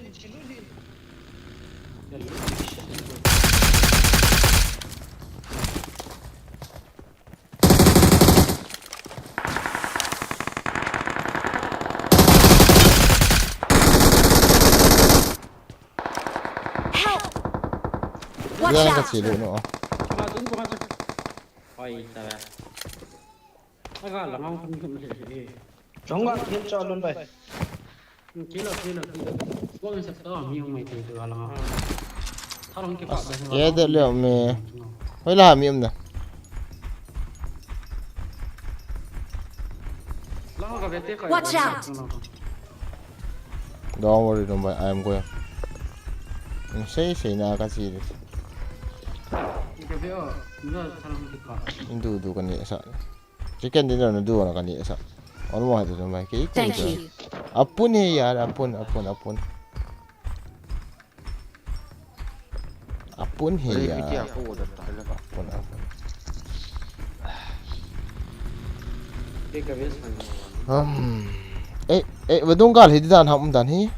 Watch Jangan out! kasih dulu no. Masuk. Oi, sabar. Agak lama kan sih. Jangan kill cho luôn vậy. Kill. Gua nggak satu mi mai tu alang. Tolong kita. Ya dah le me. Wala mi na. Watch out! Don't worry, I am going. Say na kasih. Du kan ni sa. Chicken dinner na du na kan ni sa. Ano mo hado na mai ke. Thank you. Apun he yaar, apun. Apun he yaar. Apun. Wadung gal hi dan ham dan hi.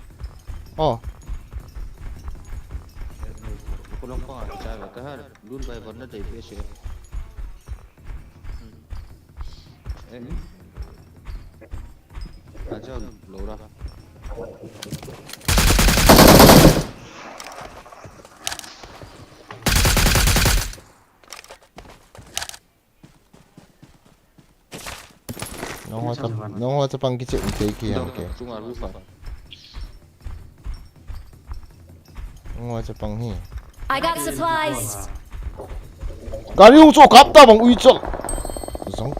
Oh. Kulong pa cha wa ka dun bai von na dei pe se. Aja lo ra. Nong ho pang ki che ke ki ha ke. Chung a ru fa. Nong ho pang hi. I got supplies. Gari yung so kapta bang ui chol. Zong.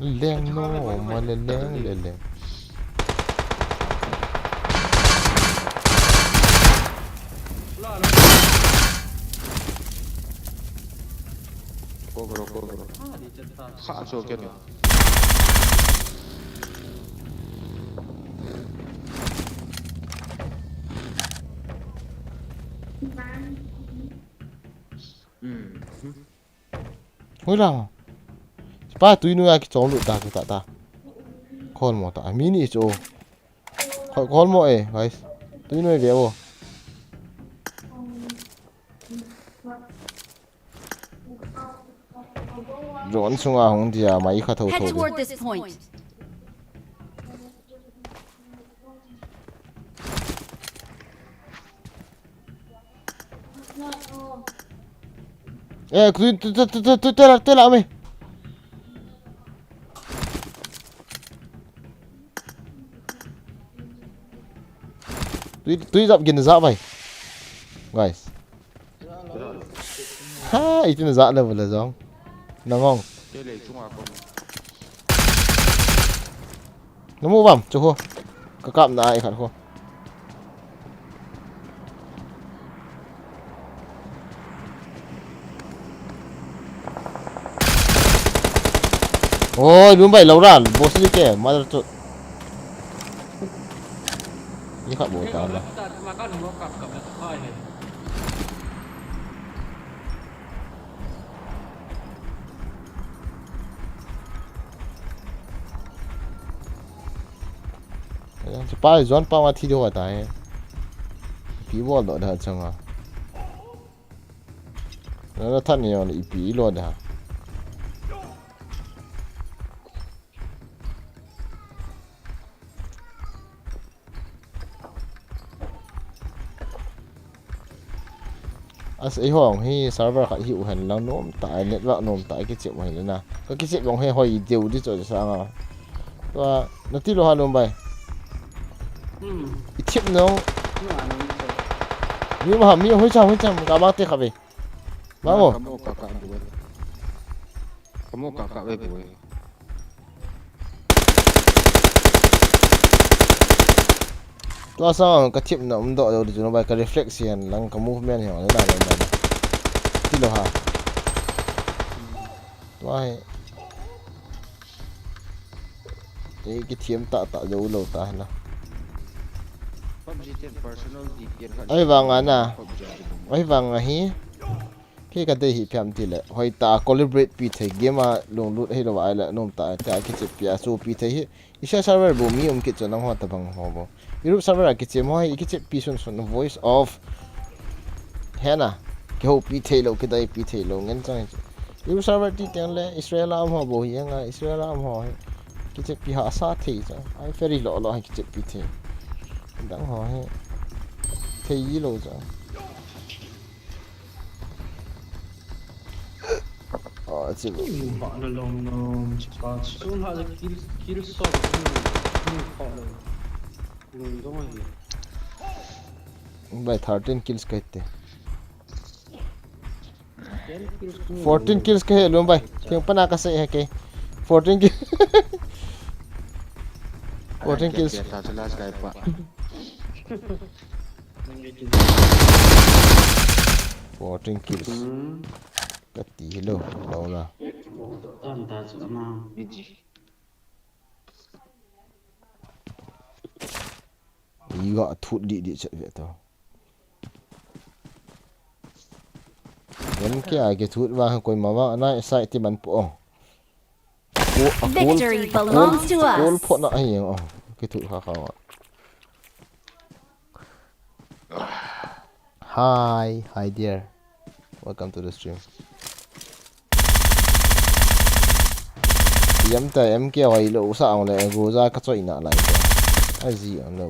Leng no, maleleng. Cover. Kha so ke ni. Hui lang. Ba tui nu ya ki chong lu ta ta. call mo ta mini cho khỏi call mo guys tôi nói về bộ rộn xuống à không thì máy khá thâu Head thâu toward this point. tôi làm mày tôi dặm kia nó vậy guys ha itu nó dặm level là giống nó ngon nó mua bầm cho cô các cạm này khẩn cô ôi đúng vậy lâu ra boss đi kìa mà rồi ini kak botol lah. Makan mau kap thôi. Cepat John pa mati dia kata pi bol dah dah changa. Nó thân nhiều là pi luôn dah. As ấy hoàng hi server khai hiệu hành lang nôm tại network nôm tại cái chuyện này nè cái chuyện bằng hay hỏi điều đi rồi sao à và nó tí lo hà nôm bài ít chip nó nhưng mà hàm hối chăm cả ba tê khá về bao nhiêu kamu kakak we boy tôi sao cái chip nó ổn độ rồi nó bài cái reflection lăng cái movement hiểu thế nào là tí lo hà tôi cái thiếm tạ dấu lâu ta là ấy vàng anh à ấy vàng à hi khi cái đây hi phèm thì lệ hồi ta collaborate pi thấy game mà long lút hay là vậy là nôm ta cái chip pia so pi thấy isha server bo mi cái chỗ năng hoa ta bằng hoa bo Europe server cái chip moi cái chip pi sun voice of hena cái hộp pi thấy lâu cái đây pi thấy lâu ngân trang Europe server thì tiếng lệ Israel am hoa bo hiang à Israel am hoa cái chip pi hạ sát thì sao ai phải đi lọ hay cái chip pi thấy đáng hỏi thì ý lộ rồi chị bọn nó lồng nó xuống họ kill shot họ đúng rồi by 13 kills कहते 14 kills कहे लो भाई क्यों पना का सही है के 14 kills 14 kills 14 kills cái tí lâu là toàn ta sợ mà ý gọi thụt đi chạy về tao vẫn cái thụt vào coi mà vào này sai thì bắn bộ Victory belongs to goal us. pot nó hay nhỉ cái thụt khá hi there welcome to the stream em kia vậy lộ sao lại go ra cắt soi nạ lại cái gì ở đâu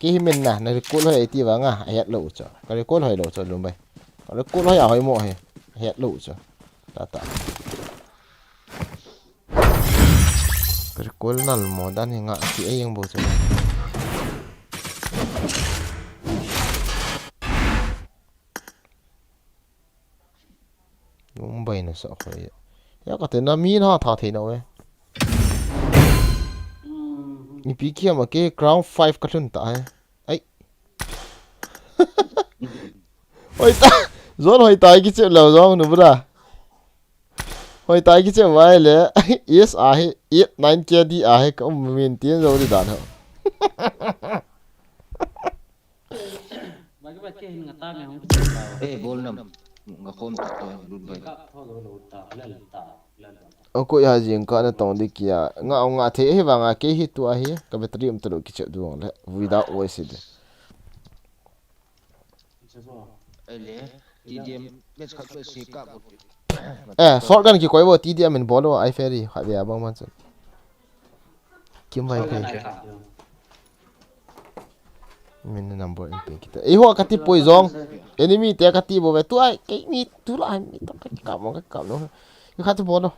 cái mình nè này cốt hơi tí vắng à hẹn lộ cho cái cốt hơi lộ cho luôn bay cái cốt hơi hơi mộ hẹn lộ cho ta cái cốt nằm mỏ đan thì ngã thì ấy yang bố cho cũng bay nó sợ khỏi ya có thể nó mi nó thả thế nào ấy你比起嘛cái ground 5 cái chân tại ấy hồi ta rồi hồi ta cái chuyện lâu rồi nữa bữa hồi ta cái chuyện vậy lẽ yes à hết 8 9 kia đi à hết có mình tiền rồi đi đàn hả mấy cái bài chơi người ta mày không ê bol nằm ngà khom tọt tôi luôn vậy cặp thôi rồi lột tả lên ông cô ya riêng cái nó tông đi kia ngà ông ngà thế và ngà cái hit tua hi cái bê trim tôi cái chuyện đuông lẽ without voice đi ai lẽ TDM bên khác bên xí cặp một short gun ki koi bo TDM min bolo ai ferry kha be abang man kim vai pe min number in pe kita ho kati poison enemy te kati bo ve tu ai cái ni tu la ni to ka kam no yo kha tu bolo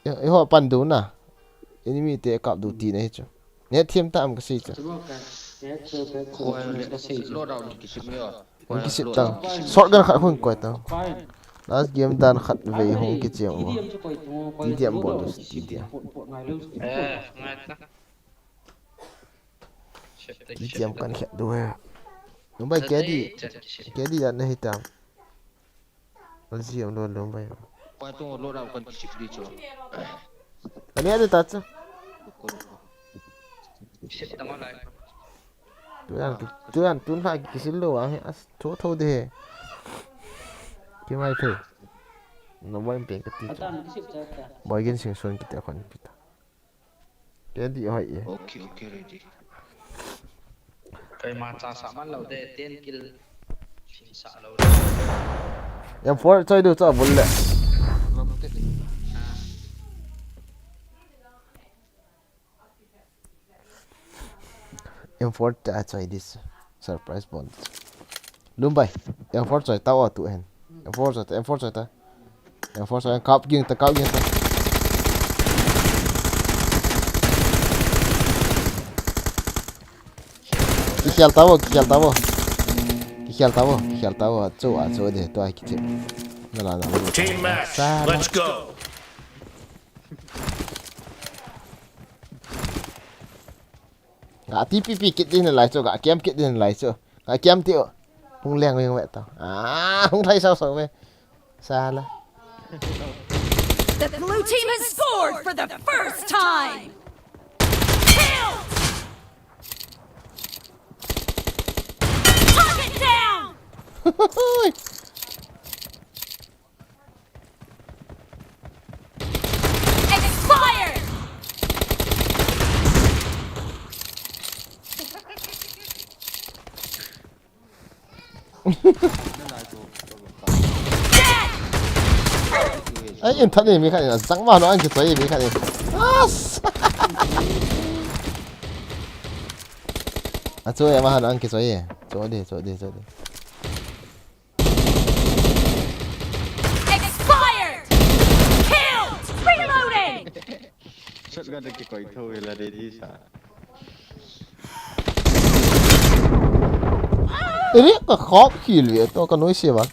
ho pan du na enemy te kap du ti nei chu ne thiam tam ka si chu khôi lô đầu cái ship này on ki sit tang short gun kha hun koi tang last game dan khat ve hong ki chiang bo TDM bonus TDM ngay ta TDM kan khat du he lum bai ke di dan nei tam al siam lo lum bai quay tung lô đầu con ship đi cho ani ada ta chu shit tao lại tuan tun ha ki sil lo ang as tho tho de ki mai pe no mai pe ka ti boy gen sing son ki ta khon pita ke di hoi ye ok ready cái mà cha sao mà lâu đây tiền kill xin sợ lâu em for choi du cha bul le em for ta choi this surprise bonus lumbai em for choi taw tu hen em for choi ta em for choi kap ging ta ki khel taw chu de to ai ki te na la Team match. Let's go. gã TPP kit din lại cho gã kem kit din lại cho gã kem tiêu hung leng với mẹ tao hung thấy sao sao mày xa là The blue team has scored for the first time. Kill! Target down! Expired! ấy em thật này mới khai là trắng vào nó anh cái xoáy mới khai này chỗ em mà nó anh cái xoáy chỗ đi Expired! Killed! Reloading! chất gần cái quậy thôi là để đi xả ấy cái khó khỉ vậy tôi có nói gì vậy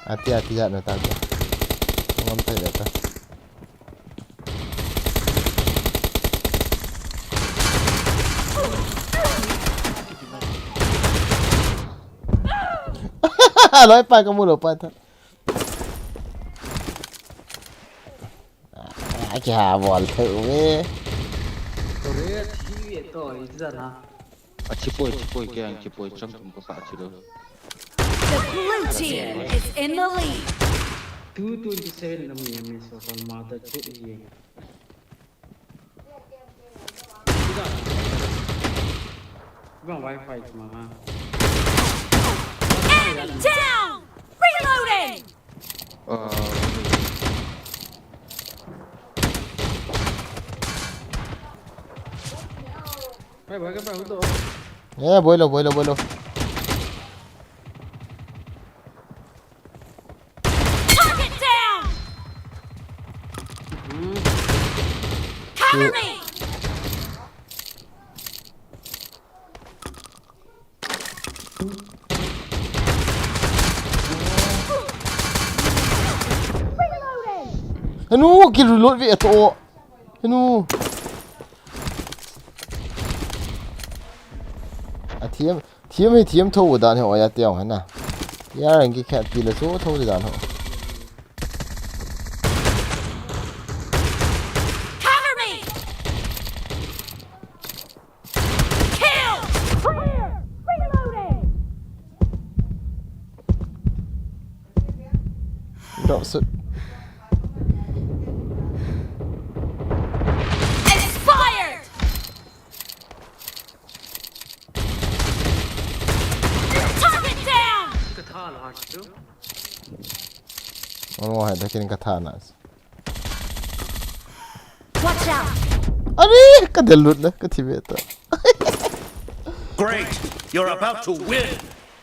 hati-hati ya nota ngontai data nói pa kamu lupa tuh kìa bol thử với chipoi cái anh chipoi trong cũng có phải chứ đâu The blue team is in the lead. 227 na may so from mother to ye. Bang wifi mà. Enemy down! Reloading! Phải bởi cái bảo tổ. bôi lo Target down! Cover me! nu cái reload vậy to nu thiêm thâu đàn họ ya tiêu hả nè ya anh cái khẹt gì là số thâu đàn họ suit. Expired! Target down! Katana harus tu. Ano hai dakin katanas. Watch out! Ari kadelut na katibeta. Great! You're about to win!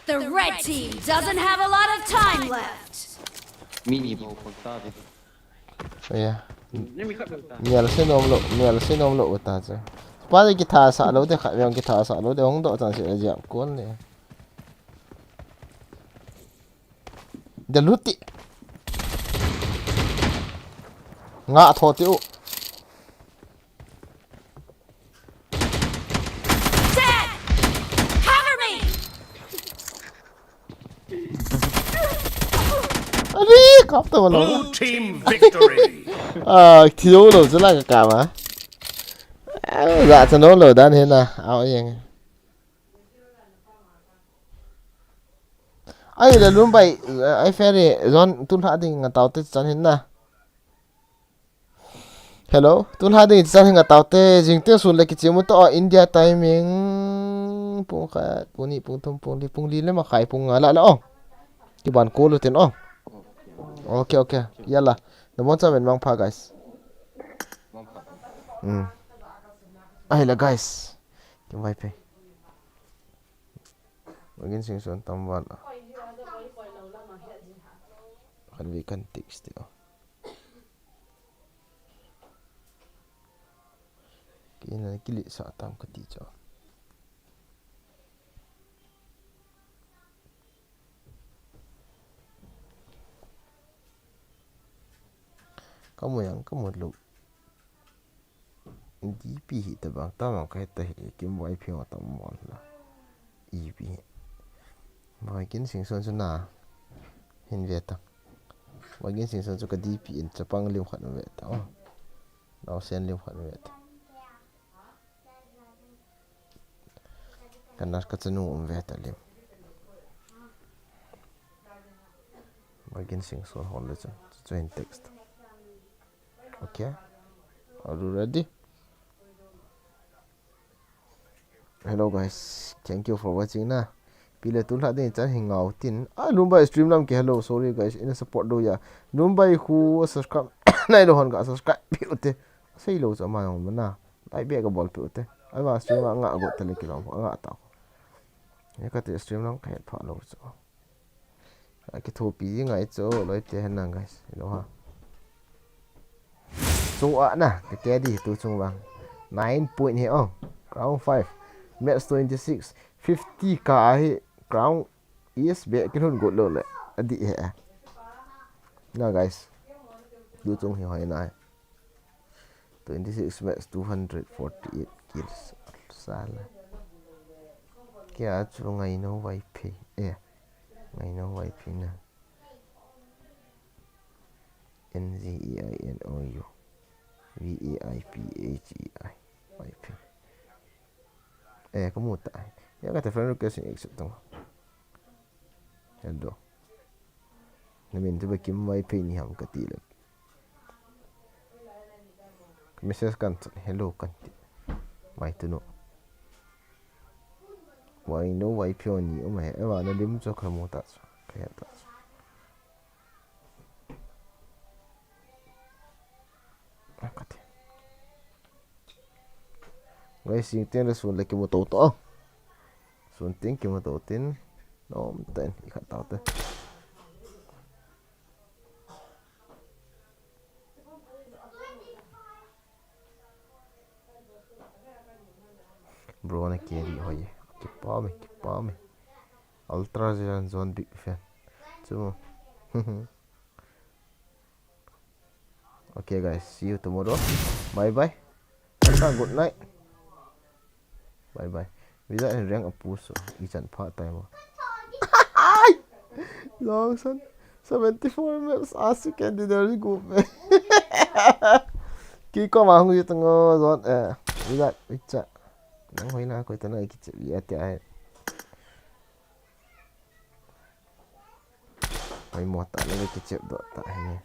The red team doesn't have a lot of time left. Mini bau pagtadi. Yeah. Ni mikap dah. Mial sinom lo uta cha. Pare ki tha sa lo de kha yong ki tha sa lo de hong do chan se ja kon le. De luti. Nga tho tiu. Dead! Cover me! Ari kap to lo. Blue team victory! Thiếu lo rất là cả mà. Dạ cho nó lo dan hen na. Ao yên. Ai là luôn bay ai ferry zon tun ha ding nga tao te chan hen na. Hello, tun ha ding chan hen nga tao te jing te sun le ki chimu to India timing pung kha puni pung thum pung li le ma khai pung la la ong. Ki ban ko lo ten ong. Okay. Yalla. The one time mang pa guys. Ay la guys. Kim vai pe. Magin sing son tamwan. Kan vi kan text dia. Kina kili sa tam kati cho. Kamu yang kamu lu DP hi ta bang ta mang kai ta hi kim wai phi wa tam mon la EP mai kin sing son su na hin ve ta mai kin sing son su ka DP in cha pang lim khat ve ta o naw sen lim khat ve ta kan nas ka chanu ve ta lim mai kin sing son hon le cha join text. Okay, are you ready? Hello guys, thank you for watching na. Pila tulha din chan hingau tin. Lumbai stream lam ke hello, sorry guys, in support do ya. Lumbai who subscribe nai lo hon ga subscribe pi ute. Sei lo cha ma yong na. Ai be ga bol pi ute. Ai ba stream nga go tele ki long nga ta. Ye ka te stream lam ka pha lo cho. Ai ki tho pi ngai cho loi te han na guys. Hello ha. Chung na cái đi tu chung bang 9 point here oh round 5 match 26 50 ka hi round is be cái hon go lo le adi he na guys tu chung hi hoi na 26 match 248 kills sala kya chu ngai no vai phi ngai no vai phi na NZEINOU VEIPHEI IP. Có một tại. Nhớ cái friend request exit tông. Hello. Nên mình sẽ kiếm IP ni ham cái tí lực. Message kan hello kan. Mai tu no. Why no IP ni o mai ewa na lim cho ka mo ta. Kaya ta. Guys, sing tin la sun la ki mo to to. Sun tin ki mo to tin. No, ten ikat tao te. Bro na carry hoye. Kipa me. Ultra zone big fan. So. Okay guys, see you tomorrow. Bye bye. Good night. Bye bye. Bây giờ rank up puso. Isan pa tayo mo. Long son. 74 maps. Asu candidate group. Kiko mahong ito nga zon. Bigat. Icha. Nang hoy na ako ito na ikitsa. Iyati ay. Oi mo ta le ke chep do ta he.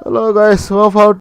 Hello guys, so far